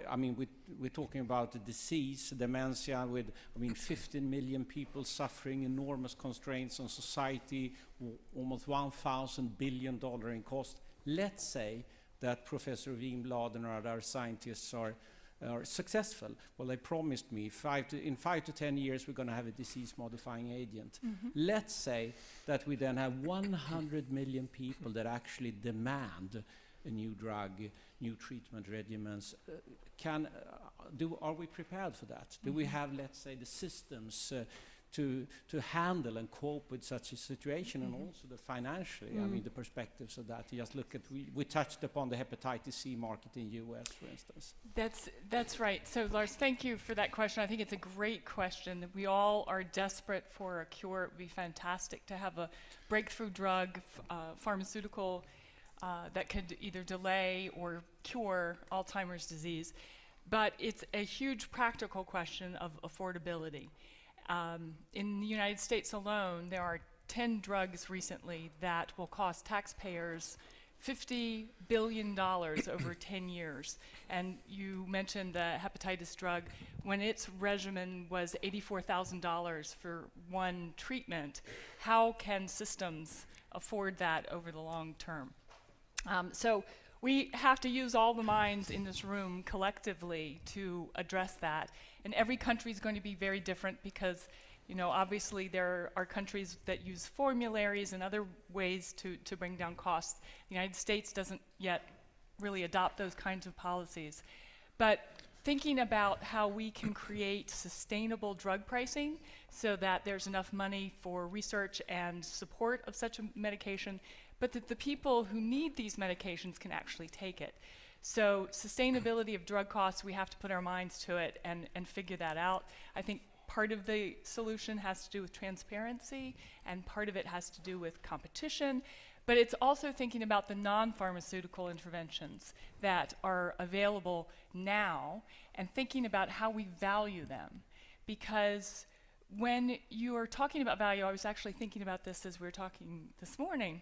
we're talking about the disease, dementia, with, 15 million people suffering, enormous constraints on society, almost $1,000 billion in cost. Let's say that Professor Winblad and other scientists are successful. Well, they promised me in 5 to 10 years we're going to have a disease-modifying agent. Mm-hmm. Let's say that we then have 100 million people that actually demand a new drug, new treatment regimens. Are we prepared for that? Do we have, let's say, the systems to handle and cope with such a situation, and also the financially, I mean, the perspectives of that? Just look at, we touched upon the hepatitis C market in US, for instance. That's right. So Lars, thank you for that question. I think it's a great question. We all are desperate for a cure. It would be fantastic to have a breakthrough drug, pharmaceutical, that could either delay or cure Alzheimer's disease. But it's a huge practical question of affordability. In the United States alone, there are 10 drugs recently that will cost taxpayers $50 billion over 10 years. And you mentioned the hepatitis drug. When its regimen was $84,000 for one treatment, how can systems afford that over the long term? So we have to use all the minds in this room collectively to address that. And every country is going to be very different because, you know, obviously there are countries that use formularies and other ways to bring down costs. The United States doesn't yet really adopt those kinds of policies. But thinking about how we can create sustainable drug pricing so that there's enough money for research and support of such a medication, but that the people who need these medications can actually take it. So sustainability of drug costs, we have to put our minds to it and figure that out. I think part of the solution has to do with transparency, and part of it has to do with competition, but it's also thinking about the non-pharmaceutical interventions that are available now and thinking about how we value them. Because when you are talking about value, I was actually thinking about this as we were talking this morning,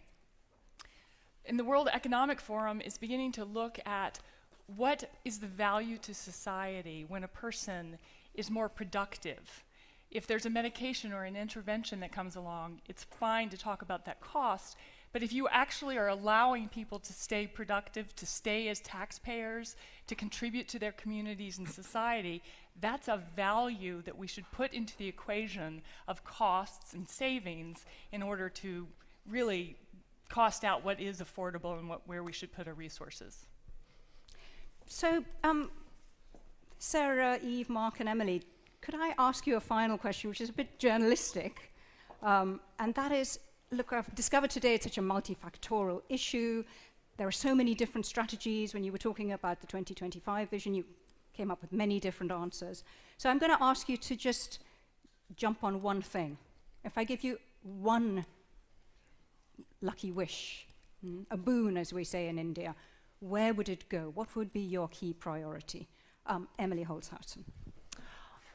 and the World Economic Forum is beginning to look at what is the value to society when a person is more productive. If there's a medication or an intervention that comes along, it's fine to talk about that cost, but if you actually are allowing people to stay productive, to stay as taxpayers, to contribute to their communities and society, that's a value that we should put into the equation of costs and savings in order to really cost out what is affordable and where we should put our resources. So, Sarah, Eve, Mark, and Emily, could I ask you a final question, which is a bit journalistic? And that is, look, I've discovered today it's such a multifactorial issue. There are so many different strategies. When you were talking about the 2025 vision, you came up with many different answers. So I'm going to ask you to just jump on one thing. If I give you one lucky wish, a boon, as we say in India, where would it go? What would be your key priority? Emily Holzhausen.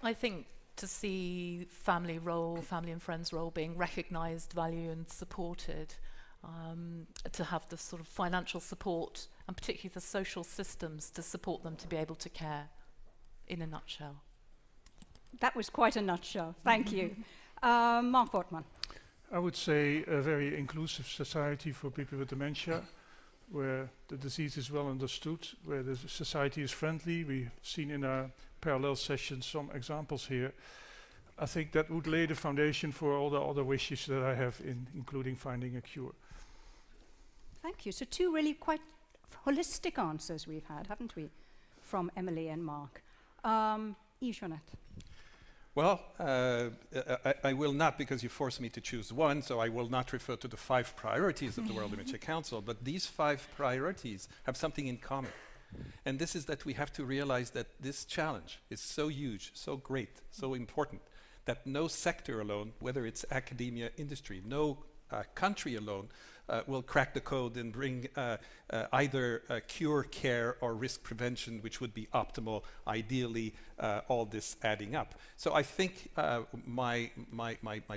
I think to see family and friends role being recognised, valued and supported, to have the sort of financial support and particularly the social systems to support them to be able to care, in a nutshell. That was quite a nutshell. Thank you. Mark Wortmann. I would say a very inclusive society for people with dementia, where the disease is well understood, where the society is friendly. We've seen in our parallel sessions some examples here. I think that would lay the foundation for all the other wishes that I have, including finding a cure. Thank you. So two really quite holistic answers we've had, haven't we, from Emily and Mark. Yves Jeanette. Well, I will not, because you forced me to choose one, so I will not refer to the 5 priorities of the World Dementia Council, but these 5 priorities have something in common. And this is that we have to realize that this challenge is so huge, so great, so important, that no sector alone, whether it's academia, industry, no country alone, will crack the code and bring either cure, care, or risk prevention, which would be optimal, ideally, all this adding up. So I think my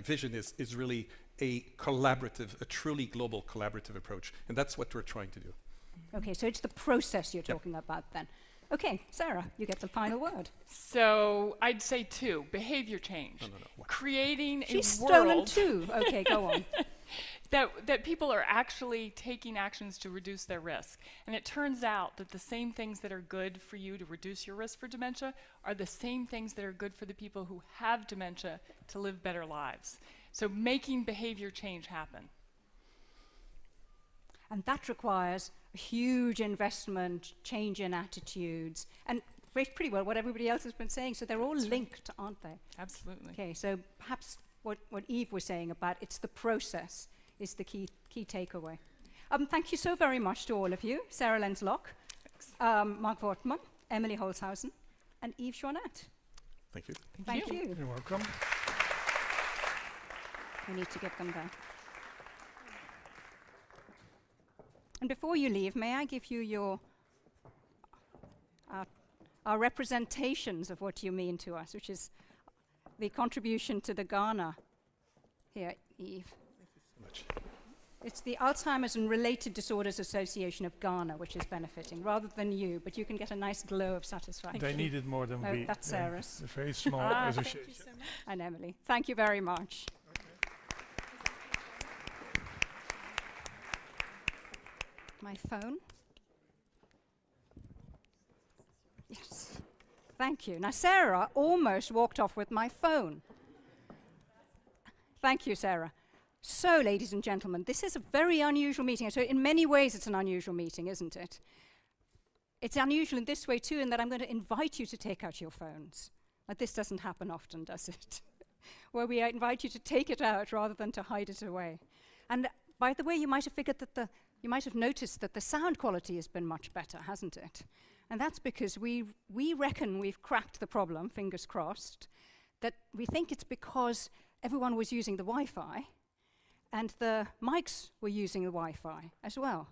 vision is really a collaborative, a truly global collaborative approach, and that's what we're trying to do. Okay, so it's the process you're talking about then. Okay, Sarah, you get the final word. So I'd say 2, behavior change. No. Creating She's a world. stolen 2. Okay, go on. that people are actually taking actions to reduce their risk. And it turns out that the same things that are good for you to reduce your risk for dementia are the same things that are good for the people who have dementia to live better lives. So making behavior change happen. And that requires a huge investment, change in attitudes, and pretty well what everybody else has been saying. So they're all linked, aren't they? Absolutely. Okay, so perhaps what Eve was saying about it's the process is the key takeaway. Thank you so very much to all of you. Sarah Lenslock, Mark Wortmann, Emily Holzhausen, and Eve Chouinette. Thank you. Thank you. You're welcome. We need to get them there. And before you leave, may I give you your our representations of what you mean to us, which is the contribution to the Ghana. Here, Eve. Thank you so much. It's the Alzheimer's and Related Disorders Association of Ghana, which is benefiting, rather than you, but you can get a nice glow of satisfaction. They need it more than we. That's Sarah's. A very small association. Thank you so much. And Emily. Thank you very much. My phone. Yes. Thank you. Now, Sarah almost walked off with my phone. Thank you, Sarah. So, ladies and gentlemen, this is a very unusual meeting. So, in many ways, it's an unusual meeting, isn't it? It's unusual in this way, too, in that I'm going to invite you to take out your phones. Like, this doesn't happen often, does it? Where we invite you to take it out rather than to hide it away. And by the way, you might have figured that you might have noticed that the sound quality has been much better, hasn't it? And that's because we reckon we've cracked the problem, fingers crossed, that we think it's because everyone was using the Wi-Fi and the mics were using the Wi-Fi as well.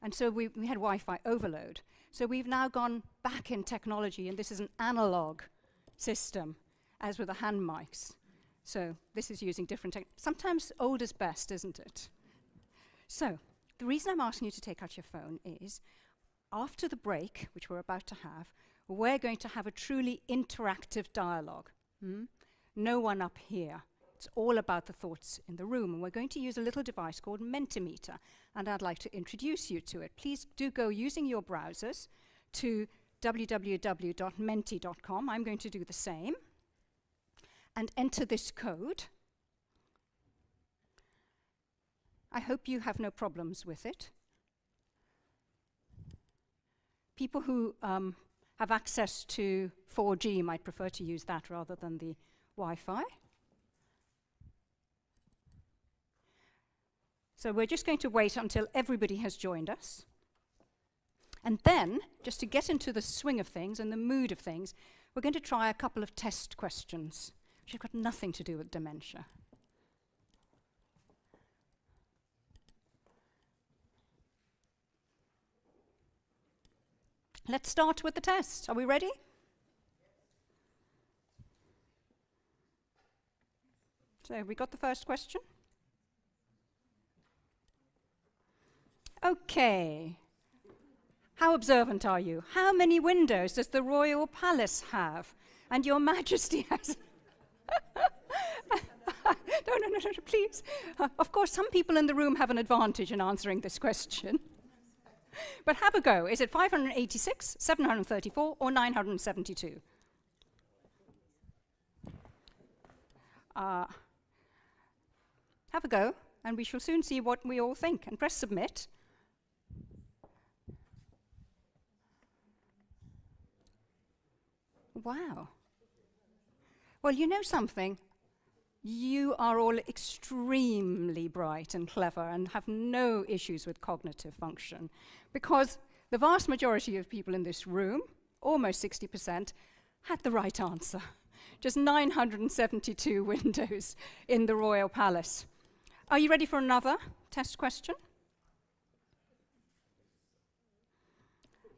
And so we had Wi-Fi overload. So we've now gone back in technology, and this is an analog system, as with the hand mics. So this is using different sometimes old is best, isn't it? So the reason I'm asking you to take out your phone is, after the break, which we're about to have, we're going to have a truly interactive dialogue. No one up here. It's all about the thoughts in the room. And we're going to use a little device called Mentimeter. And I'd like to introduce you to it. Please do go using your browsers to www.menti.com. I'm going to do the same. And enter this code. I hope you have no problems with it. People who have access to 4G might prefer to use that rather than the Wi-Fi. So we're just going to wait until everybody has joined us. And then, just to get into the swing of things and the mood of things, we're going to try a couple of test questions, which have got nothing to do with dementia. Let's start with the test. Are we ready? So have we got the first question? Okay. How observant are you? How many windows does the Royal Palace have? And Your Majesty has... No, please. Of course, some people in the room have an advantage in answering this question. But have a go. Is it 586, 734, or 972? Have a go, and we shall soon see what we all think. And press submit. Wow. Well, you know something? You are all extremely bright and clever and have no issues with cognitive function, because the vast majority of people in this room, almost 60%, had the right answer. Just 972 windows in the Royal Palace. Are you ready for another test question?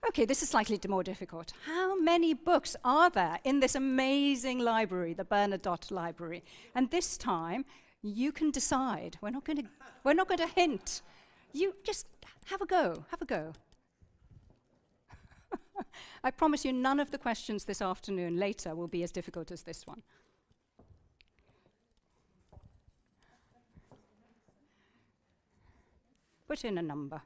Okay, this is slightly more difficult. How many books are there in this amazing library, the Bernadotte Library? And this time, you can decide. We're not going to hint. You just have a go. Have a go. I promise you, none of the questions this afternoon later will be as difficult as this one. Put in a number.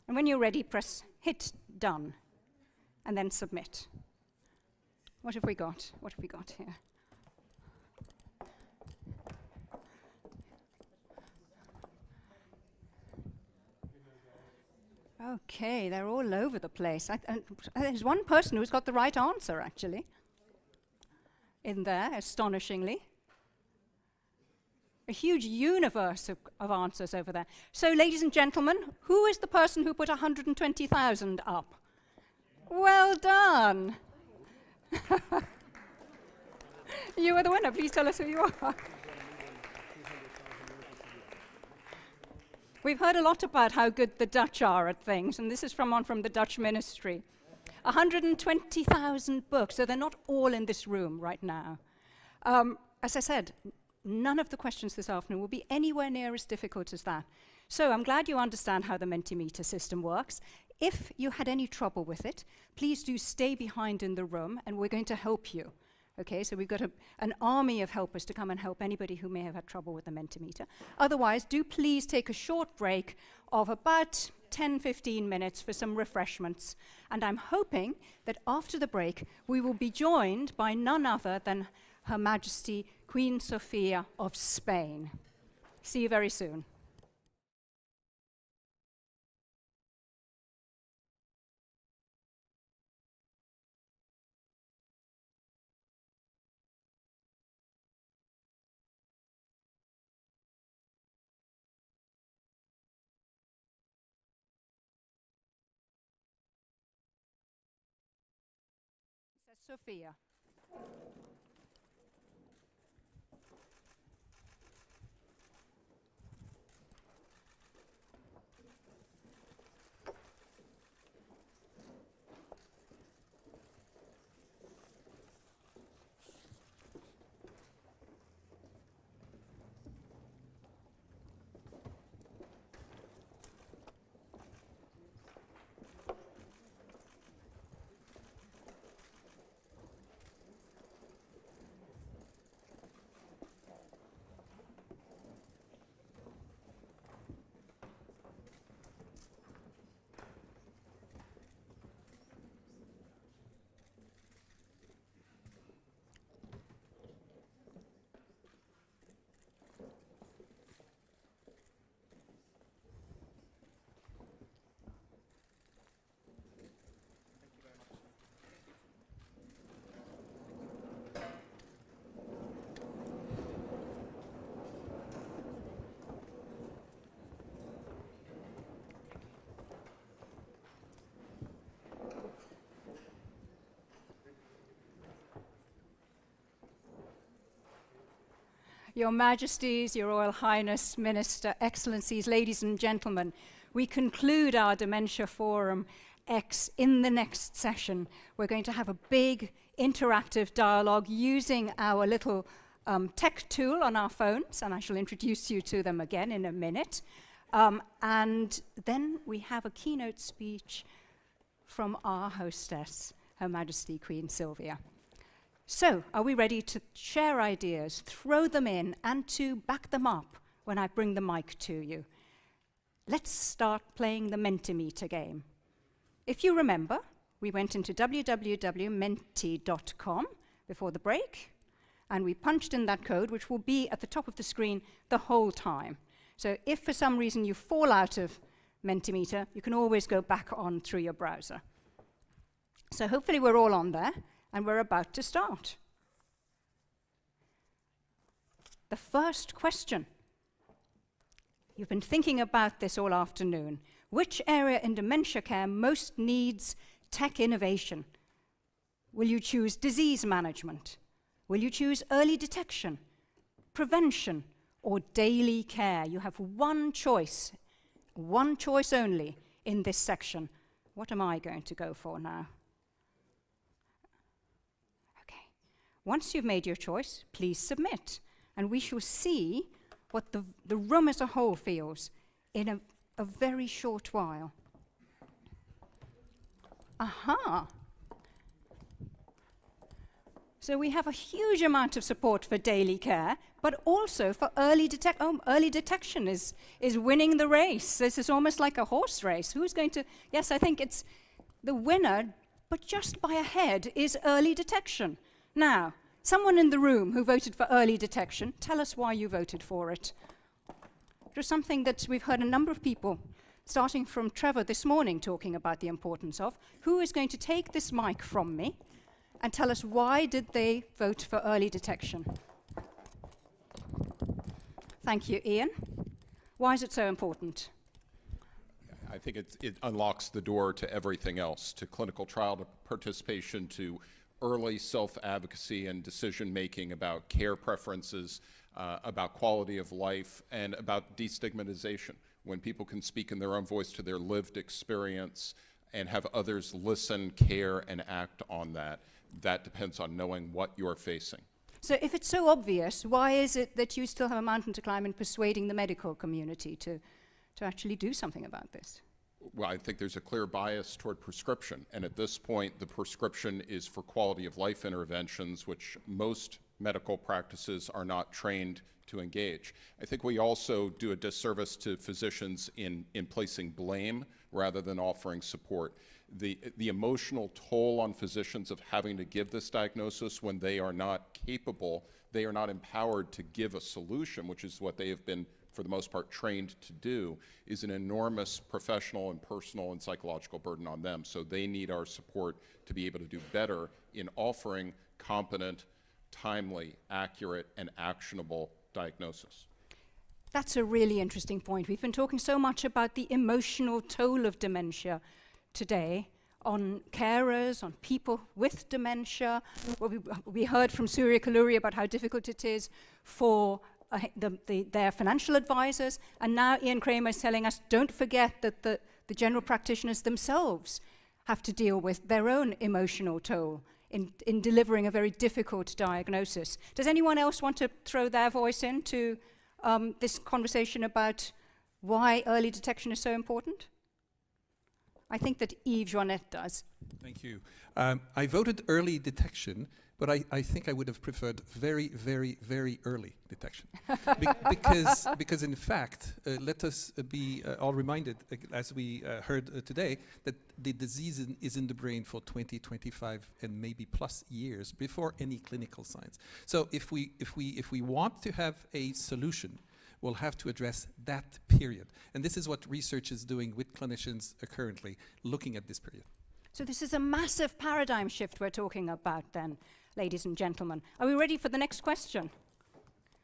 And when you're ready, press hit done, and then submit. What have we got? What have we got here? Okay, they're all over the place. There's one person who's got the right answer, actually, in there, astonishingly. A huge universe of answers over there. So, ladies and gentlemen, who is the person who put 120,000 up? Well done. You are the winner. Please tell us who you are. We've heard a lot about how good the Dutch are at things, and this is from one from the Dutch ministry. 120,000 books, so they're not all in this room right now. As I said, none of the questions this afternoon will be anywhere near as difficult as that. So I'm glad you understand how the Mentimeter system works. If you had any trouble with it, please do stay behind in the room, and we're going to help you. Okay, so we've got an army of helpers to come and help anybody who may have had trouble with the Mentimeter. Otherwise, do please take a short break of about 10-15 minutes for some refreshments. And I'm hoping that after the break, we will be joined by none other than Her Majesty Queen Sofia of Spain. See you very soon. Sophia. Your Majesties, Your Royal Highness, Minister, Excellencies, ladies and gentlemen, we conclude our Dementia Forum X in the next session. We're going to have a big interactive dialogue using our little tech tool on our phones, and I shall introduce you to them again in a minute. And then we have a keynote speech from our hostess, Her Majesty Queen Sylvia. So, are we ready to share ideas, throw them in, and to back them up when I bring the mic to you? Let's start playing the Mentimeter game. If you remember, we went into www.menti.com before the break, and we punched in that code, which will be at the top of the screen the whole time. So if for some reason you fall out of Mentimeter, you can always go back on through your browser. So hopefully we're all on there, and we're about to start. The first question. You've been thinking about this all afternoon. Which area in dementia care most needs tech innovation? Will you choose disease management? Will you choose early detection, prevention, or daily care? You have one choice only in this section. What am I going to go for now? Okay. Once you've made your choice, please submit, and we shall see what the room as a whole feels in a very short while. Aha! So we have a huge amount of support for daily care, but also for early detection. Early detection is winning the race. This is almost like a horse race. Who's going to... Yes, I think it's the winner but just by a head is early detection. Now, someone in the room who voted for early detection, tell us why you voted for it. It was something that we've heard a number of people, starting from Trevor this morning, talking about the importance of. Who is going to take this mic from me and tell us why did they vote for early detection? Thank you, Ian. Why is it so important? I think it unlocks the door to everything else, to clinical trial participation, to early self-advocacy and decision-making about care preferences, about quality of life, and about destigmatization. When people can speak in their own voice to their lived experience and have others listen, care, and act on that, that depends on knowing what you're facing. So if it's so obvious, why is it that you still have a mountain to climb in persuading the medical community to actually do something about this? Well, I think there's a clear bias toward prescription, and at this point, the prescription is for quality of life interventions, which most medical practices are not trained to engage. I think we also do a disservice to physicians in placing blame rather than offering support. The emotional toll on physicians of having to give this diagnosis when they are not capable, they are not empowered to give a solution, which is what they have been, for the most part, trained to do, is an enormous professional and personal and psychological burden on them. So they need our support to be able to do better in offering competent, timely, accurate, and actionable diagnosis. That's a really interesting point. We've been talking so much about the emotional toll of dementia today on carers, on people with dementia. Well, we heard from Surya Kaluri about how difficult it is for their financial advisors, and now Ian Kramer is telling us, don't forget that the general practitioners themselves have to deal with their own emotional toll in delivering a very difficult diagnosis. Does anyone else want to throw their voice into this conversation about why early detection is so important? I think that Yves Joannette does. Thank you. I voted early detection, but I think I would have preferred very, very, very early detection. Because in fact, let us be all reminded, as we heard today, that the disease is in the brain for 20, 25, and maybe plus years before any clinical signs. So if we want to have a solution, we'll have to address that period. And this is what research is doing with clinicians currently, looking at this period. So this is a massive paradigm shift we're talking about then, ladies and gentlemen. Are we ready for the next question?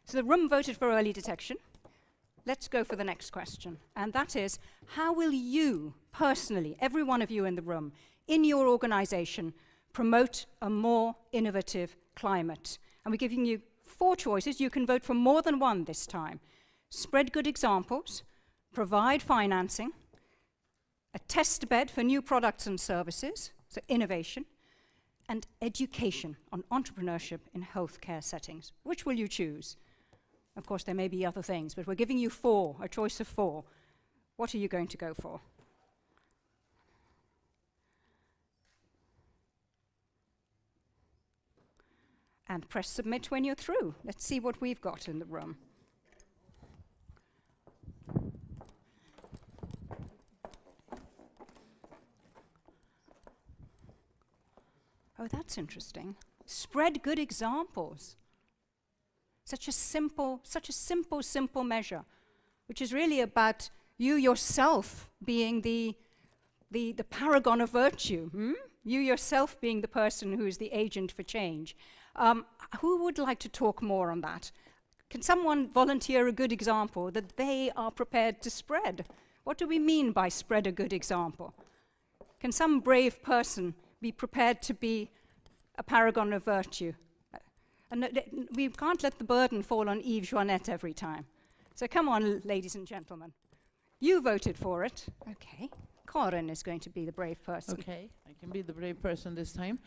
So the room voted for early detection. Let's go for the next question. And that is, how will you personally, every one of you in the room, in your organization, promote a more innovative climate? And we're giving you 4 choices. You can vote for more than one this time. Spread good examples, provide financing, a test bed for new products and services, so innovation, and education on entrepreneurship in healthcare settings. Which will you choose? Of course, there may be other things, but we're giving you 4, a choice of 4. What are you going to go for? And press submit when you're through. Let's see what we've got in the room. Oh, that's interesting. Spread good examples. Such a simple measure, which is really about you yourself being the paragon of virtue. You yourself being the person who is the agent for change. Who would like to talk more on that? Can someone volunteer a good example that they are prepared to spread? What do we mean by spread a good example? Can some brave person be prepared to be a paragon of virtue? And we can't let the burden fall on Yves Joannette every time. So come on, ladies and gentlemen. You voted for it. Okay. Karin is going to be the brave person. Okay, I can be the brave person this time.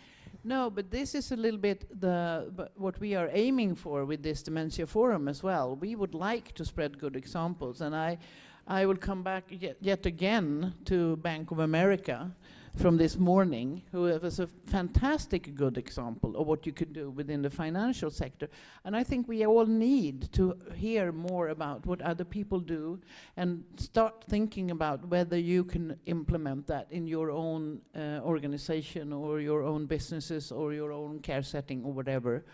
No, but this is a little bit what we are aiming for with this Dementia Forum as well. We would like to spread good examples, and I will come back yet again to Bank of America, from this morning, who was a fantastic good example of what you could do within the financial sector. And I think we all need to hear more about what other people do and start thinking about whether you can implement that in your own organization or your own businesses or your own care setting or whatever,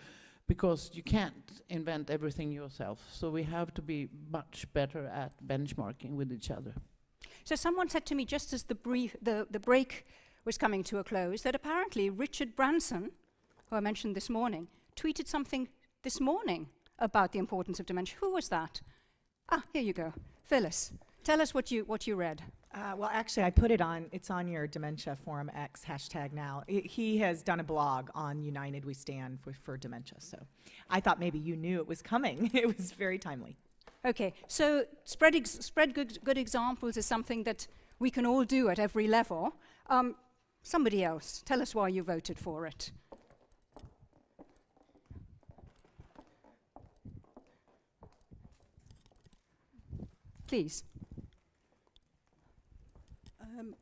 because you can't invent everything yourself. So we have to be much better at benchmarking with each other. So someone said to me just as the break was coming to a close that apparently Richard Branson, who I mentioned this morning, tweeted something this morning about the importance of dementia. Who was that? Ah, here you go. Phyllis, tell us what you read. Well, actually, I put it on, it's on your Dementia Forum X hashtag now. He has done a blog on United We Stand for Dementia, so I thought maybe you knew it was coming. It was very timely. Okay, so spread good examples is something that we can all do at every level. Somebody else, tell us why you voted for it. Please.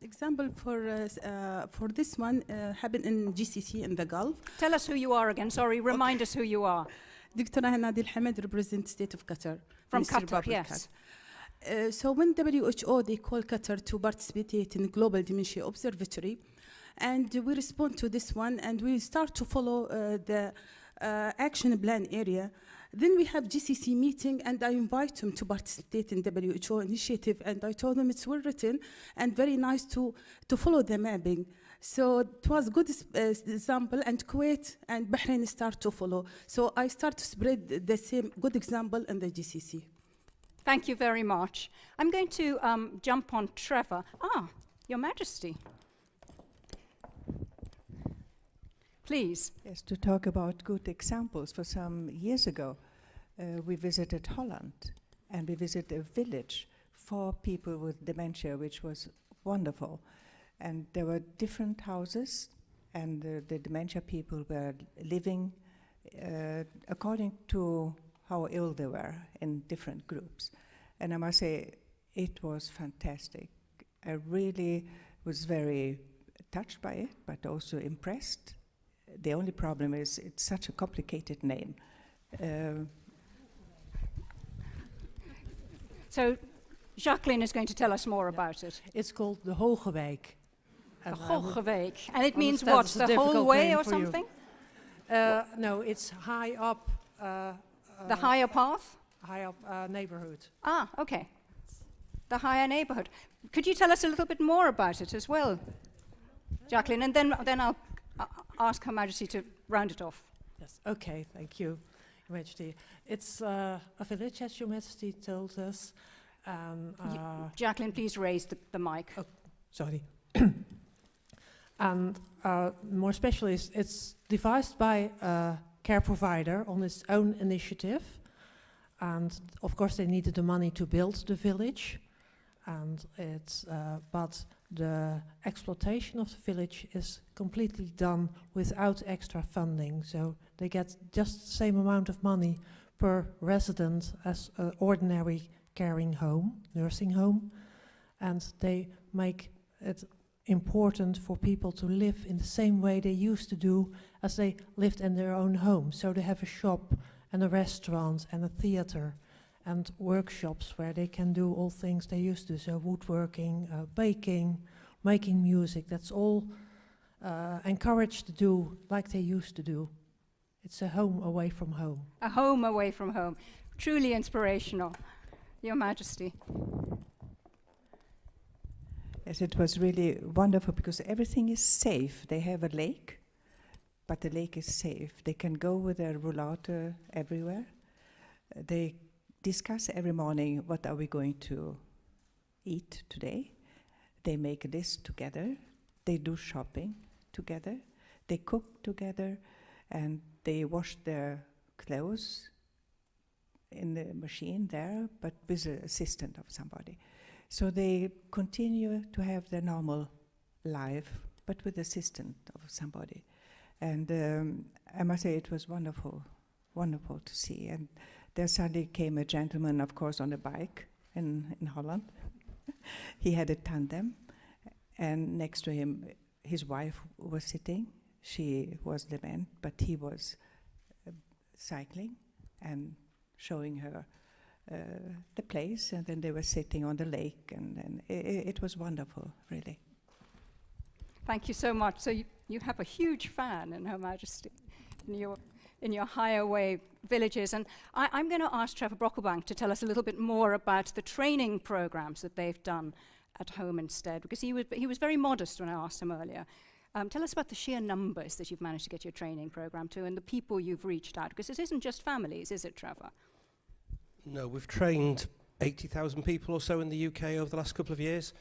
Example for this one happened in GCC in the Gulf. Tell us who you are again. Sorry, remind us who you are. Dr. Hanadi Al-Hamed represent state of Qatar. From Qatar, yes. So when WHO, they call Qatar to participate in Global Dementia Observatory, and we respond to this one, and we start to follow the action plan area. Then we have GCC meeting, and I invite them to participate in WHO initiative, and I told them it's well written and very nice to follow the mapping. So it was good example, and Kuwait and Bahrain start to follow. So I start to spread the same good example in the GCC. Thank you very much. I'm going to jump on Trevor. Ah, Your Majesty. Please. Yes, to talk about good examples. For some years ago, we visited Holland, and we visited a village for people with dementia, which was wonderful. And there were different houses, and the dementia people were living according to how ill they were in different groups. And I must say, it was fantastic. I really was very touched by it, but also impressed. The only problem is it's such a complicated name. So Jacqueline is going to tell us more about it. It's called the Hogewijk. The Hogewijk. And it means what? The whole way or something? No, it's high up. The higher path? High up neighborhood. Ah, okay. The higher neighborhood. Could you tell us a little bit more about it as well, Jacqueline? And then I'll ask Her Majesty to round it off. Yes, okay, thank you, Your Majesty. It's a village, as Your Majesty told us. Jacqueline, please raise the mic. Oh, sorry. And more especially, it's devised by a care provider on its own initiative. And of course, they needed the money to build the village. And it's, but the exploitation of the village is completely done without extra funding. So they get just the same amount of money per resident as an ordinary caring home, nursing home. And they make it important for people to live in the same way they used to do as they lived in their own home. So they have a shop and a restaurant and a theater and workshops where they can do all things they used to. So woodworking, baking, making music, that's all encouraged to do like they used to do. It's a home away from home. A home away from home. Truly inspirational. Your Majesty. Yes, it was really wonderful because everything is safe. They have a lake, but the lake is safe. They can go with their rollator everywhere. They discuss every morning, what are we going to eat today? They make a list together. They do shopping together. They cook together, and they wash their clothes in the machine there, but with an assistant of somebody. So they continue to have their normal life, but with assistant of somebody. And I must say it was wonderful, wonderful to see. And there suddenly came a gentleman, of course, on a bike in Holland. He had a tandem, and next to him his wife was sitting. She was dement, but he was cycling and showing her the place, and then they were sitting on the lake, and it was wonderful, really. Thank you so much. So you have a huge fan in Her Majesty, in your higher way villages. And I'm going to ask Trevor Brocklebank to tell us a little bit more about the training programs that they've done at home instead, because he was very modest when I asked him earlier. Tell us about the sheer numbers that you've managed to get your training program to and the people you've reached out, because this isn't just families, is it, Trevor? No, we've trained 80,000 people or so in the UK over the last couple of years.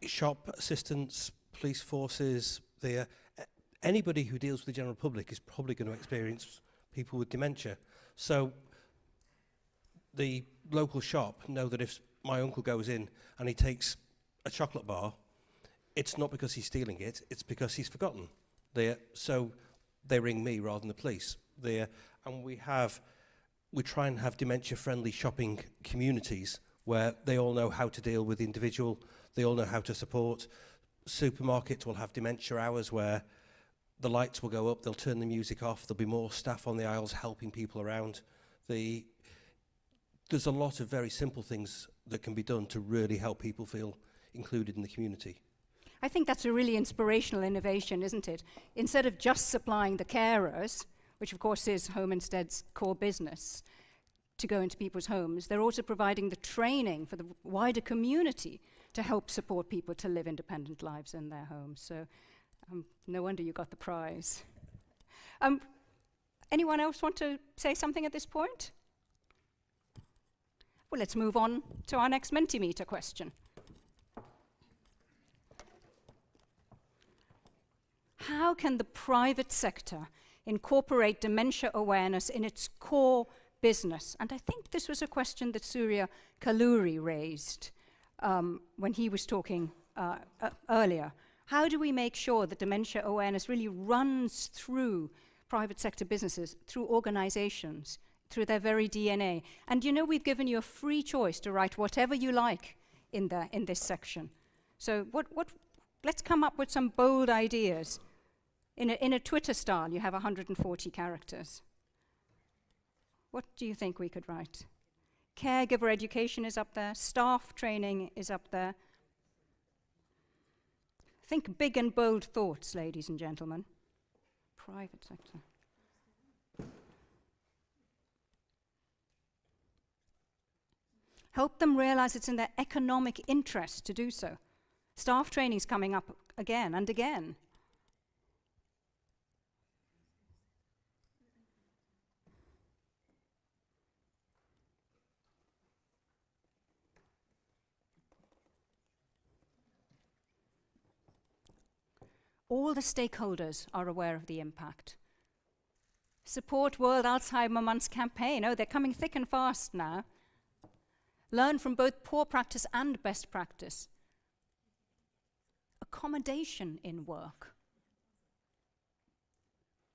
Shop assistants, police forces, anybody who deals with the general public is probably going to experience people with dementia. So the local shop know that if my uncle goes in and he takes a chocolate bar, it's not because he's stealing it, it's because he's forgotten. So they ring me rather than the police. And we try and have dementia-friendly shopping communities where they all know how to deal with the individual, they all know how to support. Supermarkets will have dementia hours where the lights will go up, they'll turn the music off, there'll be more staff on the aisles helping people around. There's a lot of very simple things that can be done to really help people feel included in the community. I think that's a really inspirational innovation, isn't it? Instead of just supplying the carers, which of course is Home Instead's core business, to go into people's homes, they're also providing the training for the wider community to help support people to live independent lives in their homes. So no wonder you got the prize. Anyone else want to say something at this point? Well, let's move on to our next Mentimeter question. How can the private sector incorporate dementia awareness in its core business? And I think this was a question that Surya Kalluri raised when he was talking earlier. How do we make sure that dementia awareness really runs through private sector businesses, through organizations, through their very DNA? And you know, we've given you a free choice to write whatever you like in this section. So let's come up with some bold ideas. In a Twitter style, you have 140 characters. What do you think we could write? Caregiver education is up there. Staff training is up there. Think big and bold thoughts, ladies and gentlemen. Private sector. Help them realize it's in their economic interest to do so. Staff training is coming up again and again. All the stakeholders are aware of the impact. Support World Alzheimer Month's campaign. Oh, they're coming thick and fast now. Learn from both poor practice and best practice. Accommodation in work.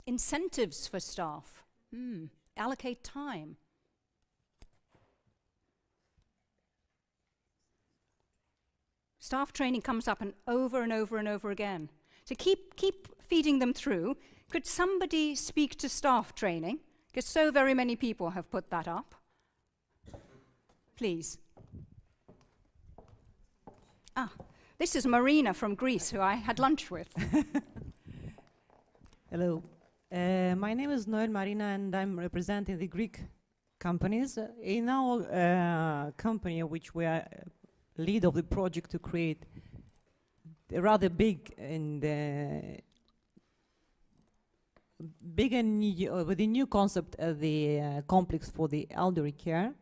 Incentives for staff. Allocate time. Staff training comes up and over and over and over again. So keep feeding them through. Could somebody speak to staff training? Because so very many people have put that up. Please. This is Marina from Greece, who I had lunch with. Hello. My name is Noel Marina, and I'm representing the Greek companies. In our company, which we are lead of the project to create rather big and with a new concept of the complex for the elderly care,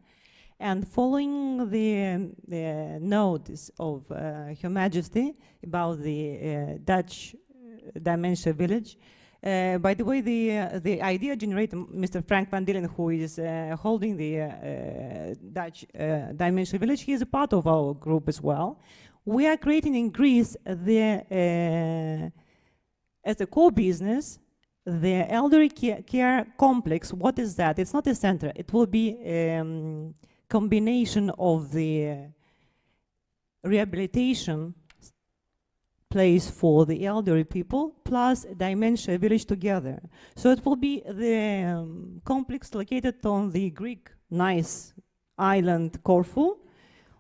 and following the notice of Her Majesty about the Dutch dementia village. By the way, the idea generated Mr. Frank van Dillen, who is holding the Dutch dementia village. He is a part of our group as well. We are creating in Greece as a core business the elderly care complex. What is that? It's not a center. It will be combination of the rehabilitation place for the elderly people, plus a dementia village together. So it will be the complex located on the Greek nice island Corfu,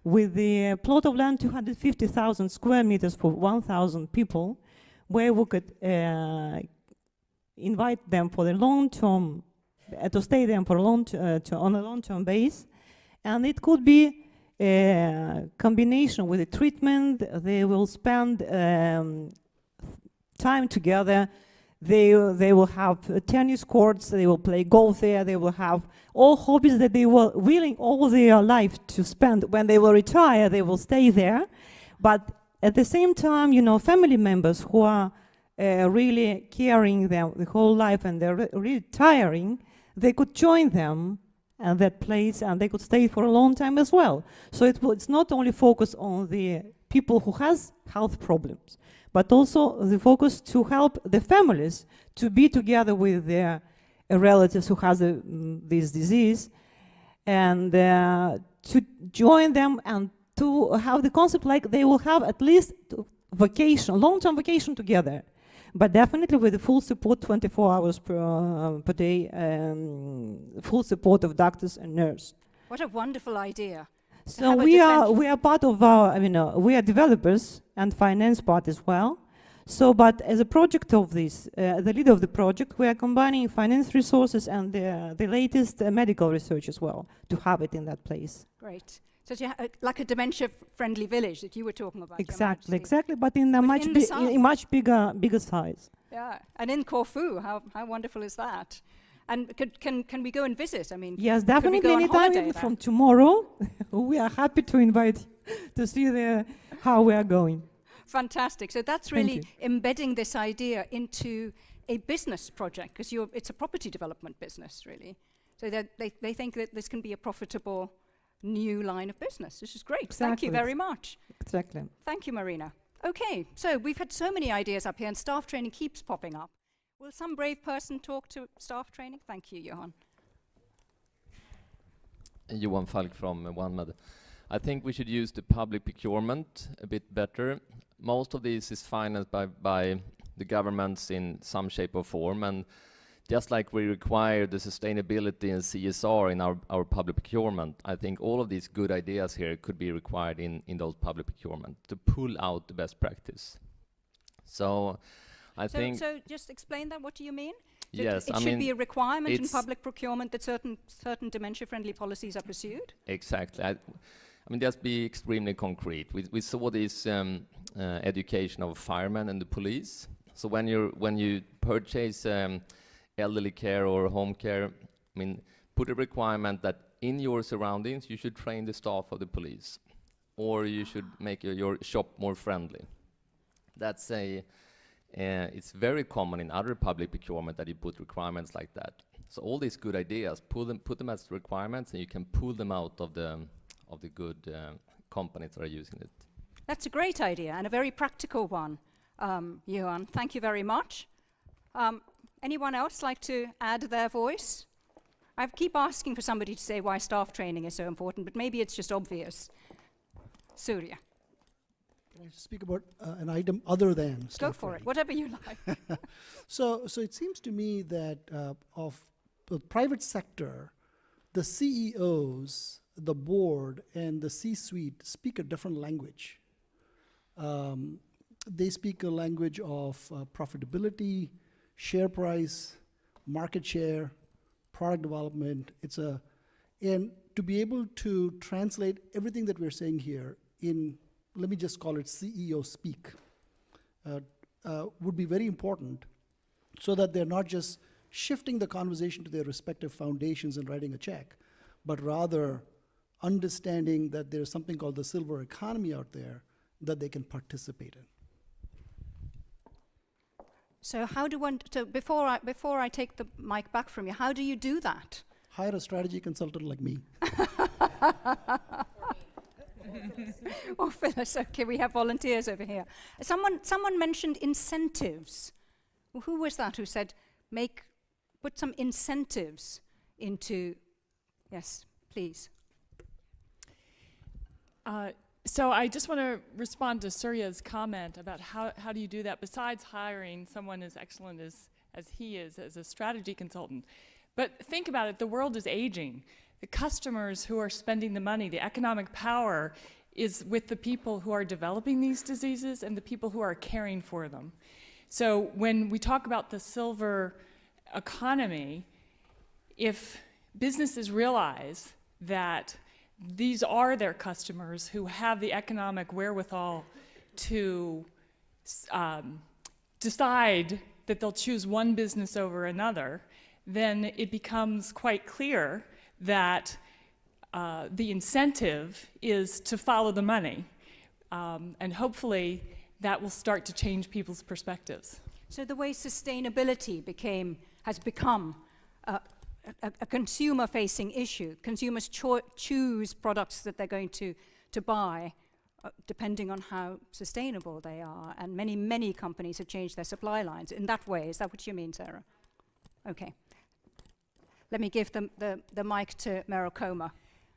with the plot of land 250,000 square meters for 1,000 people, where we could invite them for the long-term, to stay there for on a long-term base. And it could be a combination with the treatment. They will spend time together. They will have tennis courts, they will play golf there, they will have all hobbies that they were willing all their life to spend. When they will retire, they will stay there. But at the same time, you know, family members who are really caring them the whole life and they're retiring, they could join them at that place and they could stay for a long time as well. So it's not only focused on the people who has health problems, but also the focus to help the families to be together with their relatives who has this disease, and to join them and to have the concept like they will have at least vacation, long-term vacation together, but definitely with the full support 24 hours per day, full support of doctors and nurses. What a wonderful idea. So we are part of our, we are developers and finance part as well. So, but as a project of this, the leader of the project, we are combining finance resources and the latest medical research as well to have it in that place. Great. So like a dementia-friendly village that you were talking about. Exactly, exactly, but in a much bigger size. Yeah, and in Corfu, how wonderful is that? And can we go and visit? I mean, yes, definitely anytime from tomorrow. We are happy to invite you to see how we are going. Fantastic. So that's really embedding this idea into a business project, because it's a property development business, really. So that they think that this can be a profitable new line of business. This is great. Exactly. Thank you very much. Exactly. Thank you, Marina. Okay, so we've had so many ideas up here, and staff training keeps popping up. Will some brave person talk to staff training? Thank you, Johan. Johan Falk from OneMed. I think we should use the public procurement a bit better. Most of this is financed by the governments in some shape or form, and just like we require the sustainability and CSR in our public procurement, I think all of these good ideas here could be required in those public procurement to pull out the best practice. So I think... So just explain that, what do you mean? Yes, it should be a requirement in public procurement that certain dementia-friendly policies are pursued? Exactly. I mean, just be extremely concrete. We saw this education of firemen and the police. So when you purchase elderly care or home care, I mean, put a requirement that in your surroundings you should train the staff of the police, or you should make your shop more friendly. That's it's very common in other public procurement that you put requirements like that. So all these good ideas, put them as requirements, and you can pull them out of the good companies that are using it. That's a great idea and a very practical one, Johan. Thank you very much. Anyone else like to add their voice? I keep asking for somebody to say why staff training is so important, but maybe it's just obvious. Surya. Can I speak about an item other than staff Go for training? it, whatever you like. So it seems to me that of the private sector, the CEOs, the board, and the C-suite speak a different language. They speak a language of profitability, share price, market share, product development. And to be able to translate everything that we're saying here in, let me just call it CEO speak, would be very important, so that they're not just shifting the conversation to their respective foundations and writing a check, but rather understanding that there's something called the silver economy out there that they can participate in. So before I take the mic back from you, how do you do that? Hire a strategy consultant like me. Oh, Phyllis, okay, we have volunteers over here. Someone mentioned incentives. Who was that who said put some incentives into, yes, please. So I just want to respond to Surya's comment about how do you do that besides hiring someone as excellent as he is as a strategy consultant. But think about it, the world is aging. The customers who are spending the money, the economic power is with the people who are developing these diseases and the people who are caring for them. So when we talk about the silver economy, if businesses realize that these are their customers who have the economic wherewithal to decide that they'll choose one business over another, then it becomes quite clear that the incentive is to follow the money. And hopefully that will start to change people's perspectives. So the way sustainability has become a consumer-facing issue. Consumers choose products that they're going to buy depending on how sustainable they are. And many, many companies have changed their supply lines in that way. Is that what you mean, Sarah? Okay. Let me give the mic to Marikoma.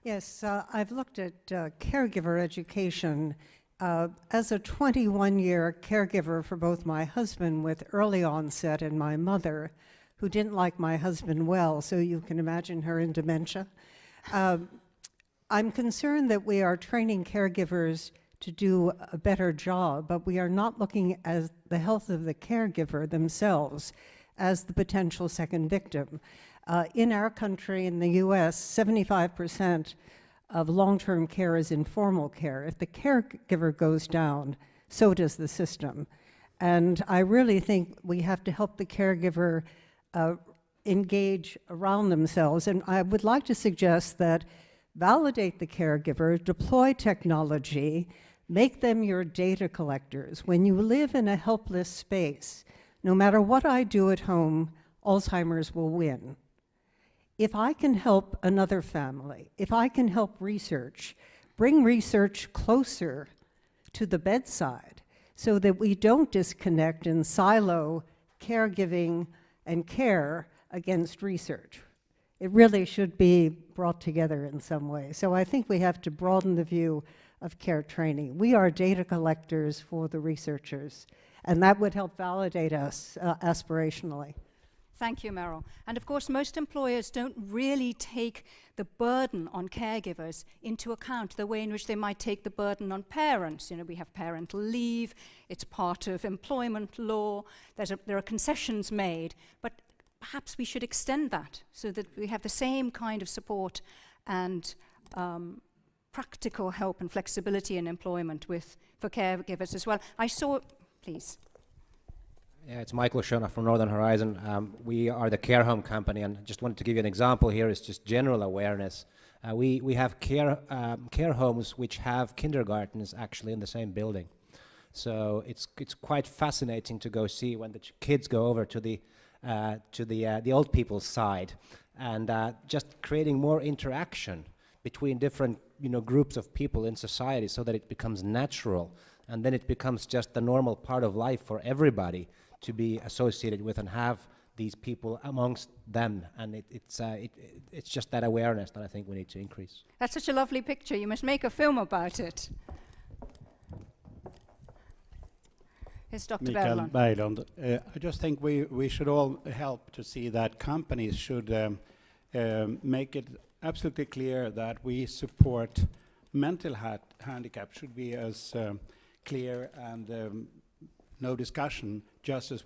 Yes, I've looked at caregiver education. As a 21-year caregiver for both my husband with early onset and my mother, who didn't like my husband well, so you can imagine her in dementia, I'm concerned that we are training caregivers to do a better job, but we are not looking at the health of the caregiver themselves as the potential second victim. In our country, in the US, 75% of long-term care is informal care. If the caregiver goes down, so does the system. And I really think we have to help the caregiver engage around themselves. And I would like to suggest that validate the caregiver, deploy technology, make them your data collectors. When you live in a helpless space, no matter what I do at home, Alzheimer's will win. If I can help another family, if I can help research, bring research closer to the bedside so that we don't disconnect and silo caregiving and care against research. It really should be brought together in some way. So I think we have to broaden the view of care training. We are data collectors for the researchers, and that would help validate us aspirationally. Thank you, Meryl. And of course, most employers don't really take the burden on caregivers into account the way in which they might take the burden on parents. You know, we have parental leave, it's part of employment law, there are concessions made, but perhaps we should extend that so that we have the same kind of support and practical help and flexibility in employment for caregivers as well. I saw, please. Yeah, it's Michael Schöner from Northern Horizon. We are the care home company, and just wanted to give you an example here. It's just general awareness. We have care homes which have kindergartens actually in the same building. So it's quite fascinating to go see when the kids go over to the old people's side, and just creating more interaction between different groups of people in society, so that it becomes natural, and then it becomes just the normal part of life for everybody to be associated with and have these people amongst them. And it's just that awareness that I think we need to increase. That's such a lovely picture. You must make a film about it. Here's Dr. Berglund. I just think we should all help to see that companies should make it absolutely clear that we support mental handicap should be as clear and no discussion, just as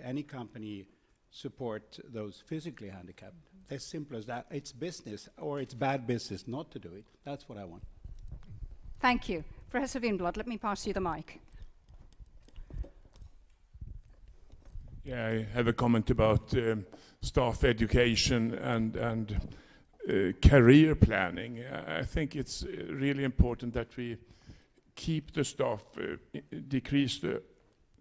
any company support those physically handicapped. As simple as that. It's business, or it's bad business not to do it. That's what I want. Thank you. Professor Winblad, let me pass you the mic. Yeah, I have a comment about staff education and career planning. I think it's really important that we keep the staff, decrease the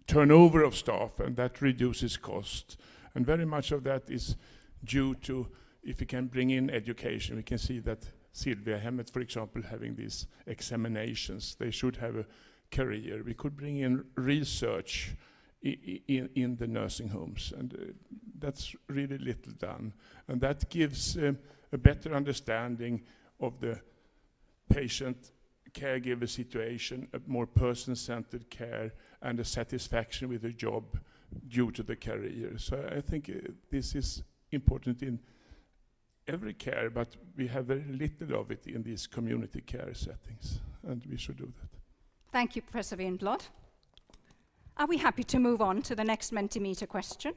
turnover of staff, and that reduces cost. And very much of that is due to, if we can bring in education, we can see that Sylvia Hemmet, for example, having these examinations, they should have a career. We could bring in research in the nursing homes, and that's really little done. And that gives a better understanding of the patient caregiver situation, a more person-centered care, and a satisfaction with the job due to the career. So I think this is important in every care, but we have very little of it in these community care settings, and we should do that. Thank you, Professor Wienblad. Are we happy to move on to the next Mentimeter question?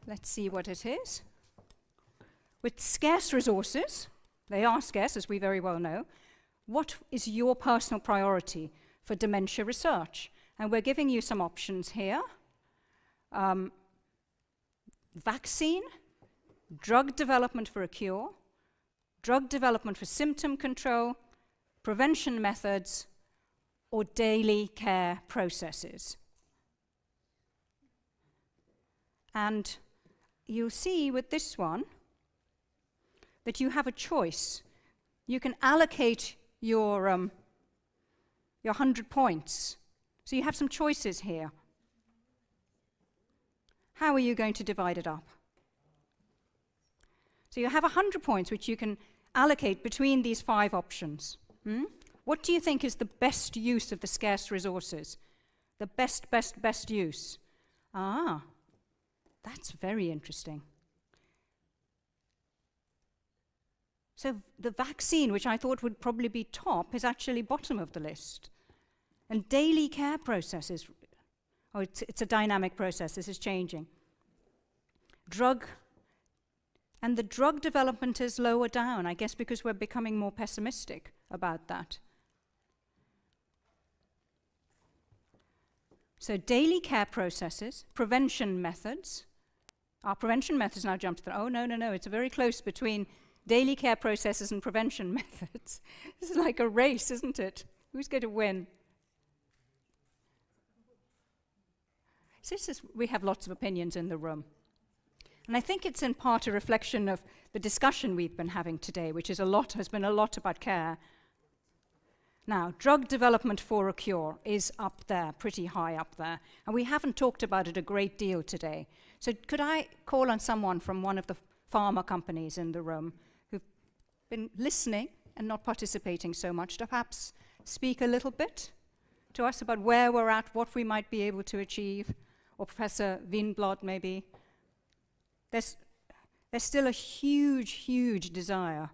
Let's see what it is. With scarce resources, they are scarce, as we very well know, what is your personal priority for dementia research? And we're giving you some options here. Vaccine, drug development for a cure, drug development for symptom control, prevention methods, or daily care processes. And you'll see with this one that you have a choice. You can allocate your 100 points. So you have some choices here. How are you going to divide it up? So you have 100 points which you can allocate between these 5 options. What do you think is the best use of the scarce resources? The best use? Ah, that's very interesting. So the vaccine, which I thought would probably be top, is actually bottom of the list. And daily care processes, oh, it's a dynamic process, this is changing. And the drug development is lower down, I guess because we're becoming more pessimistic about that. So daily care processes, prevention methods. Our prevention methods now jump to the, oh, no, it's very close between daily care processes and prevention methods. This is like a race, isn't it? Who's going to win? So we have lots of opinions in the room. And I think it's in part a reflection of the discussion we've been having today, which has been a lot about care. Now, drug development for a cure is up there, pretty high up there. And we haven't talked about it a great deal today. So could I call on someone from one of the pharma companies in the room who've been listening and not participating so much to perhaps speak a little bit to us about where we're at, what we might be able to achieve? Or Professor Wienblad, maybe. There's still a huge desire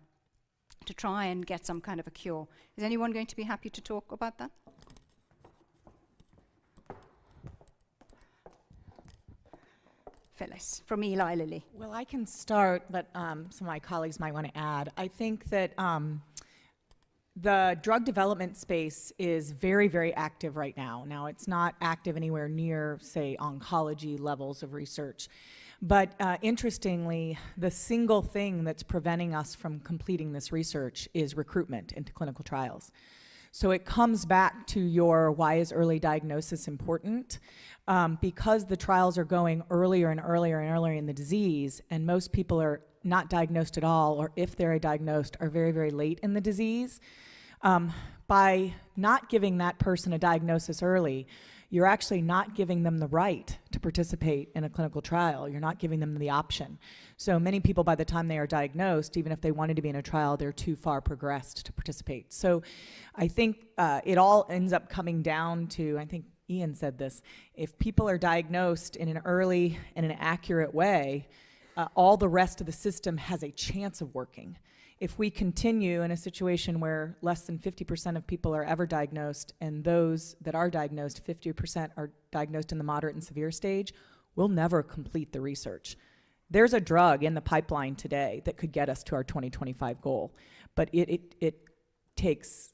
to try and get some kind of a cure. Is anyone going to be happy to talk about that? Phyllis, from Eli Lilly. Well, I can start, but some of my colleagues might want to add. I think that the drug development space is very active right now. Now, it's not active anywhere near, say, oncology levels of research. But interestingly, the single thing that's preventing us from completing this research is recruitment into clinical trials. So it comes back to your why is early diagnosis important? Because the trials are going earlier and earlier in the disease, and most people are not diagnosed at all, or if they're diagnosed, are very late in the disease. By not giving that person a diagnosis early, you're actually not giving them the right to participate in a clinical trial. You're not giving them the option. So many people, by the time they are diagnosed, even if they wanted to be in a trial, they're too far progressed to participate. So I think it all ends up coming down to, I think Ian said this, if people are diagnosed in an early and an accurate way, all the rest of the system has a chance of working. If we continue in a situation where less than 50% of people are ever diagnosed, and those that are diagnosed, 50% are diagnosed in the moderate and severe stage, we'll never complete the research. There's a drug in the pipeline today that could get us to our 2025 goal, but it takes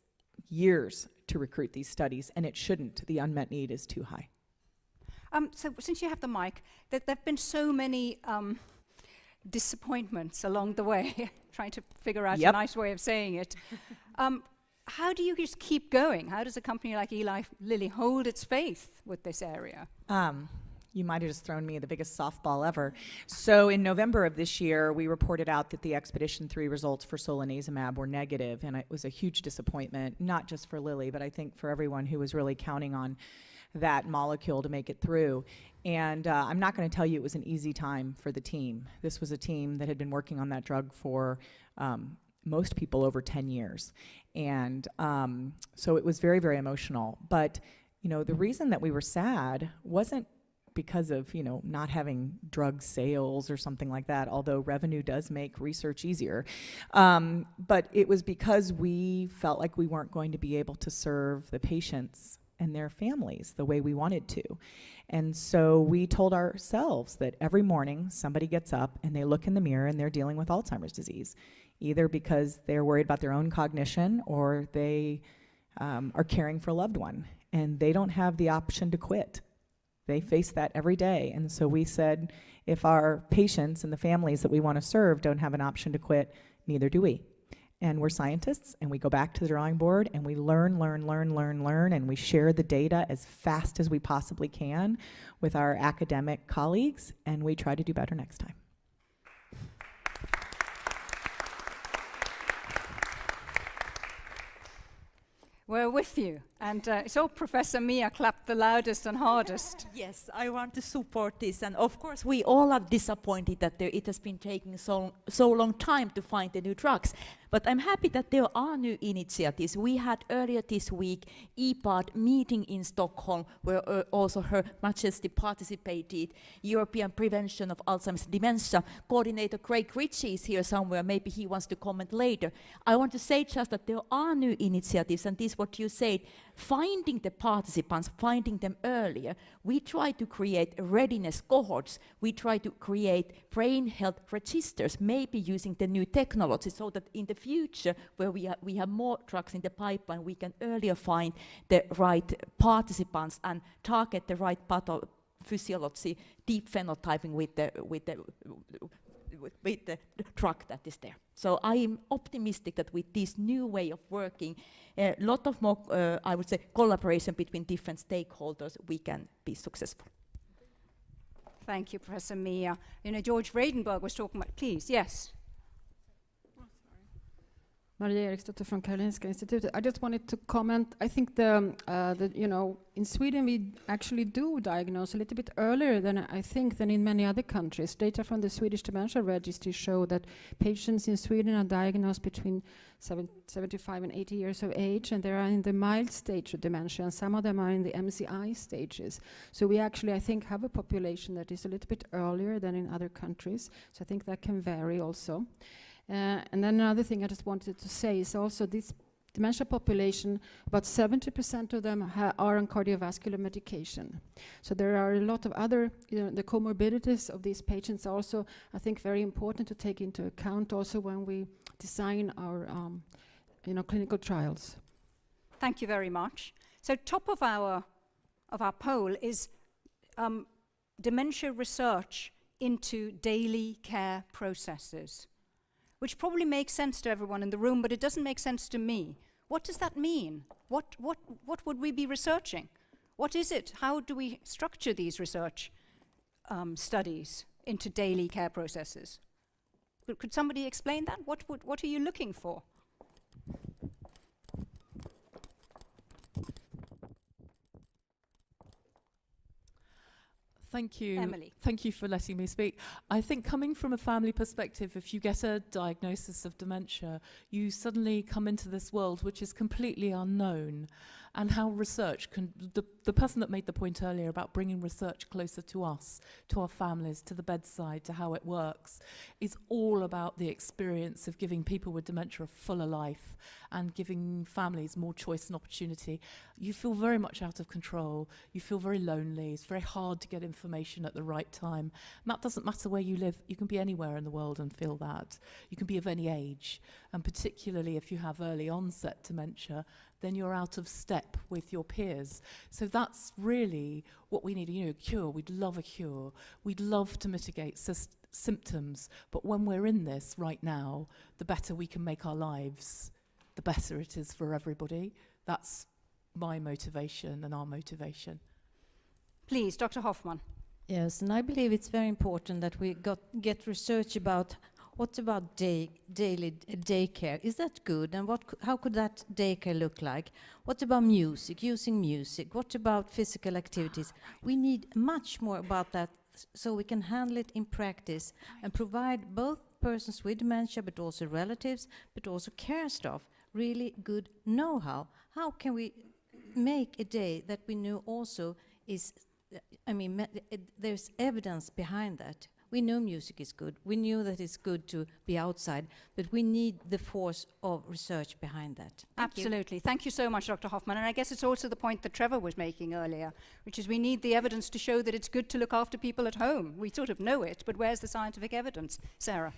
years to recruit these studies, and it shouldn't. The unmet need is too high. So since you have the mic, there have been so many disappointments along the way, trying to figure out a nice way of saying it. How do you just keep going? How does a company like Eli Lilly hold its faith with this area? You might have just thrown me the biggest softball ever. So in November of this year, we reported out that the Expedition 3 results for solanezumab were negative, and it was a huge disappointment, not just for Lilly, but I think for everyone who was really counting on that molecule to make it through. And I'm not going to tell you it was an easy time for the team. This was a team that had been working on that drug for most people over 10 years. And so it was very, very emotional. But, you know, the reason that we were sad wasn't because of, you know, not having drug sales or something like that, although revenue does make research easier. But it was because we felt like we weren't going to be able to serve the patients and their families the way we wanted to. And so we told ourselves that every morning somebody gets up and they look in the mirror and they're dealing with Alzheimer's disease, either because they're worried about their own cognition or they are caring for a loved one, and they don't have the option to quit. They face that every day. And so we said, if our patients and the families that we want to serve don't have an option to quit, neither do we. And we're scientists, and we go back to the drawing board, and we learn, and we share the data as fast as we possibly can with our academic colleagues, and we try to do better next time. We're with you. And so Professor Mia clapped the loudest and hardest. Yes, I want to support this. And of course, we all are disappointed that it has been taking so long time to find the new drugs. But I'm happy that there are new initiatives. We had earlier this week EPAD meeting in Stockholm, where also Her Majesty participated. European Prevention of Alzheimer's Dementia coordinator Craig Ritchie is here somewhere. Maybe he wants to comment later. I want to say just that there are new initiatives, and this is what you said. Finding the participants, finding them earlier. We try to create readiness cohorts. We try to create brain health registers, maybe using the new technology, so that in the future, where we have more drugs in the pipeline, we can earlier find the right participants and target the right pathophysiology, deep phenotyping with the drug that is there. So I am optimistic that with this new way of working, a lot of more, I would say, collaboration between different stakeholders, we can be successful. Thank you, Professor Mia. You know, George Radenberg was talking about, please, yes. Maria Eriksdotter from Karolinska Institute. I just wanted to comment. I think you know, in Sweden we actually do diagnose a little bit earlier than in many other countries. Data from the Swedish Dementia Registry show that patients in Sweden are diagnosed between 75 and 80 years of age, and they are in the mild stage of dementia, and some of them are in the MCI stages. So we actually, I think, have a population that is a little bit earlier than in other countries. So I think that can vary also. And then another thing I just wanted to say is also this dementia population, about 70% of them are on cardiovascular medication. So there are a lot of other, you know, the comorbidities of these patients are also, I think, very important to take into account also when we design our clinical trials. Thank you very much. So top of our poll is dementia research into daily care processes, which probably makes sense to everyone in the room, but it doesn't make sense to me. What does that mean? What would we be researching? What is it? How do we structure these research studies into daily care processes? Could somebody explain that? What are you looking for? Thank you. Emily. Thank you for letting me speak. I think coming from a family perspective, if you get a diagnosis of dementia, you suddenly come into this world which is completely unknown. And how research can, the person that made the point earlier about bringing research closer to us, to our families, to the bedside, to how it works, is all about the experience of giving people with dementia a fuller life and giving families more choice and opportunity. You feel very much out of control. You feel very lonely. It's very hard to get information at the right time. And that doesn't matter where you live. You can be anywhere in the world and feel that. You can be of any age. And particularly if you have early onset dementia, then you're out of step with your peers. So that's really what we need, a cure. We'd love a cure. We'd love to mitigate symptoms. But when we're in this right now, the better we can make our lives, the better it is for everybody. That's my motivation and our motivation. Please, Dr. Hoffman. Yes, and I believe it's very important that we get research about what about daily daycare? Is that good? And how could that daycare look like? What about music, using music? What about physical activities? We need much more about that so we can handle it in practice and provide both persons with dementia, but also relatives, but also care staff, really good know-how. How can we make a day that we know also is, there's evidence behind that. We know music is good. We knew that it's good to be outside, but we need the force of research behind that. Absolutely. Thank you so much, Dr. Hoffman. And I guess it's also the point that Trevor was making earlier, which is we need the evidence to show that it's good to look after people at home. We sort of know it, but where's the scientific evidence? Sarah?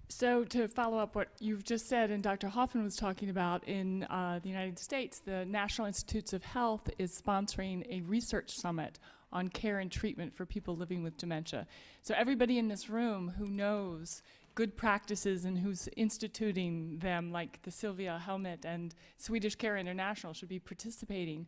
So to follow up what you've just said and Dr. Hoffman was talking about, in the United States, the National Institutes of Health is sponsoring a research summit on care and treatment for people living with dementia. So everybody in this room who knows good practices and who's instituting them, like the Sylvia Helmet and Swedish Care International, should be participating.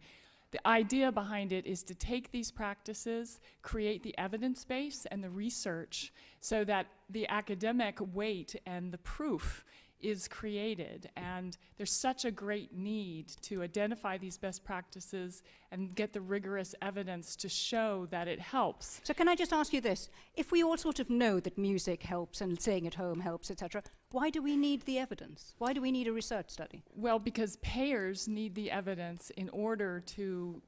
The idea behind it is to take these practices, create the evidence base and the research so that the academic weight and the proof is created. And there's such a great need to identify these best practices and get the rigorous evidence to show that it helps. So can I just ask you this? If we all sort of know that music helps and staying at home helps, etc., why do we need the evidence? Why do we need a research study? Well, because payers need the evidence in order to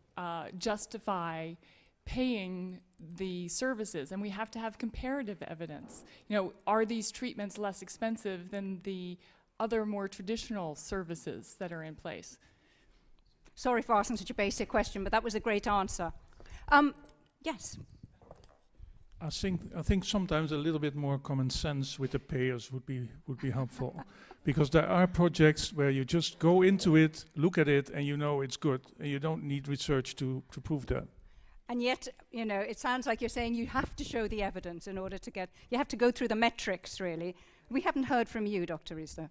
justify paying the services, and we have to have comparative evidence. You know, are these treatments less expensive than the other more traditional services that are in place? Sorry for asking such a basic question, but that was a great answer. Yes. I think sometimes a little bit more common sense with the payers would be helpful, because there are projects where you just go into it, look at it, and you know it's good, and you don't need research to prove that. And yet, you know, it sounds like you're saying you have to show the evidence in order to get, you have to go through the metrics, really. We haven't heard from you, Dr. Riesler.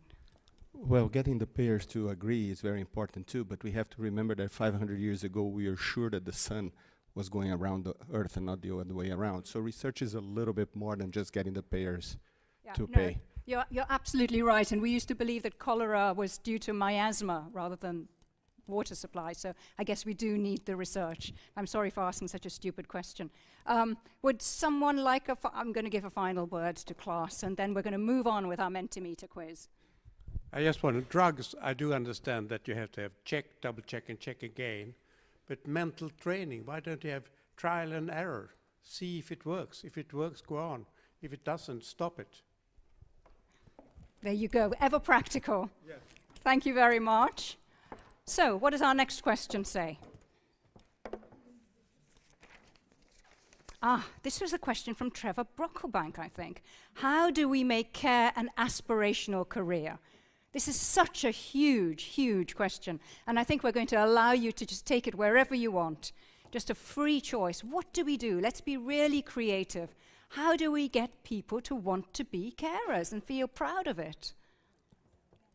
Well, getting the payers to agree is very important too, but we have to remember that 500 years ago we are sure that the sun was going around the earth and not the other way around. So research is a little bit more than just getting the payers to pay. You're absolutely right, and we used to believe that cholera was due to miasma rather than water supply, so I guess we do need the research. I'm sorry for asking such a stupid question. Would someone like I'm going to give a final word to class, and then we're going to move on with our Mentimeter quiz. I just want drugs, I do understand that you have to have check, double check, and check again, but mental training, why don't you have trial and error? See if it works. If it works, go on. If it doesn't, stop it. There you go, ever practical. Yes. Thank you very much. So, what does our next question say? This was a question from Trevor Brocklebank, I think. How do we make care an aspirational career? This is such a huge, huge question, and I think we're going to allow you to just take it wherever you want. Just a free choice. What do we do? Let's be really creative. How do we get people to want to be carers and feel proud of it?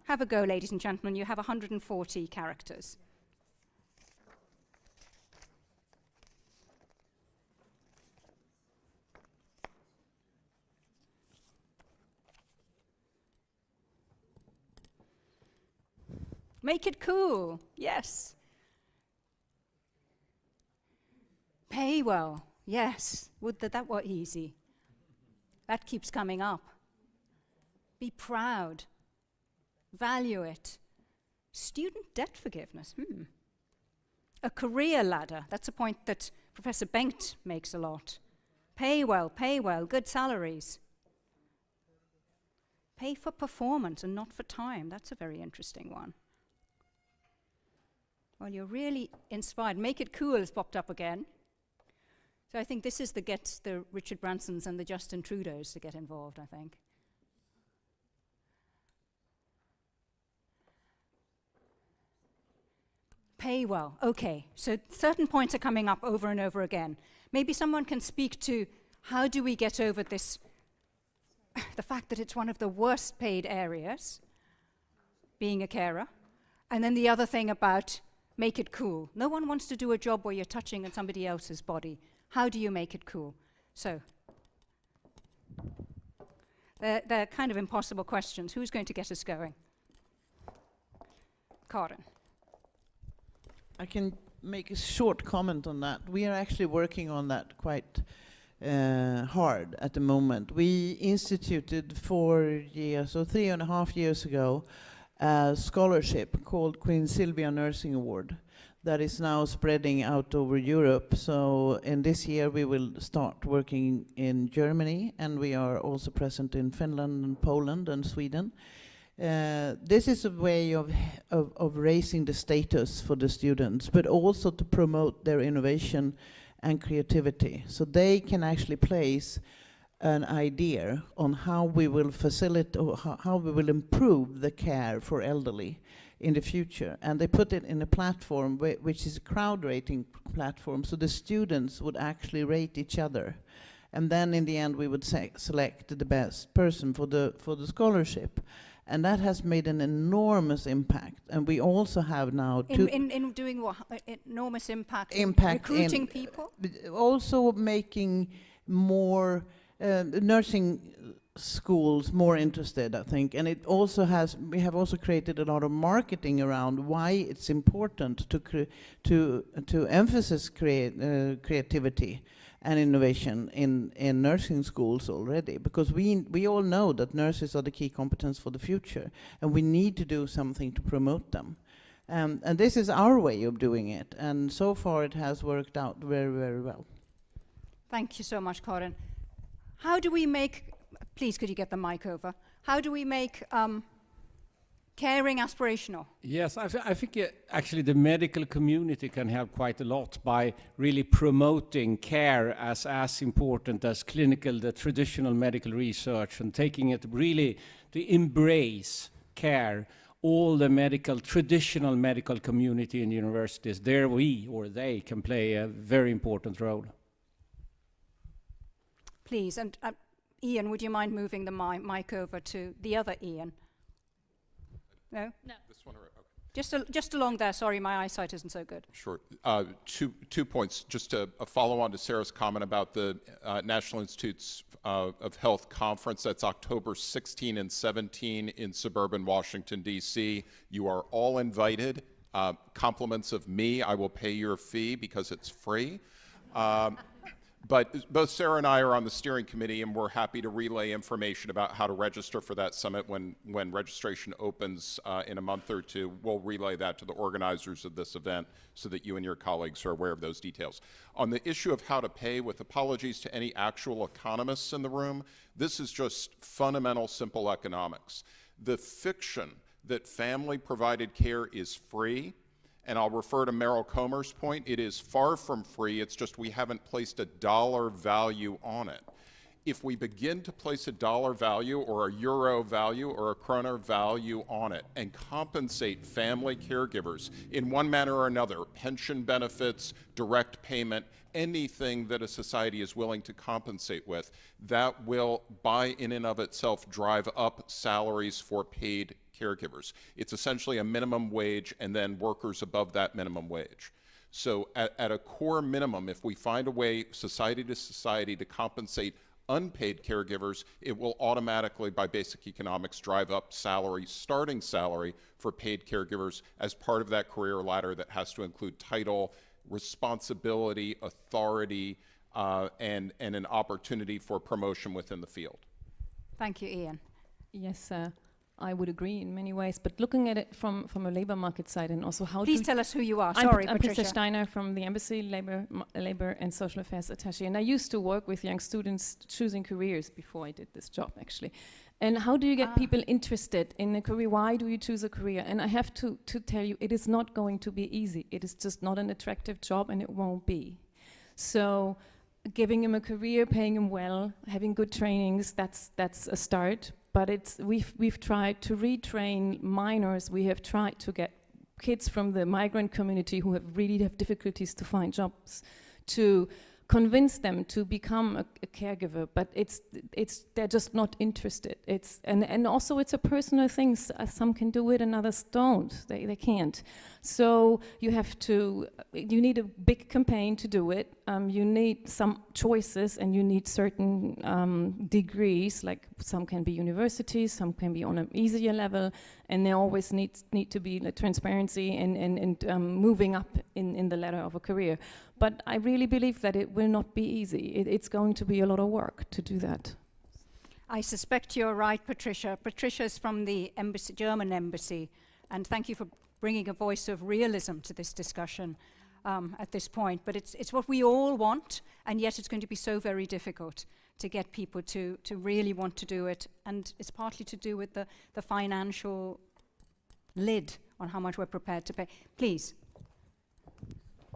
Have a go, ladies and gentlemen. You have 140 characters. Make it cool. Yes. Pay well. Yes. Would that were easy. That keeps coming up. Be proud. Value it. Student debt forgiveness. A career ladder. That's a point that Professor Bengt makes a lot. Pay well, good salaries. Pay for performance and not for time. That's a very interesting one. Well, you're really inspired. Make it cool has popped up again. So I think this is gets the Richard Bransons and the Justin Trudeaus to get involved, I think. Pay well. Okay, so certain points are coming up over and over again. Maybe someone can speak to how do we get over this, the fact that it's one of the worst paid areas, being a carer, and then the other thing about make it cool. No one wants to do a job where you're touching on somebody else's body. How do you make it cool? So, they're kind of impossible questions. Who's going to get us going? Karin. I can make a short comment on that. We are actually working on that quite hard at the moment. We instituted 4 years or 3.5 years ago a scholarship called Queen Sylvia Nursing Award that is now spreading out over Europe. So in this year we will start working in Germany, and we are also present in Finland and Poland and Sweden. This is a way of raising the status for the students, but also to promote their innovation and creativity. So they can actually place an idea on how we will facilitate, or how we will improve the care for elderly in the future. And they put it in a platform which is a crowd rating platform, so the students would actually rate each other. And then in the end we would select the best person for the scholarship. And that has made an enormous impact. And we also have now in doing what? Enormous impact recruiting people? Also making more nursing schools more interested, I think. And it also we have also created a lot of marketing around why it's important to emphasize creativity and innovation in nursing schools already, because we all know that nurses are the key competence for the future, and we need to do something to promote them. And this is our way of doing it, and so far it has worked out very, very well. Thank you so much, Karin. How do we make, please could you get the mic over, how do we make caring aspirational? Yes, I think actually the medical community can help quite a lot by really promoting care as important as the traditional medical research, and taking it really to embrace care. All the traditional medical community in universities, there they can play a very important role. Please, and Ian, would you mind moving the mic over to the other Ian? No? No. This one, okay. Just along there. Sorry, my eyesight isn't so good. Sure. Two points. Just a follow-on to Sarah's comment about the National Institutes of Health Conference. That's October 16 and 17 in suburban Washington, D.C. You are all invited. Compliments of me. I will pay your fee because it's free. But both Sarah and I are on the steering committee, and we're happy to relay information about how to register for that summit when registration opens in a month or two. We'll relay that to the organizers of this event so that you and your colleagues are aware of those details. On the issue of how to pay, with apologies to any actual economists in the room, this is just fundamental, simple economics. The fiction that family-provided care is free, and I'll refer to Meryl Comer's point, it is far from free, it's just we haven't placed a dollar value on it. If we begin to place a dollar value or a euro value or a kroner value on it and compensate family caregivers in one manner or another, pension benefits, direct payment, anything that a society is willing to compensate with, that will, by in and of itself, drive up salaries for paid caregivers. It's essentially a minimum wage and then workers above that minimum wage. So at a core minimum, if we find a way, society to society, to compensate unpaid caregivers, it will automatically, by basic economics, drive up salary, starting salary for paid caregivers as part of that career ladder that has to include title, responsibility, authority, and an opportunity for promotion within the field. Thank you, Ian. Yes, I would agree in many ways, but looking at it from a labor market side, and also how Please tell us who you are. Sorry, I'm Patricia. Steiner from the Embassy Labor and Social Affairs Attaché, and I used to work with young students choosing careers before I did this job, actually. And how do you get people interested in a career? Why do you choose a career? And I have to tell you, it is not going to be easy. It is just not an attractive job, and it won't be. So giving them a career, paying them well, having good trainings, that's a start. But we've tried to retrain minors. We have tried to get kids from the migrant community who really have difficulties to find jobs to convince them to become a caregiver, but they're just not interested. And also it's a personal thing. Some can do it and others don't. They can't. So you need a big campaign to do it. You need some choices, and you need certain degrees, like some can be universities, some can be on an easier level, and there always need to be transparency and moving up in the ladder of a career. But I really believe that it will not be easy. It's going to be a lot of work to do that. I suspect you're right, Patricia. Patricia's from the embassy, German embassy, and thank you for bringing a voice of realism to this discussion at this point. But it's what we all want, and yet it's going to be so very difficult to get people to really want to do it. And it's partly to do with the financial lid on how much we're prepared to pay. Please.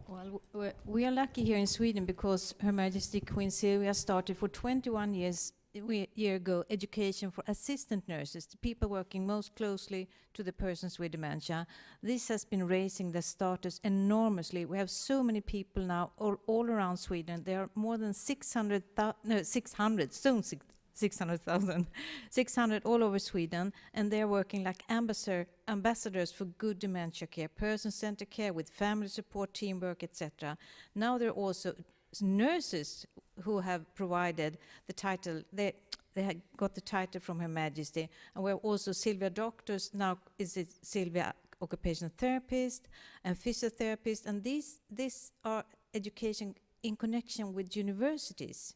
Well, we are lucky here in Sweden because Her Majesty Queen Silvia started for 21 years ago education for assistant nurses, the people working most closely to the persons with dementia. This has been raising the status enormously. We have so many people now all around Sweden. There are more than 600,000 all over Sweden, and they're working like ambassadors for good dementia care, person-centered care with family support, teamwork, etc. Now there are also nurses who have provided the title. They had got the title from Her Majesty, and we have also Silvia doctors. Now is it Silvia occupational therapist and physiotherapist, and these are education in connection with universities.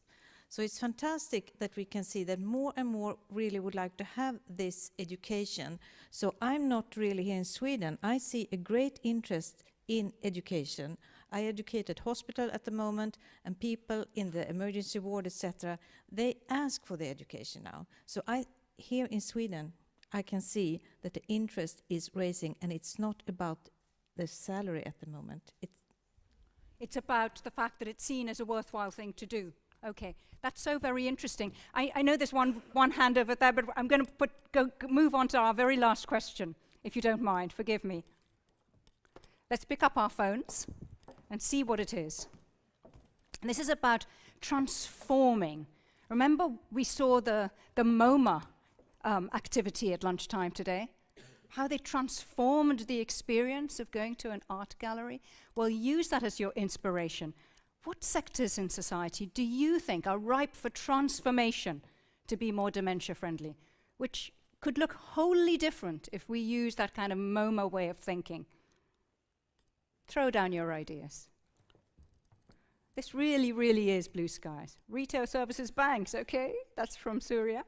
So it's fantastic that we can see that more and more really would like to have this education. So I'm not really here in Sweden. I see a great interest in education. I educate at hospital at the moment, and people in the emergency ward, etc., they ask for the education now. So here in Sweden, I can see that the interest is raising, and it's not about the salary at the moment. It's about the fact that it's seen as a worthwhile thing to do. Okay, that's so very interesting. I know there's one hand over there, but I'm going to move on to our very last question, if you don't mind. Forgive me. Let's pick up our phones and see what it is. And this is about transforming. Remember, we saw the MoMA activity at lunchtime today? How they transformed the experience of going to an art gallery? Well, use that as your inspiration. What sectors in society do you think are ripe for transformation to be more dementia-friendly, which could look wholly different if we use that kind of MoMA way of thinking? Throw down your ideas. This really, really is blue skies. Retail services, banks, okay, that's from Surya.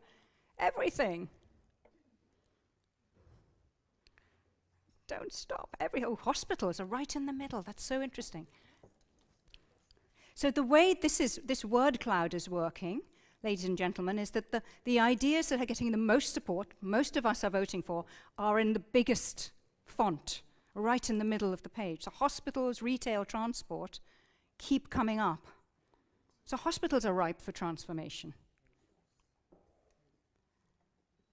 Everything. Don't stop. Hospitals are right in the middle. That's so interesting. So the way this word cloud is working, ladies and gentlemen, is that the ideas that are getting the most support, most of us are voting for, are in the biggest font, right in the middle of the page. So hospitals, retail, transport keep coming up. So hospitals are ripe for transformation.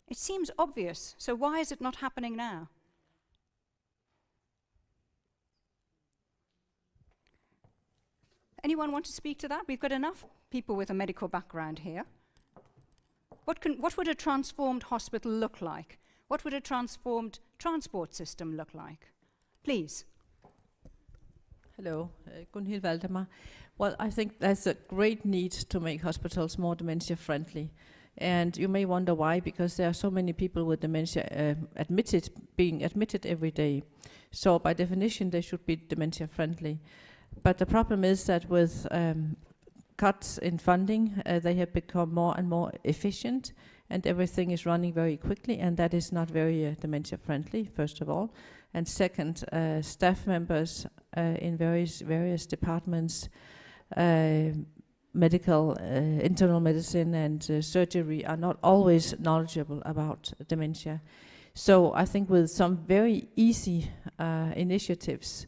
It seems obvious, so why is it not happening now? Anyone want to speak to that? We've got enough people with a medical background here. What would a transformed hospital look like? What would a transformed transport system look like? Please. Hello, Gunhild Valdemar. Well, I think there's a great need to make hospitals more dementia-friendly. And you may wonder why, because there are so many people with dementia being admitted every day. So by definition, they should be dementia-friendly. But the problem is that with cuts in funding, they have become more and more efficient, and everything is running very quickly, and that is not very dementia-friendly, first of all. And second, staff members in various departments, medical, internal medicine and surgery are not always knowledgeable about dementia. So I think with some very easy initiatives,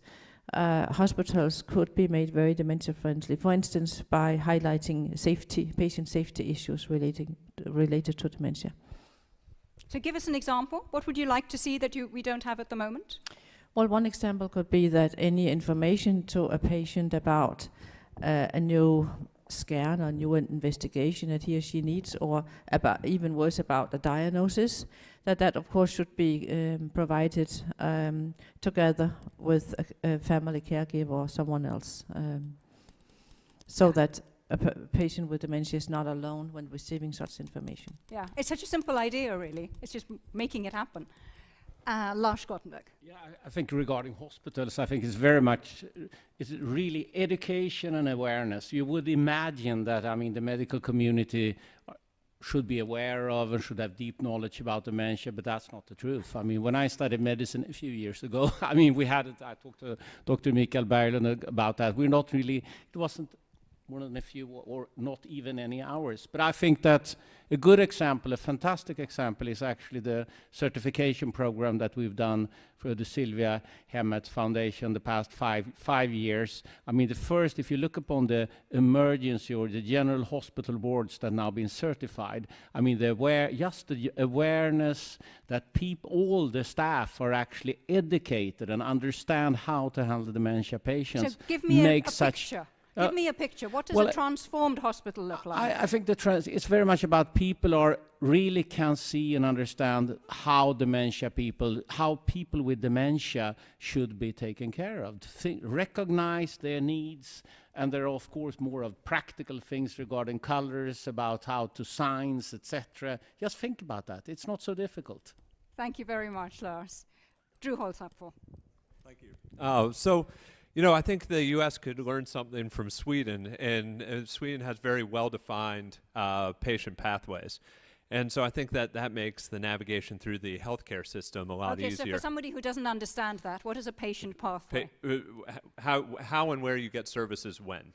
hospitals could be made very dementia-friendly. For instance, by highlighting patient safety issues related to dementia. So give us an example. What would you like to see that we don't have at the moment? Well, one example could be that any information to a patient about a new scan or new investigation that he or she needs, or about, even worse, about a diagnosis, that of course should be provided together with a family caregiver or someone else, so that a patient with dementia is not alone when receiving such information. Yeah, it's such a simple idea, really. It's just making it happen. Lars Gottenberg. Yeah, I think regarding hospitals, I think it's very much, it's really education and awareness. You would imagine that, I mean, the medical community should be aware of and should have deep knowledge about dementia, but that's not the truth. I mean, when I studied medicine a few years ago, I mean, I talked to Dr. Mikael Berglund about that. We're not really, it wasn't more than a few or not even any hours. But I think that a good example, a fantastic example, is actually the certification program that we've done for the Sylvia Hemmet Foundation the past five years. I mean, the first, if you look upon the emergency or the general hospital boards that now been certified, I mean, the awareness that all the staff are actually educated and understand how to handle dementia patients. So give me a such picture. Give me a picture. What does a transformed hospital look like? I think it's very much about people really can see and understand how people with dementia should be taken care of. Recognize their needs, and there are of course more of practical things regarding colors, about how to signs, etc. Just think about that. It's not so difficult. Thank you very much, Lars. Drew Holzapfel. Thank you. You know, I think the U.S. could learn something from Sweden, and Sweden has very well-defined patient pathways. And so I think that makes the navigation through the healthcare system a lot easier. So for somebody who doesn't understand that, what is a patient pathway? How and where you get services when.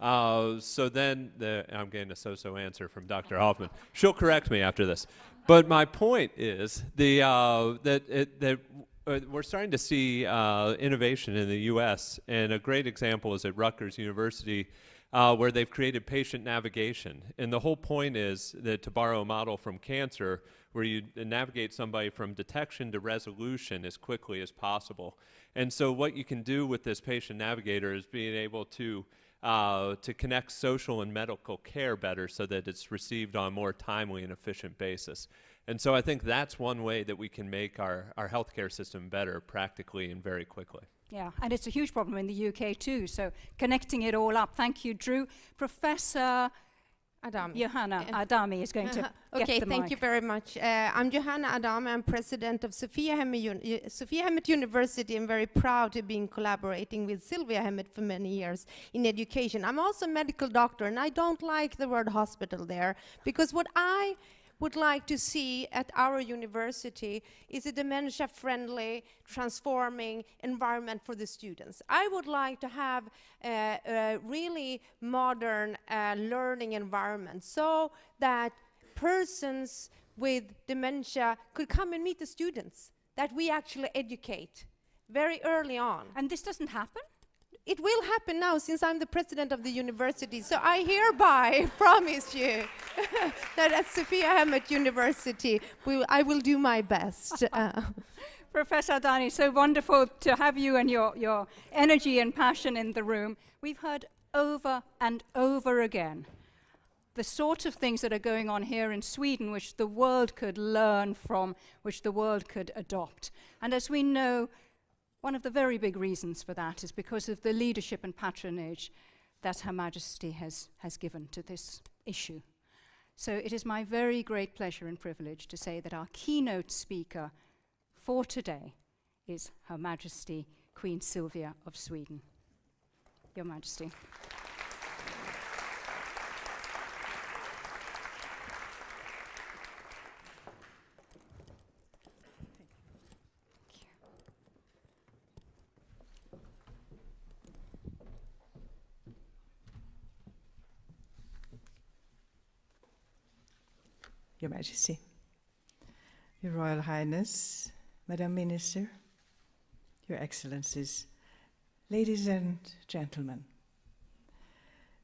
So then, I'm getting a so-so answer from Dr. Hoffman. She'll correct me after this. But my point is that we're starting to see innovation in the U.S., and a great example is at Rutgers University, where they've created patient navigation. And the whole point is that, to borrow a model from cancer, where you navigate somebody from detection to resolution as quickly as possible. And so what you can do with this patient navigator is being able to connect social and medical care better so that it's received on a more timely and efficient basis. And so I think that's one way that we can make our healthcare system better practically and very quickly. Yeah, and it's a huge problem in the UK too, so connecting it all up. Thank you, Drew. Professor Johanna Adami is going to get the mic. Okay, thank you very much. I'm Johanna Adami. I'm president of Sophia Hemmet University. I'm very proud to be collaborating with Sylvia Hemmet for many years in education. I'm also a medical doctor, and I don't like the word hospital there, because what I would like to see at our university is a dementia-friendly, transforming environment for the students. I would like to have a really modern learning environment so that persons with dementia could come and meet the students, that we actually educate very early on. And this doesn't happen? It will happen now, since I'm the president of the university. So I hereby promise you that at Sophia Hemmet University, I will do my best. Professor Adani, so wonderful to have you and your energy and passion in the room. We've heard over and over again the sort of things that are going on here in Sweden, which the world could learn from, which the world could adopt. And as we know, one of the very big reasons for that is because of the leadership and patronage that Her Majesty has given to this issue. So it is my very great pleasure and privilege to say that our keynote speaker for today is Her Majesty Queen Sylvia of Sweden. Your Majesty. Your Majesty, Your Royal Highness, Madam Minister, Your Excellencies, ladies and gentlemen.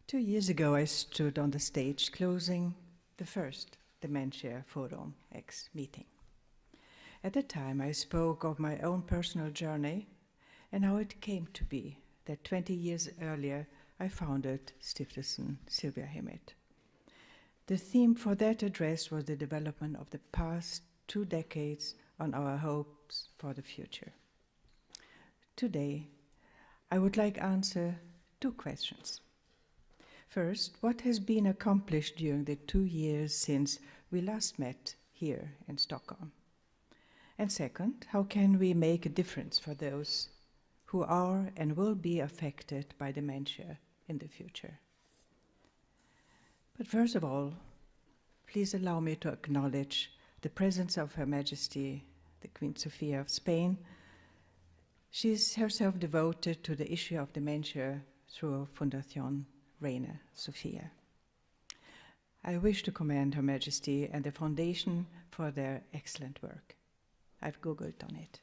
2 years ago, I stood on the stage closing the first Dementia Forum X meeting. At the time, I spoke of my own personal journey and how it came to be that 20 years earlier, I founded Stiftelsen Sylvia Hemmet. The theme for that address was the development of the past 2 decades on our hopes for the future. Today, I would like to answer 2 questions. First, what has been accomplished during the 2 years since we last met here in Stockholm? And second, how can we make a difference for those who are and will be affected by dementia in the future? But first of all, please allow me to acknowledge the presence of Her Majesty, the Queen Sofia of Spain. She is herself devoted to the issue of dementia through Fundación Reina Sofia. I wish to commend Her Majesty and the Foundation for their excellent work. I've Googled on it.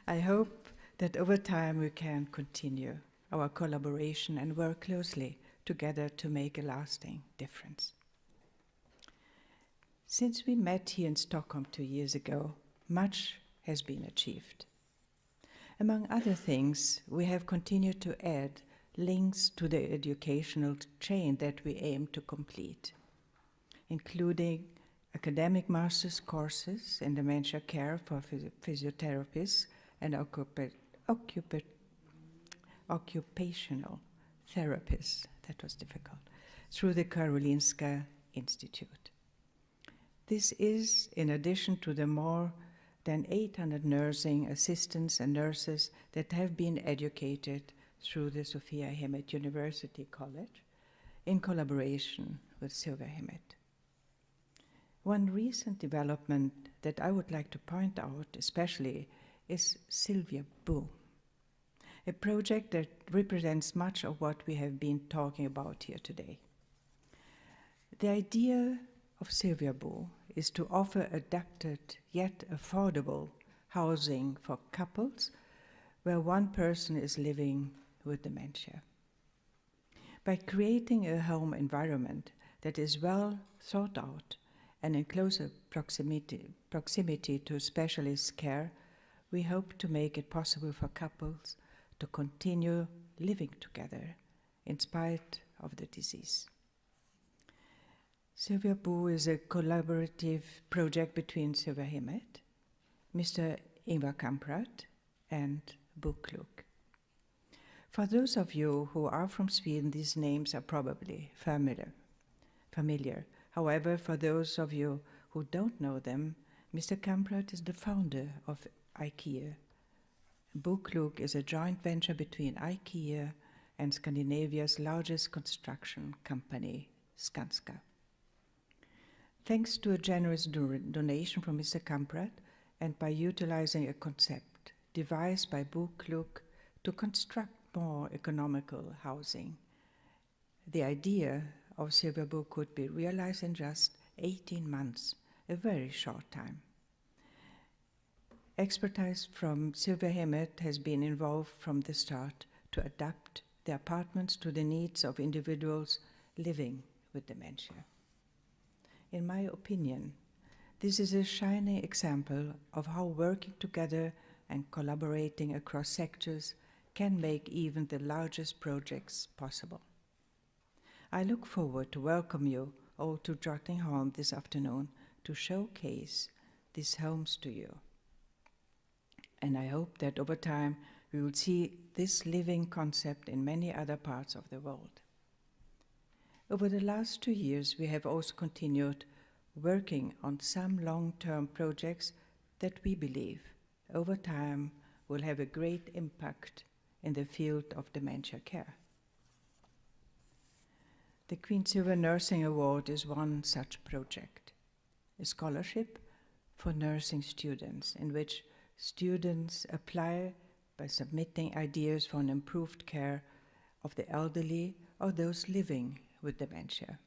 I hope that over time we can continue our collaboration and work closely together to make a lasting difference. Since we met here in Stockholm 2 years ago, much has been achieved. Among other things, we have continued to add links to the educational chain that we aim to complete, including academic master's courses in dementia care for physiotherapists and occupational therapists, that was difficult, through the Karolinska Institute. This is in addition to the more than 800 nursing assistants and nurses that have been educated through the Sofia Hemmet University College in collaboration with Sylvia Hemmet. One recent development that I would like to point out especially is Sylvia Boo, a project that represents much of what we have been talking about here today. The idea of Sylvia Boo is to offer adapted yet affordable housing for couples where one person is living with dementia. By creating a home environment that is well thought out and in closer proximity to specialist care, we hope to make it possible for couples to continue living together in spite of the disease. Sylvia Boo is a collaborative project between Sylvia Hemmet, Mr. Ingvar Kamprad, and Boklok. For those of you who are from Sweden, these names are probably familiar. However, for those of you who don't know them, Mr. Kamprad is the founder of IKEA. Boklok is a joint venture between IKEA and Scandinavia's largest construction company, Skanska. Thanks to a generous donation from Mr. Kamprad and by utilizing a concept devised by Boklok to construct more economical housing, the idea of Sylvia Boo could be realized in just 18 months, a very short time. Expertise from Sylvia Hemmet has been involved from the start to adapt the apartments to the needs of individuals living with dementia. In my opinion, this is a shining example of how working together and collaborating across sectors can make even the largest projects possible. I look forward to welcome you all to Drottningholm this afternoon to showcase these homes to you. And I hope that over time we will see this living concept in many other parts of the world. Over the last 2 years, we have also continued working on some long-term projects that we believe over time will have a great impact in the field of dementia care. The Queen Silver Nursing Award is one such project, a scholarship for nursing students in which students apply by submitting ideas for an improved care of the elderly or those living with dementia.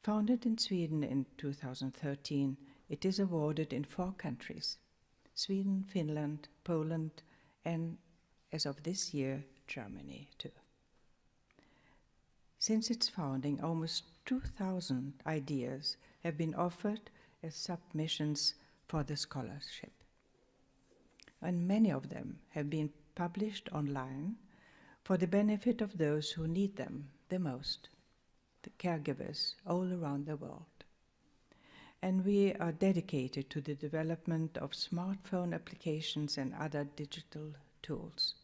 Founded in Sweden in 2013, it is awarded in 4 countries: Sweden, Finland, Poland, and as of this year, Germany too. Since its founding, almost 2,000 ideas have been offered as submissions for the scholarship. And many of them have been published online for the benefit of those who need them the most, the caregivers all around the world. And we are dedicated to the development of smartphone applications and other digital tools.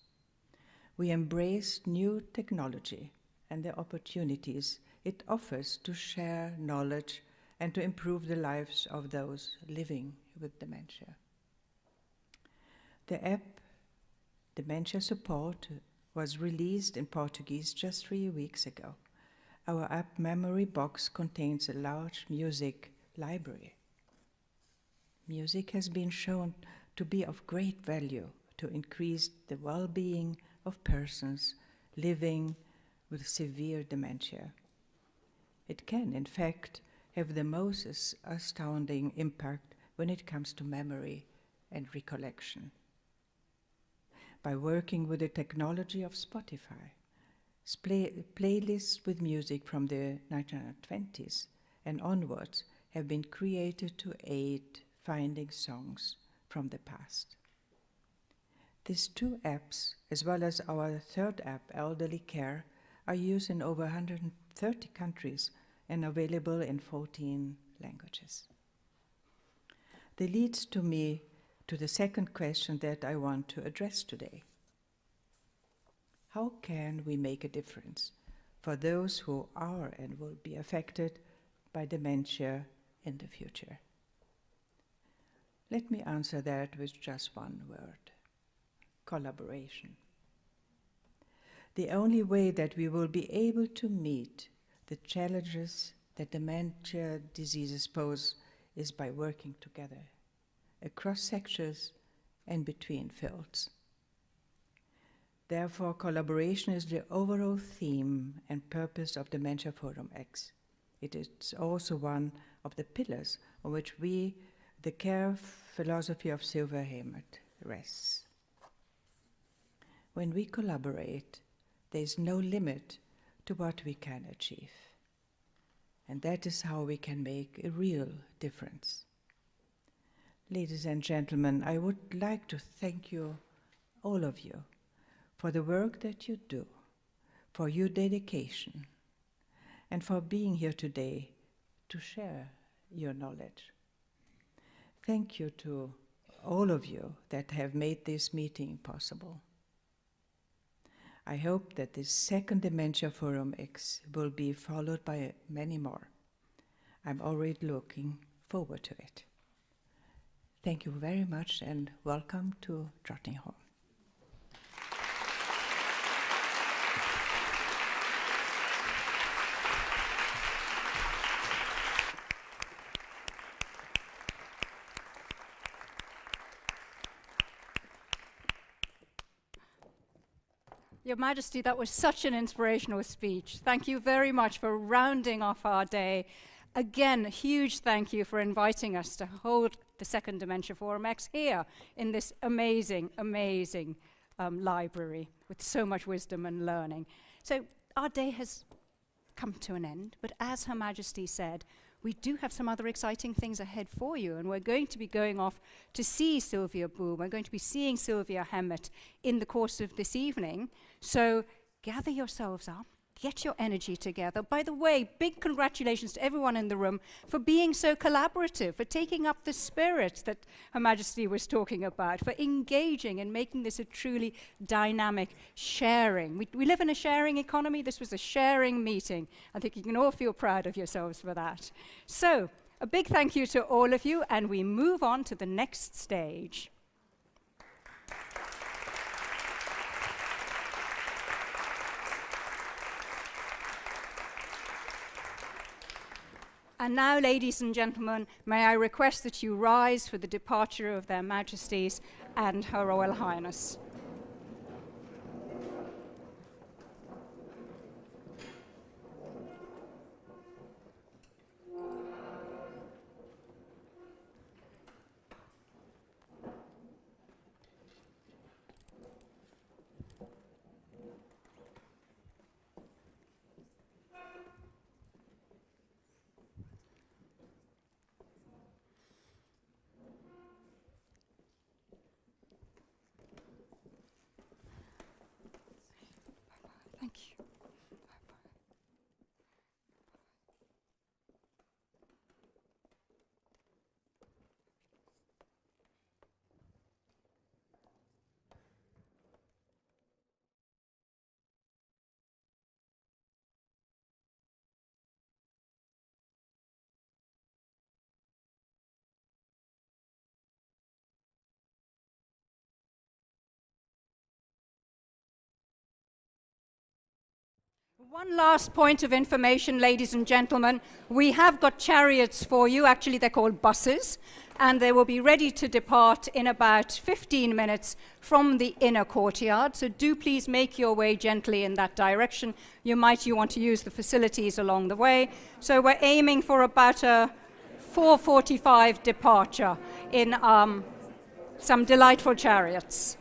We embrace new technology and the opportunities it offers to share knowledge and to improve the lives of those living with dementia. The app Dementia Support was released in Portuguese just 3 weeks ago. Our app memory box contains a large music library. Music has been shown to be of great value to increase the well-being of persons living with severe dementia. It can, in fact, have the most astounding impact when it comes to memory and recollection. By working with the technology of Spotify, playlists with music from the 1920s and onwards have been created to aid finding songs from the past. These two apps, as well as our third app, Elderly Care, are used in over 130 countries and available in 14 languages. This leads me to the second question that I want to address today. How can we make a difference for those who are and will be affected by dementia in the future? Let me answer that with just one word: collaboration. The only way that we will be able to meet the challenges that dementia diseases pose is by working together, across sectors and between fields. Therefore, collaboration is the overall theme and purpose of Dementia Forum X. It is also one of the pillars on which the care philosophy of Sylvia Hemert rests. When we collaborate, there is no limit to what we can achieve. And that is how we can make a real difference. Ladies and gentlemen, I would like to thank you, all of you, for the work that you do, for your dedication, and for being here today to share your knowledge. Thank you to all of you that have made this meeting possible. I hope that this second Dementia Forum X will be followed by many more. I'm already looking forward to it. Thank you very much and welcome to Drottningholm. Your Majesty, that was such an inspirational speech. Thank you very much for rounding off our day. Again, a huge thank you for inviting us to hold the second Dementia Forum X here in this amazing, amazing library with so much wisdom and learning. So our day has come to an end, but as Her Majesty said, we do have some other exciting things ahead for you, and we're going to be going off to see Sylvia Boom. We're going to be seeing Sylvia Hemert in the course of this evening. So gather yourselves up, get your energy together. By the way, big congratulations to everyone in the room for being so collaborative, for taking up the spirit that Her Majesty was talking about, for engaging and making this a truly dynamic sharing. We live in a sharing economy. This was a sharing meeting. I think you can all feel proud of yourselves for that. So, a big thank you to all of you, and we move on to the next stage. And now, ladies and gentlemen, may I request that you rise for the departure of their Majesties and Her Royal Highness. One last point of information, ladies and gentlemen. We have got chariots for you. Actually, they're called buses, and they will be ready to depart in about 15 minutes from the inner courtyard. So do please make your way gently in that direction. You want to use the facilities along the way. So we're aiming for about a 4:45 departure in some delightful chariots.